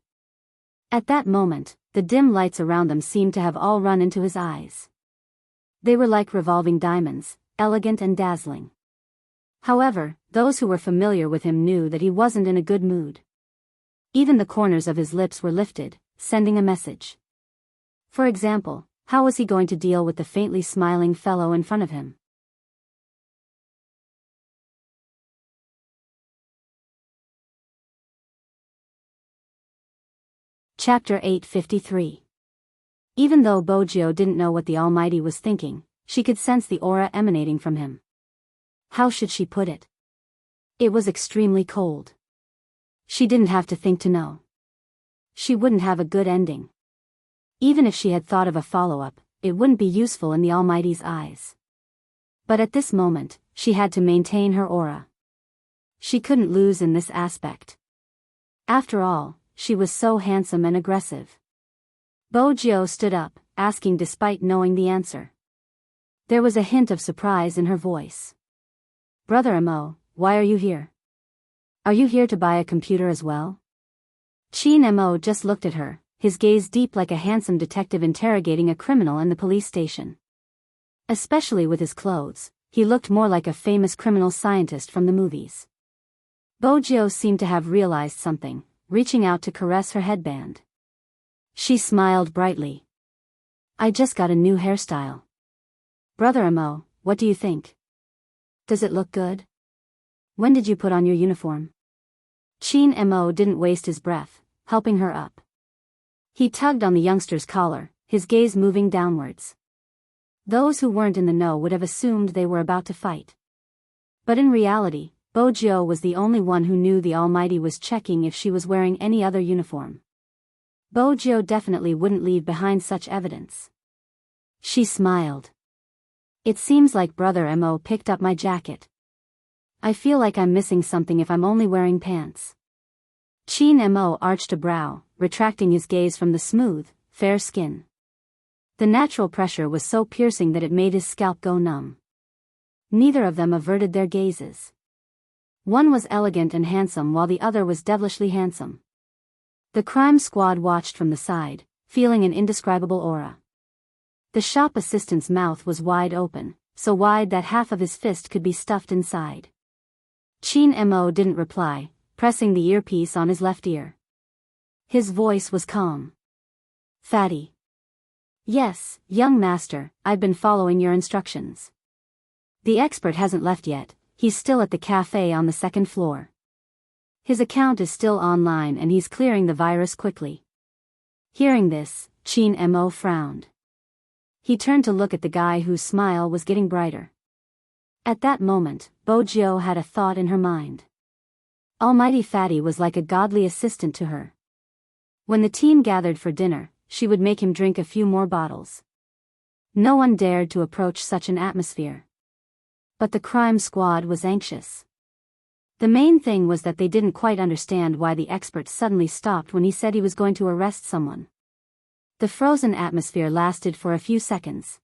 Speaker 1: At that moment, the dim lights around them seemed to have all run into his eyes. They were like revolving diamonds, elegant and dazzling. However, those who were familiar with him knew that he wasn't in a good mood. Even the corners of his lips were lifted, sending a message. For example, how was he going to deal with the faintly smiling fellow in front of him? Chapter 853. Even though Bojio didn't know what the Almighty was thinking, she could sense the aura emanating from him. How should she put it? It was extremely cold. She didn't have to think to know. She wouldn't have a good ending. Even if she had thought of a follow-up, it wouldn't be useful in the Almighty's eyes. But at this moment, she had to maintain her aura. She couldn't lose in this aspect. After all, she was so handsome and aggressive. Bojio stood up, asking despite knowing the answer. There was a hint of surprise in her voice. Brother Mo, why are you here? Are you here to buy a computer as well? Qin Mo just looked at her, his gaze deep like a handsome detective interrogating a criminal in the police station. Especially with his clothes, he looked more like a famous criminal scientist from the movies. Bojio seemed to have realized something, reaching out to caress her headband. She smiled brightly. I just got a new hairstyle. Brother Mo, what do you think? Does it look good? When did you put on your uniform? Qin Mo didn't waste his breath, helping her up. He tugged on the youngster's collar, his gaze moving downwards. Those who weren't in the know would have assumed they were about to fight. But in reality, Bojio was the only one who knew the Almighty was checking if she was wearing any other uniform. Bojio definitely wouldn't leave behind such evidence. She smiled. It seems like Brother Mo picked up my jacket. I feel like I'm missing something if I'm only wearing pants. Qin Mo arched a brow, retracting his gaze from the smooth, fair skin. The natural pressure was so piercing that it made his scalp go numb. Neither of them averted their gazes. One was elegant and handsome while the other was devilishly handsome. The crime squad watched from the side, feeling an indescribable aura. The shop assistant's mouth was wide open, so wide that half of his fist could be stuffed inside. Qin Mo didn't reply, pressing the earpiece on his left ear. His voice was calm. Fatty. Yes, young master, I've been following your instructions. The expert hasn't left yet. He's still at the cafe on the second floor. His account is still online and he's clearing the virus quickly. Hearing this, Qin Mo frowned. He turned to look at the guy whose smile was getting brighter. At that moment, Bojio had a thought in her mind. Almighty Fatty was like a godly assistant to her. When the team gathered for dinner, she would make him drink a few more bottles. No one dared to approach such an atmosphere. But the crime squad was anxious. The main thing was that they didn't quite understand why the expert suddenly stopped when he said he was going to arrest someone. The frozen atmosphere lasted for a few seconds.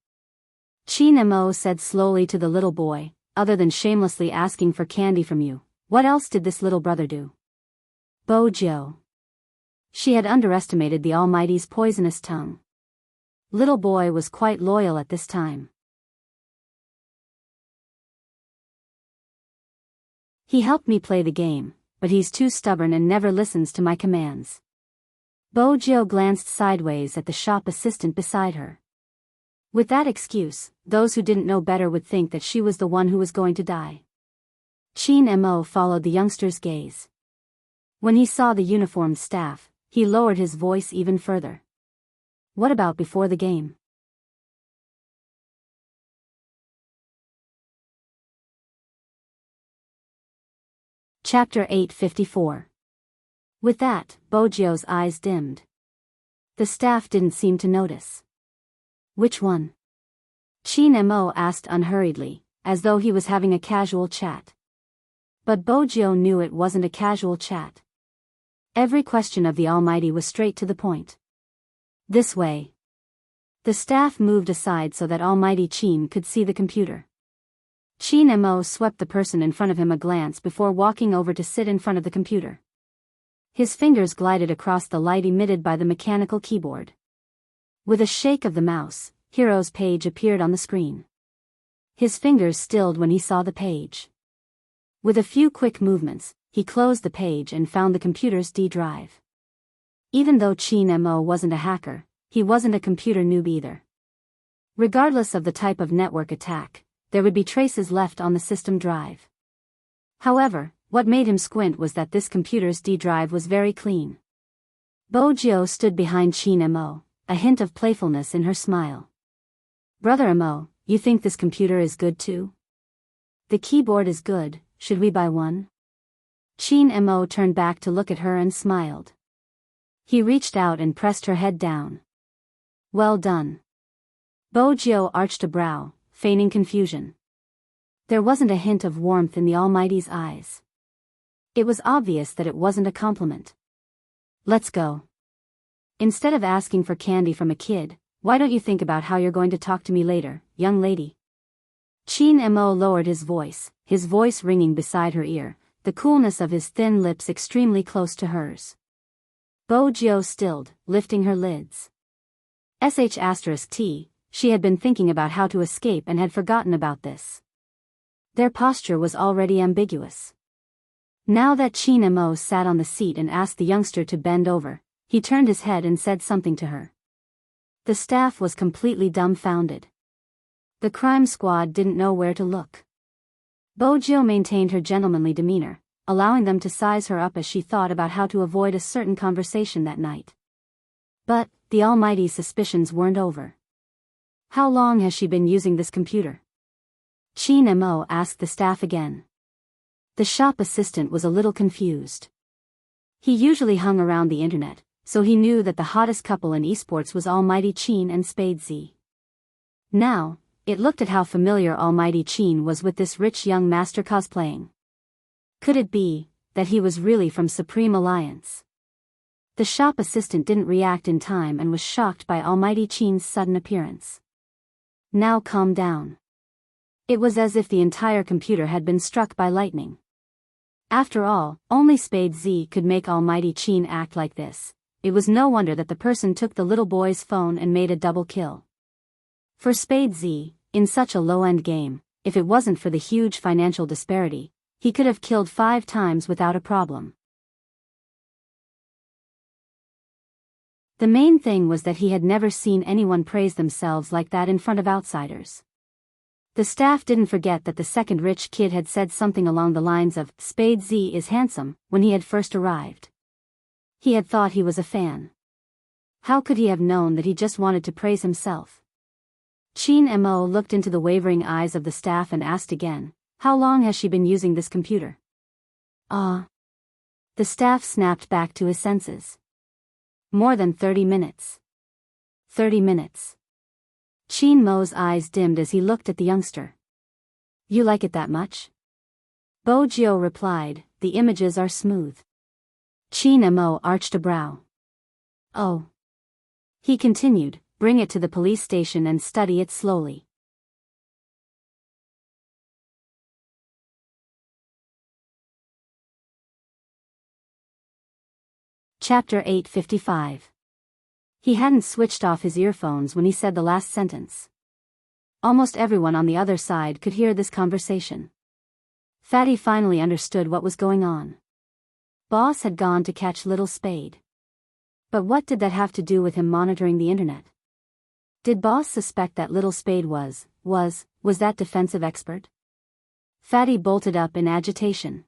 Speaker 1: Chin Mo said slowly to the little boy, other than shamelessly asking for candy from you, what else did this little brother do? Bojo. She had underestimated the Almighty's poisonous tongue. Little boy was quite loyal at this time. He helped me play the game, but he's too stubborn and never listens to my commands. Bojo glanced sideways at the shop assistant beside her. With that excuse, those who didn't know better would think that she was the one who was going to die. Chin Mo followed the youngster's gaze. When he saw the uniformed staff, he lowered his voice even further. What about before the game? Chapter 854. With that, Bojo's eyes dimmed. The staff didn't seem to notice. Which one? Chin Mo asked unhurriedly, as though he was having a casual chat. But Bojo knew it wasn't a casual chat. Every question of the Almighty was straight to the point. This way. The staff moved aside so that Almighty Chin could see the computer. Chin Mo swept the person in front of him a glance before walking over to sit in front of the computer. His fingers glided across the light emitted by the mechanical keyboard. With a shake of the mouse, Hero's page appeared on the screen. His fingers stilled when he saw the page. With a few quick movements, he closed the page and found the computer's D drive. Even though Chin Mo wasn't a hacker, he wasn't a computer noob either. Regardless of the type of network attack, there would be traces left on the system drive. However, what made him squint was that this computer's D drive was very clean. Bojo stood behind Chin Mo, a hint of playfulness in her smile. Brother Mo, you think this computer is good too? The keyboard is good, should we buy one? Chin Mo turned back to look at her and smiled. He reached out and pressed her head down. Well done. Bojo arched a brow, feigning confusion. There wasn't a hint of warmth in the Almighty's eyes. It was obvious that it wasn't a compliment. Let's go. Instead of asking for candy from a kid, why don't you think about how you're going to talk to me later, young lady? Chin Mo lowered his voice ringing beside her ear, the coolness of his thin lips extremely close to hers. Bojo stilled, lifting her lids. *T, she had been thinking about how to escape and had forgotten about this. Their posture was already ambiguous. Now that Chin Mo sat on the seat and asked the youngster to bend over, he turned his head and said something to her. The staff was completely dumbfounded. The crime squad didn't know where to look. Bojo maintained her gentlemanly demeanor, allowing them to size her up as she thought about how to avoid a certain conversation that night. But, the Almighty's suspicions weren't over. How long has she been using this computer? Chin Mo asked the staff again. The shop assistant was a little confused. He usually hung around the internet, so he knew that the hottest couple in esports was Almighty Chin and Spadesy. Now, it looked at how familiar Almighty Chin was with this rich young master cosplaying. Could it be that he was really from Supreme Alliance? The shop assistant didn't react in time and was shocked by Almighty Chin's sudden appearance. Now calm down. It was as if the entire computer had been struck by lightning. After all, only Spadesy could make Almighty Chin act like this. It was no wonder that the person took the little boy's phone and made a double kill. For Spadesy, in such a low-end game, if it wasn't for the huge financial disparity, he could have killed 5 times without a problem. The main thing was that he had never seen anyone praise themselves like that in front of outsiders. The staff didn't forget that the second rich kid had said something along the lines of, Spadesy is handsome, when he had first arrived. He had thought he was a fan. How could he have known that he just wanted to praise himself? Chin Mo looked into the wavering eyes of the staff and asked again, how long has she been using this computer? The staff snapped back to his senses. More than 30 minutes. 30 minutes. Chin Mo's eyes dimmed as he looked at the youngster. You like it that much? Bojo replied, the images are smooth. Chin Mo arched a brow. Oh. He continued, bring it to the police station and study it slowly. Chapter 855. He hadn't switched off his earphones when he said the last sentence. Almost everyone on the other side could hear this conversation. Fatty finally understood what was going on. Boss had gone to catch Little Spade. But what did that have to do with him monitoring the internet? Did Boss suspect that Little Spade was that defensive expert? Fatty bolted up in agitation.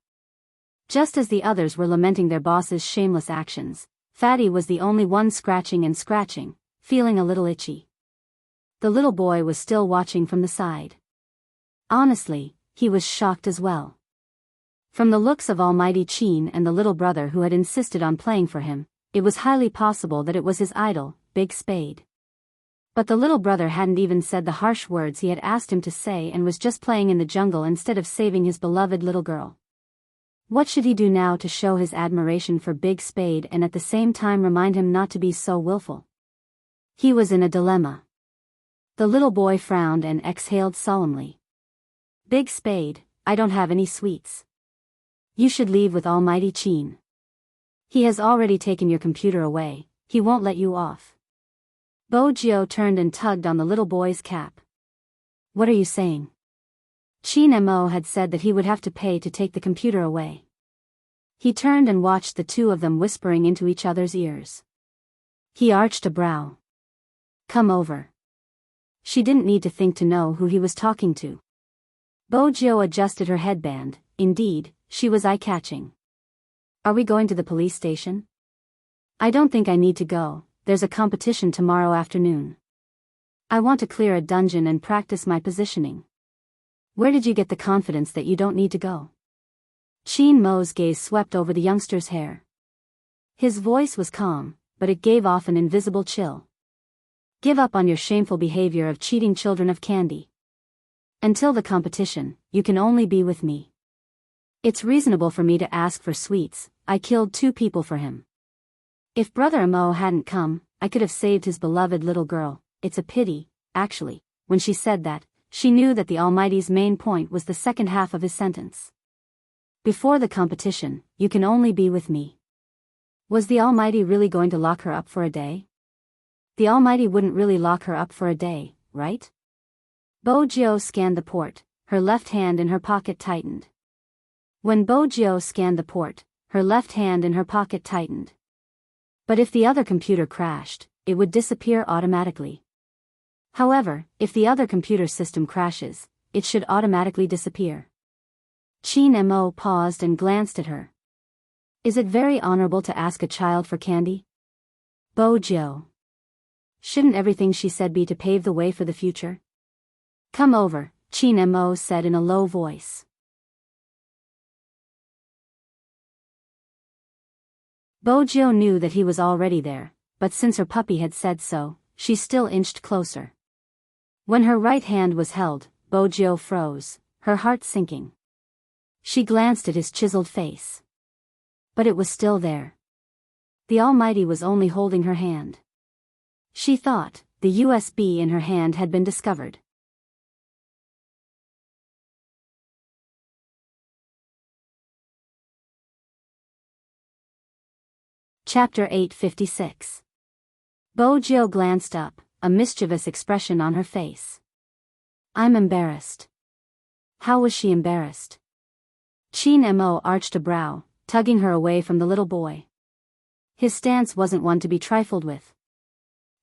Speaker 1: Just as the others were lamenting their boss's shameless actions, Fatty was the only one scratching and scratching, feeling a little itchy. The little boy was still watching from the side. Honestly, he was shocked as well. From the looks of Almighty Chin and the little brother who had insisted on playing for him, it was highly possible that it was his idol, Big Spade. But the little brother hadn't even said the harsh words he had asked him to say and was just playing in the jungle instead of saving his beloved little girl. What should he do now to show his admiration for Big Spade and at the same time remind him not to be so willful? He was in a dilemma. The little boy frowned and exhaled solemnly. Big Spade, I don't have any sweets. You should leave with Almighty Chin. He has already taken your computer away, he won't let you off. Bojio turned and tugged on the little boy's cap. What are you saying? Chin Mo had said that he would have to pay to take the computer away. He turned and watched the two of them whispering into each other's ears. He arched a brow. Come over. She didn't need to think to know who he was talking to. Bojio adjusted her headband. Indeed, she was eye-catching. Are we going to the police station? I don't think I need to go, there's a competition tomorrow afternoon. I want to clear a dungeon and practice my positioning. Where did you get the confidence that you don't need to go? Chin Mo's gaze swept over the youngster's hair. His voice was calm, but it gave off an invisible chill. Give up on your shameful behavior of cheating children of candy. Until the competition, you can only be with me. It's reasonable for me to ask for sweets, I killed 2 people for him. If Brother Mo hadn't come, I could have saved his beloved little girl. It's a pity, actually. When she said that, she knew that the Almighty's main point was the second half of his sentence. Before the competition, you can only be with me. Was the Almighty really going to lock her up for a day? The Almighty wouldn't really lock her up for a day, right? Bojio scanned the port, her left hand in her pocket tightened. When Bojio scanned the port, her left hand in her pocket tightened. But if the other computer crashed, it would disappear automatically. However, if the other computer system crashes, it should automatically disappear. Chin Mo paused and glanced at her. Is it very honorable to ask a child for candy? Bojio. Shouldn't everything she said be to pave the way for the future? Come over, Chin Mo said in a low voice. Bojio knew that he was already there, but since her puppy had said so, she still inched closer. When her right hand was held, Bojio froze, her heart sinking. She glanced at his chiseled face. But it was still there. The Almighty was only holding her hand. She thought, the USB in her hand had been discovered. Chapter 856. Bojio glanced up, a mischievous expression on her face. I'm embarrassed. How was she embarrassed? Chin Mo arched a brow, tugging her away from the little boy. His stance wasn't one to be trifled with.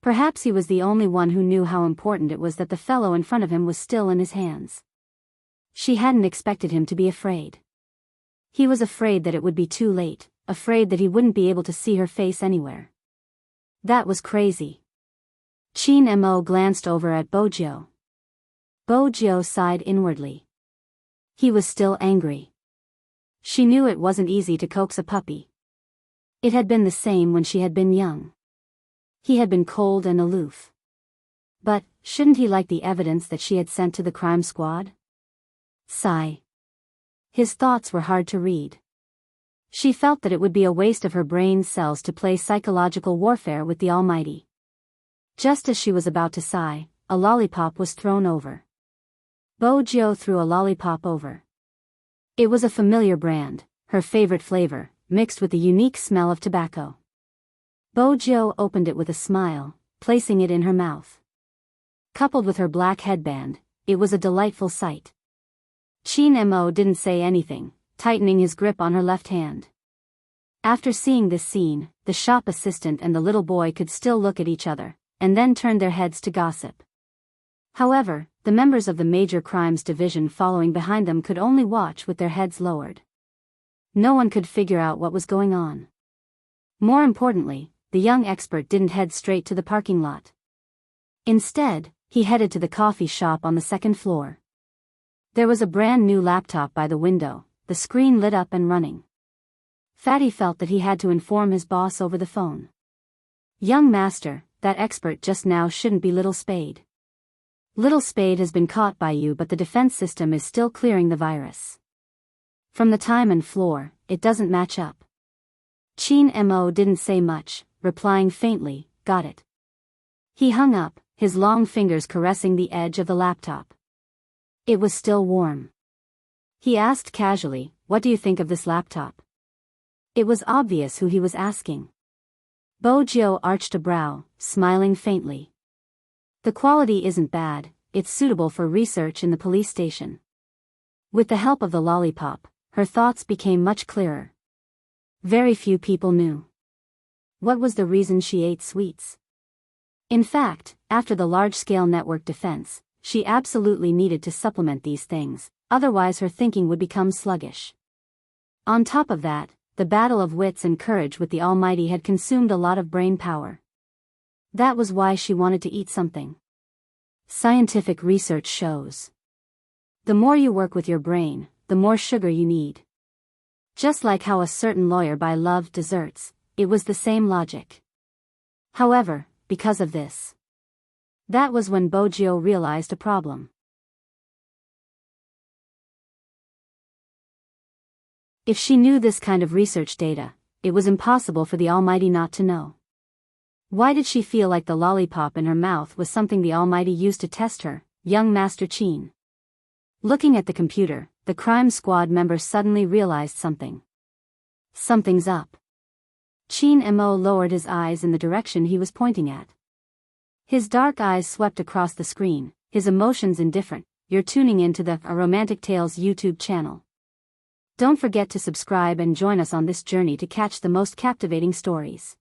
Speaker 1: Perhaps he was the only one who knew how important it was that the fellow in front of him was still in his hands. She hadn't expected him to be afraid. He was afraid that it would be too late, afraid that he wouldn't be able to see her face anywhere. That was crazy. Chin Mo glanced over at Bojio. Bojio sighed inwardly. He was still angry. She knew it wasn't easy to coax a puppy. It had been the same when she had been young. He had been cold and aloof. But, shouldn't he like the evidence that she had sent to the crime squad? Sigh. His thoughts were hard to read. She felt that it would be a waste of her brain cells to play psychological warfare with the Almighty. Just as she was about to sigh, a lollipop was thrown over. Bojio threw a lollipop over. It was a familiar brand, her favorite flavor, mixed with the unique smell of tobacco. Bojo opened it with a smile, placing it in her mouth. Coupled with her black headband, it was a delightful sight. Chin Mo didn't say anything, tightening his grip on her left hand. After seeing this scene, the shop assistant and the little boy could still look at each other, and then turned their heads to gossip. However, the members of the Major Crimes Division following behind them could only watch with their heads lowered. No one could figure out what was going on. More importantly, the young expert didn't head straight to the parking lot. Instead, he headed to the coffee shop on the second floor. There was a brand new laptop by the window, the screen lit up and running. Fatty felt that he had to inform his boss over the phone. Young master, that expert just now shouldn't be Little Spade. Little Spade has been caught by you, but the defense system is still clearing the virus. From the time and floor, it doesn't match up. Chin Mo didn't say much, replying faintly, "Got it." He hung up, his long fingers caressing the edge of the laptop. It was still warm. He asked casually, "What do you think of this laptop?" It was obvious who he was asking. Bojo arched a brow, smiling faintly. "The quality isn't bad, it's suitable for research in the police station." With the help of the lollipop, her thoughts became much clearer. Very few people knew. What was the reason she ate sweets? In fact, after the large-scale network defense, she absolutely needed to supplement these things, otherwise her thinking would become sluggish. On top of that, the battle of wits and courage with the Almighty had consumed a lot of brain power. That was why she wanted to eat something. Scientific research shows the more you work with your brain, the more sugar you need. Just like how a certain lawyer loved desserts, it was the same logic. However, because of this, that was when Bojo realized a problem. If she knew this kind of research data, it was impossible for the Almighty not to know. Why did she feel like the lollipop in her mouth was something the Almighty used to test her, young Master Chin? Looking at the computer, the crime squad member suddenly realized something. Something's up. Chin Mo lowered his eyes in the direction he was pointing at. His dark eyes swept across the screen, his emotions indifferent. "You're tuning into the A Romantic Tales YouTube channel. Don't forget to subscribe and join us on this journey to catch the most captivating stories.